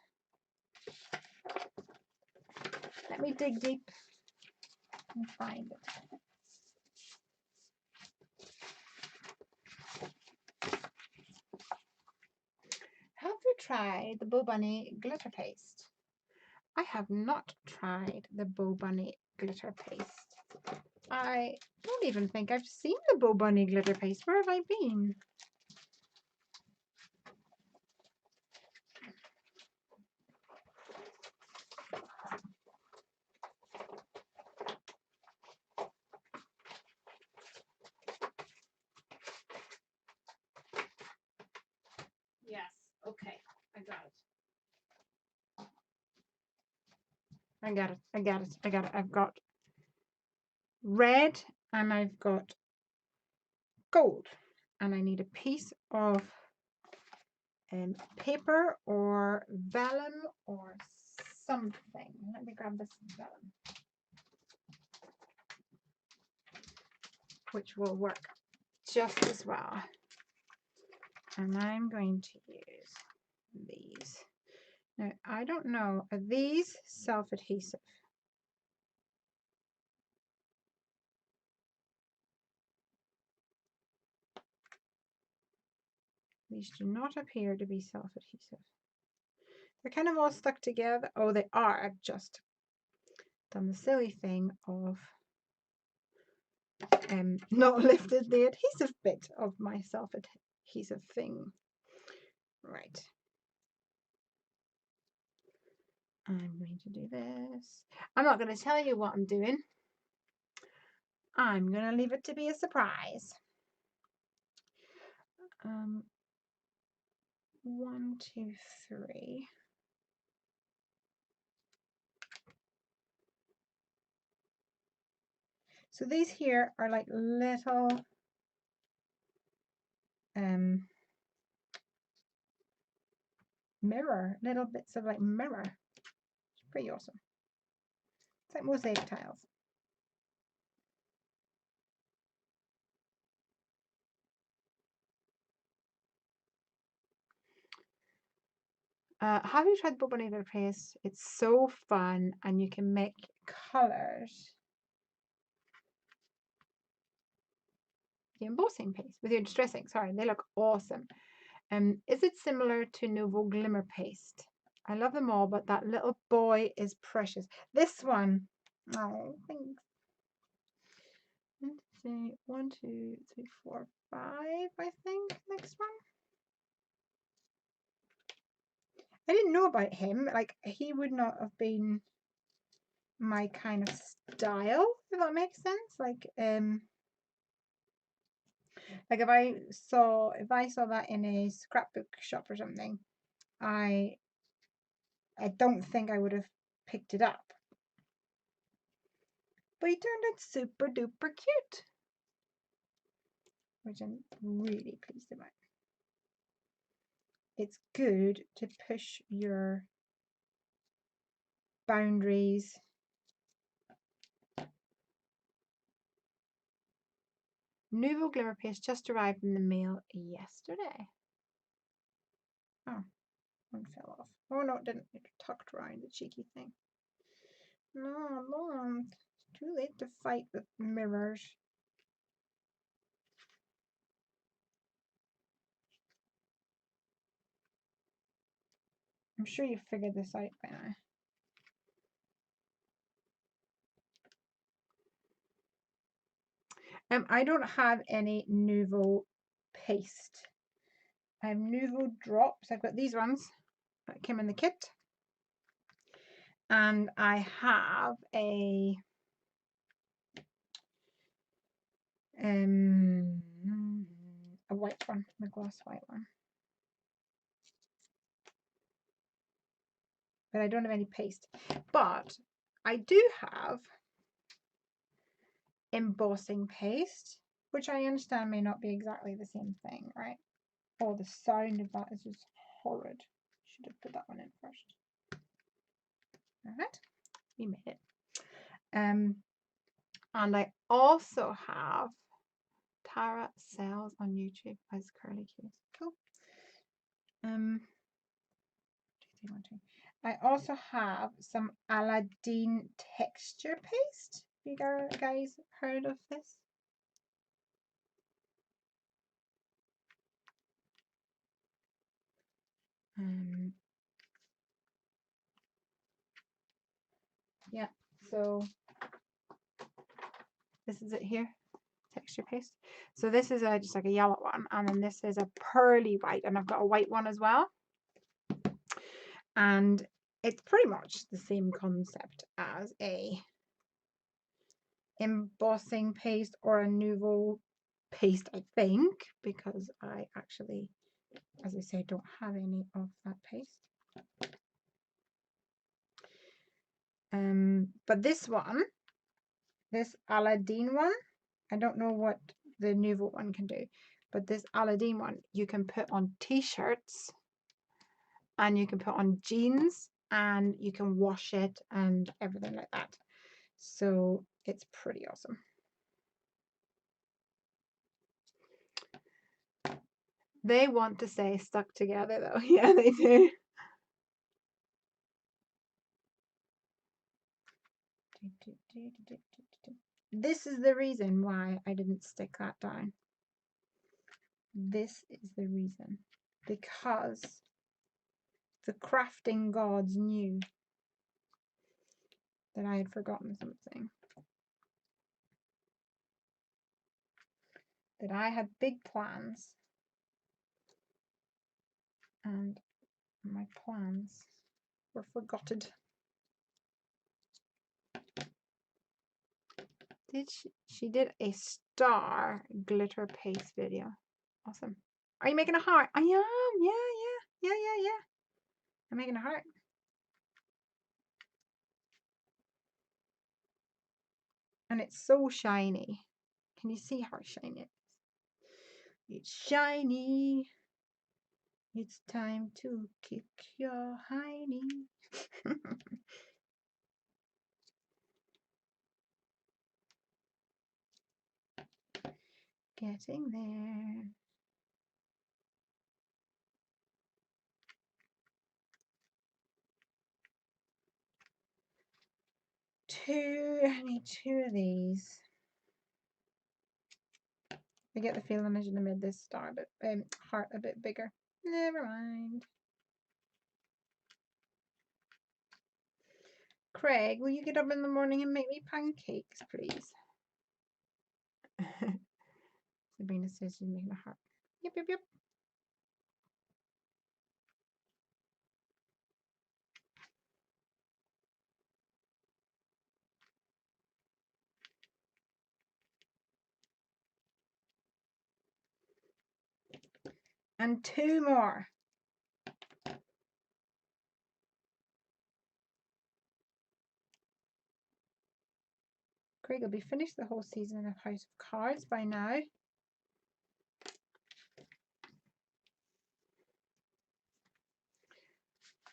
Let me dig deep and find it. Have you tried the Bo Bunny glitter paste? I have not tried the Bo Bunny glitter paste. I don't even think I've seen the Bo Bunny glitter paste. Where have I been? Yes, okay, I got it. I got it. I've got red and I've got gold. And I need a piece of paper or vellum or something. Let me grab this vellum, which will work just as well. And I'm going to use these. Now, I don't know, are these self-adhesive? These do not appear to be self-adhesive. They're kind of all stuck together. Oh, they are. I've just done the silly thing of not lifted the adhesive bit of my self-adhesive thing. Right. I'm going to do this. I'm not going to tell you what I'm doing. I'm going to leave it to be a surprise. 1, 2, 3. So these here are like little little bits of like mirror. It's pretty awesome. It's like mosaic tiles. Have you tried the Boboneva paste? It's so fun, and you can make colors. The embossing paste with your distressing. Sorry, they look awesome. Is it similar to Nouveau Glimmer paste? I love them all, but that little boy is precious. This one, oh, thanks. 1, 2, 3, 4, 5. I think next one. I didn't know about him. Like, he would not have been my kind of style, if that makes sense. Like if I saw that in a scrapbook shop or something, I don't think I would have picked it up. But he turned out super duper cute, which I'm really pleased about. It's good to push your boundaries. Nouveau Glimmer paste just arrived in the mail yesterday. Oh, one fell off. Oh no, it didn't. It tucked around the cheeky thing. No, Mom. It's too late to fight with mirrors. I'm sure you figured this out by now. I don't have any Nouveau paste. I have Nouveau drops. I've got these ones that came in the kit. And I have a white one, the gloss white one. But I don't have any paste. But I do have embossing paste, which I understand may not be exactly the same thing, right? Oh, the sound of that is just horrid. Should have put that one in first. All right, we made it. And I also have Tara Sells on YouTube as Curly Cues. Cool. 2, 3, 1, 2. I also have some Aladdin texture paste. Have you guys heard of this? Yeah, so this is it here, texture paste. So this is just like a yellow one, and then this is a pearly white, and I've got a white one as well. And it's pretty much the same concept as a embossing paste or a Nouveau paste, I think, because I actually, as I say, don't have any of that paste. But this one, this Aladdin one, I don't know what the Nouveau one can do, but this Aladdin one you can put on t-shirts and you can put on jeans and you can wash it and everything like that. So it's pretty awesome. They want to say stuck together though. Yeah, they do. This is the reason why I didn't stick that down. This is the reason. Because the crafting gods knew that I had forgotten something. That I had big plans. And my plans were forgotten. She did a star glitter paste video. Awesome. Are you making a heart? I am. Yeah. I'm making a heart. And it's so shiny. Can you see how shiny it is? It's shiny. It's time to kick your hiney. Getting there. I need 2 of these. I get the feeling I should have made this star heart a bit bigger. Never mind. Craig, will you get up in the morning and make me pancakes, please? Sabrina says she's making a heart. Yep. And 2 more. Craig will be finished the whole season of House of Cards by now.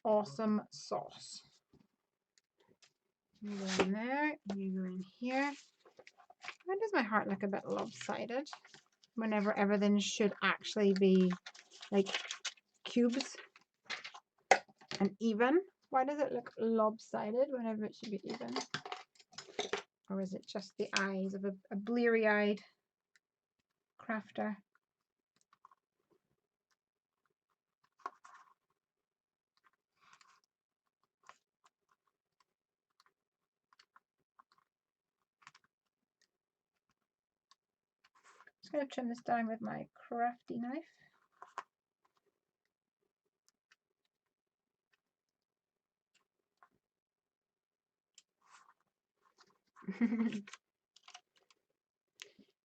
Awesome sauce. You go in there, you go in here. Why does my heart look a bit lopsided? Whenever everything should actually be like cubes and even. Why does it look lopsided whenever it should be even? Or is it just the eyes of a bleary-eyed crafter? I'm just going to trim this down with my crafty knife.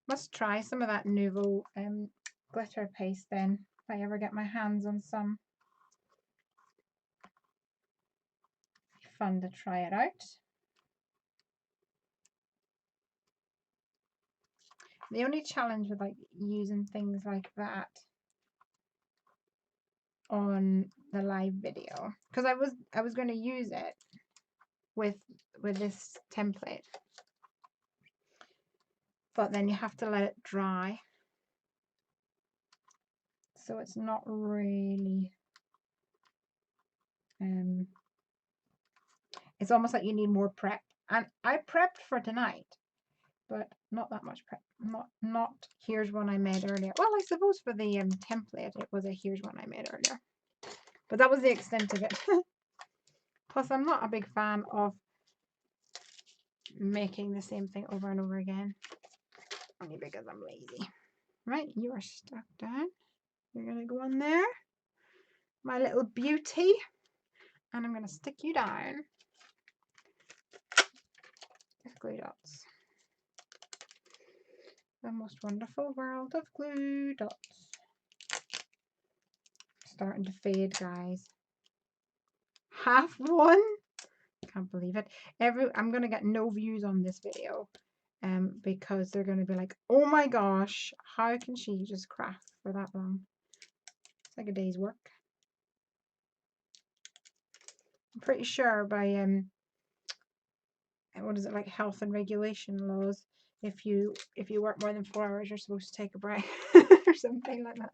Must try some of that Nouveau glitter paste then, if I ever get my hands on some. Fun to try it out. The only challenge with like using things like that on the live video, because I was going to use it with this template, but then you have to let it dry, so it's not really it's almost like you need more prep, and I prepped for tonight, but not that much prep. Not here's one I made earlier. Well, I suppose for the template it was a here's one I made earlier, but that was the extent of it. Plus I'm not a big fan of making the same thing over and over again, only because I'm lazy. Right, you are stuck down. You're gonna go on there, my little beauty, and I'm gonna stick you down with glue dots. The most wonderful world of glue dots. Starting to fade, guys. Half one. Can't believe it. I'm gonna get no views on this video, because they're gonna be like, oh my gosh, how can she just craft for that long? It's like a day's work. I'm pretty sure by what is it, like health and regulation laws, if you work more than 4 hours, you're supposed to take a break or something like that.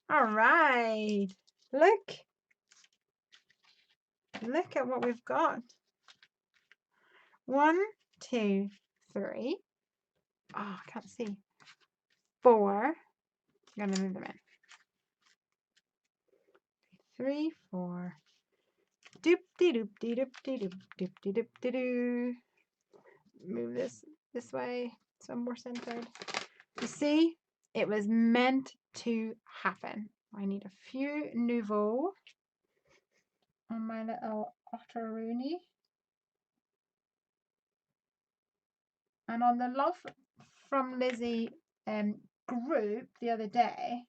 All right, look at what we've got. 1, 2, 3. Oh, I can't see. 4. I'm gonna move them in. 3, 4. Doop dee doop dee doop dee doop doop dee doop dee doo. Move this way so I'm more centered. You see, it was meant to happen. I need a few Nouveau on my little otteroonie. And on the Love From Lizi group the other day,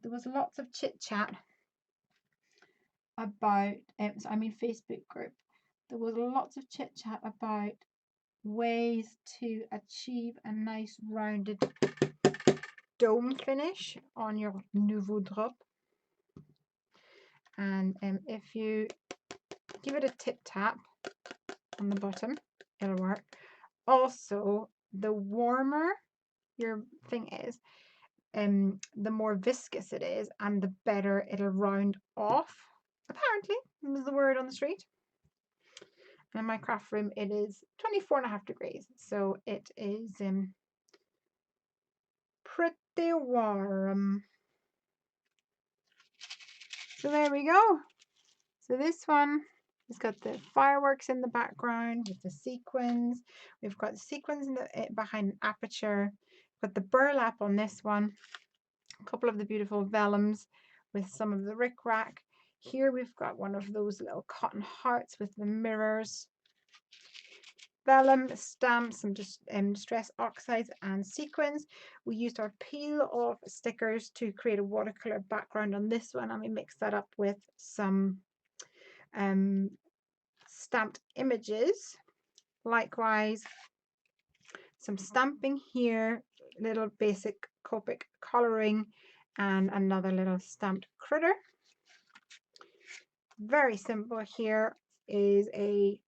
there was lots of chit chat about, Facebook group. There was lots of chit chat about ways to achieve a nice rounded dome finish on your nouveau drop. And if you give it a tip tap on the bottom, it'll work. Also, the warmer your thing is, the more viscous it is and the better it'll round off. Apparently, was the word on the street. And in my craft room, it is 24.5 degrees, so it is pretty warm. So there we go. So this one has got the fireworks in the background with the sequins. We've got the sequins in the behind an aperture. Got the burlap on this one. A couple of the beautiful vellums with some of the rickrack. Here we've got one of those little cotton hearts with the mirrors. Vellum, stamps, some distress oxides and sequins. We used our peel off stickers to create a watercolor background on this one, and we mixed that up with some stamped images. Likewise, some stamping here, little basic Copic colouring, and another little stamped critter. Very simple. Here is a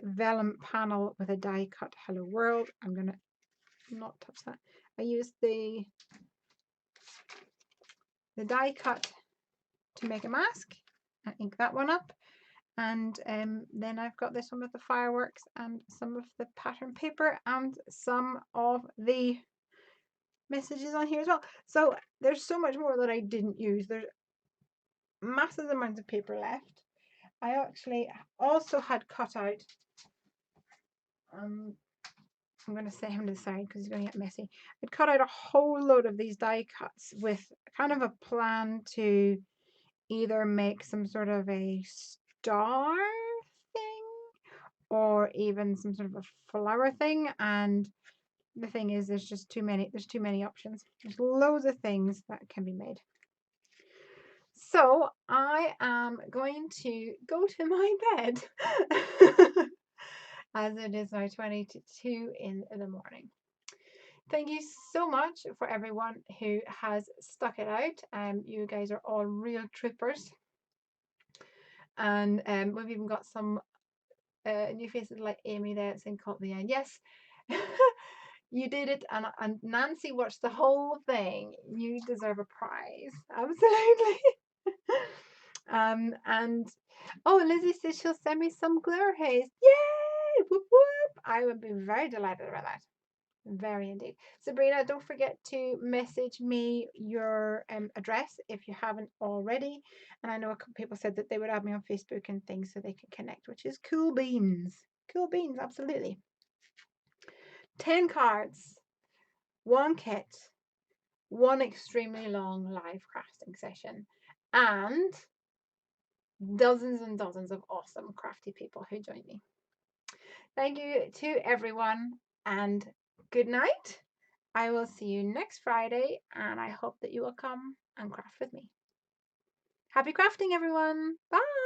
vellum panel with a die cut hello world. I'm gonna not touch that. I used the die cut to make a mask and ink that one up. And then I've got this one with the fireworks and some of the pattern paper and some of the messages on here as well. So there's so much more that I didn't use. There's massive amounts of paper left. I actually also had cut out, I'm going to set him to the side because he's going to get messy. I'd cut out a whole load of these die cuts with kind of a plan to either make some sort of a star thing or even some sort of a flower thing. And the thing is, there's too many options. There's loads of things that can be made. So I am going to go to my bed as it is now 20 to 2 in the morning. Thank you so much for everyone who has stuck it out. You guys are all real troopers. And we've even got some new faces like Amy there saying caught the end. Yes, you did it, and Nancy watched the whole thing. You deserve a prize. Absolutely. And oh, Lizzie says she'll send me some glitter haze. Yay! Whoop whoop! I would be very delighted about that. Very indeed. Sabrina, don't forget to message me your address if you haven't already. And I know a couple people said that they would add me on Facebook and things so they can connect, which is cool beans. Cool beans, absolutely. 10 cards, 1 kit, 1 extremely long live crafting session, and dozens and dozens of awesome crafty people who joined me. Thank you to everyone, and good night. I will see you next Friday, and I hope that you will come and craft with me. Happy crafting, everyone. Bye.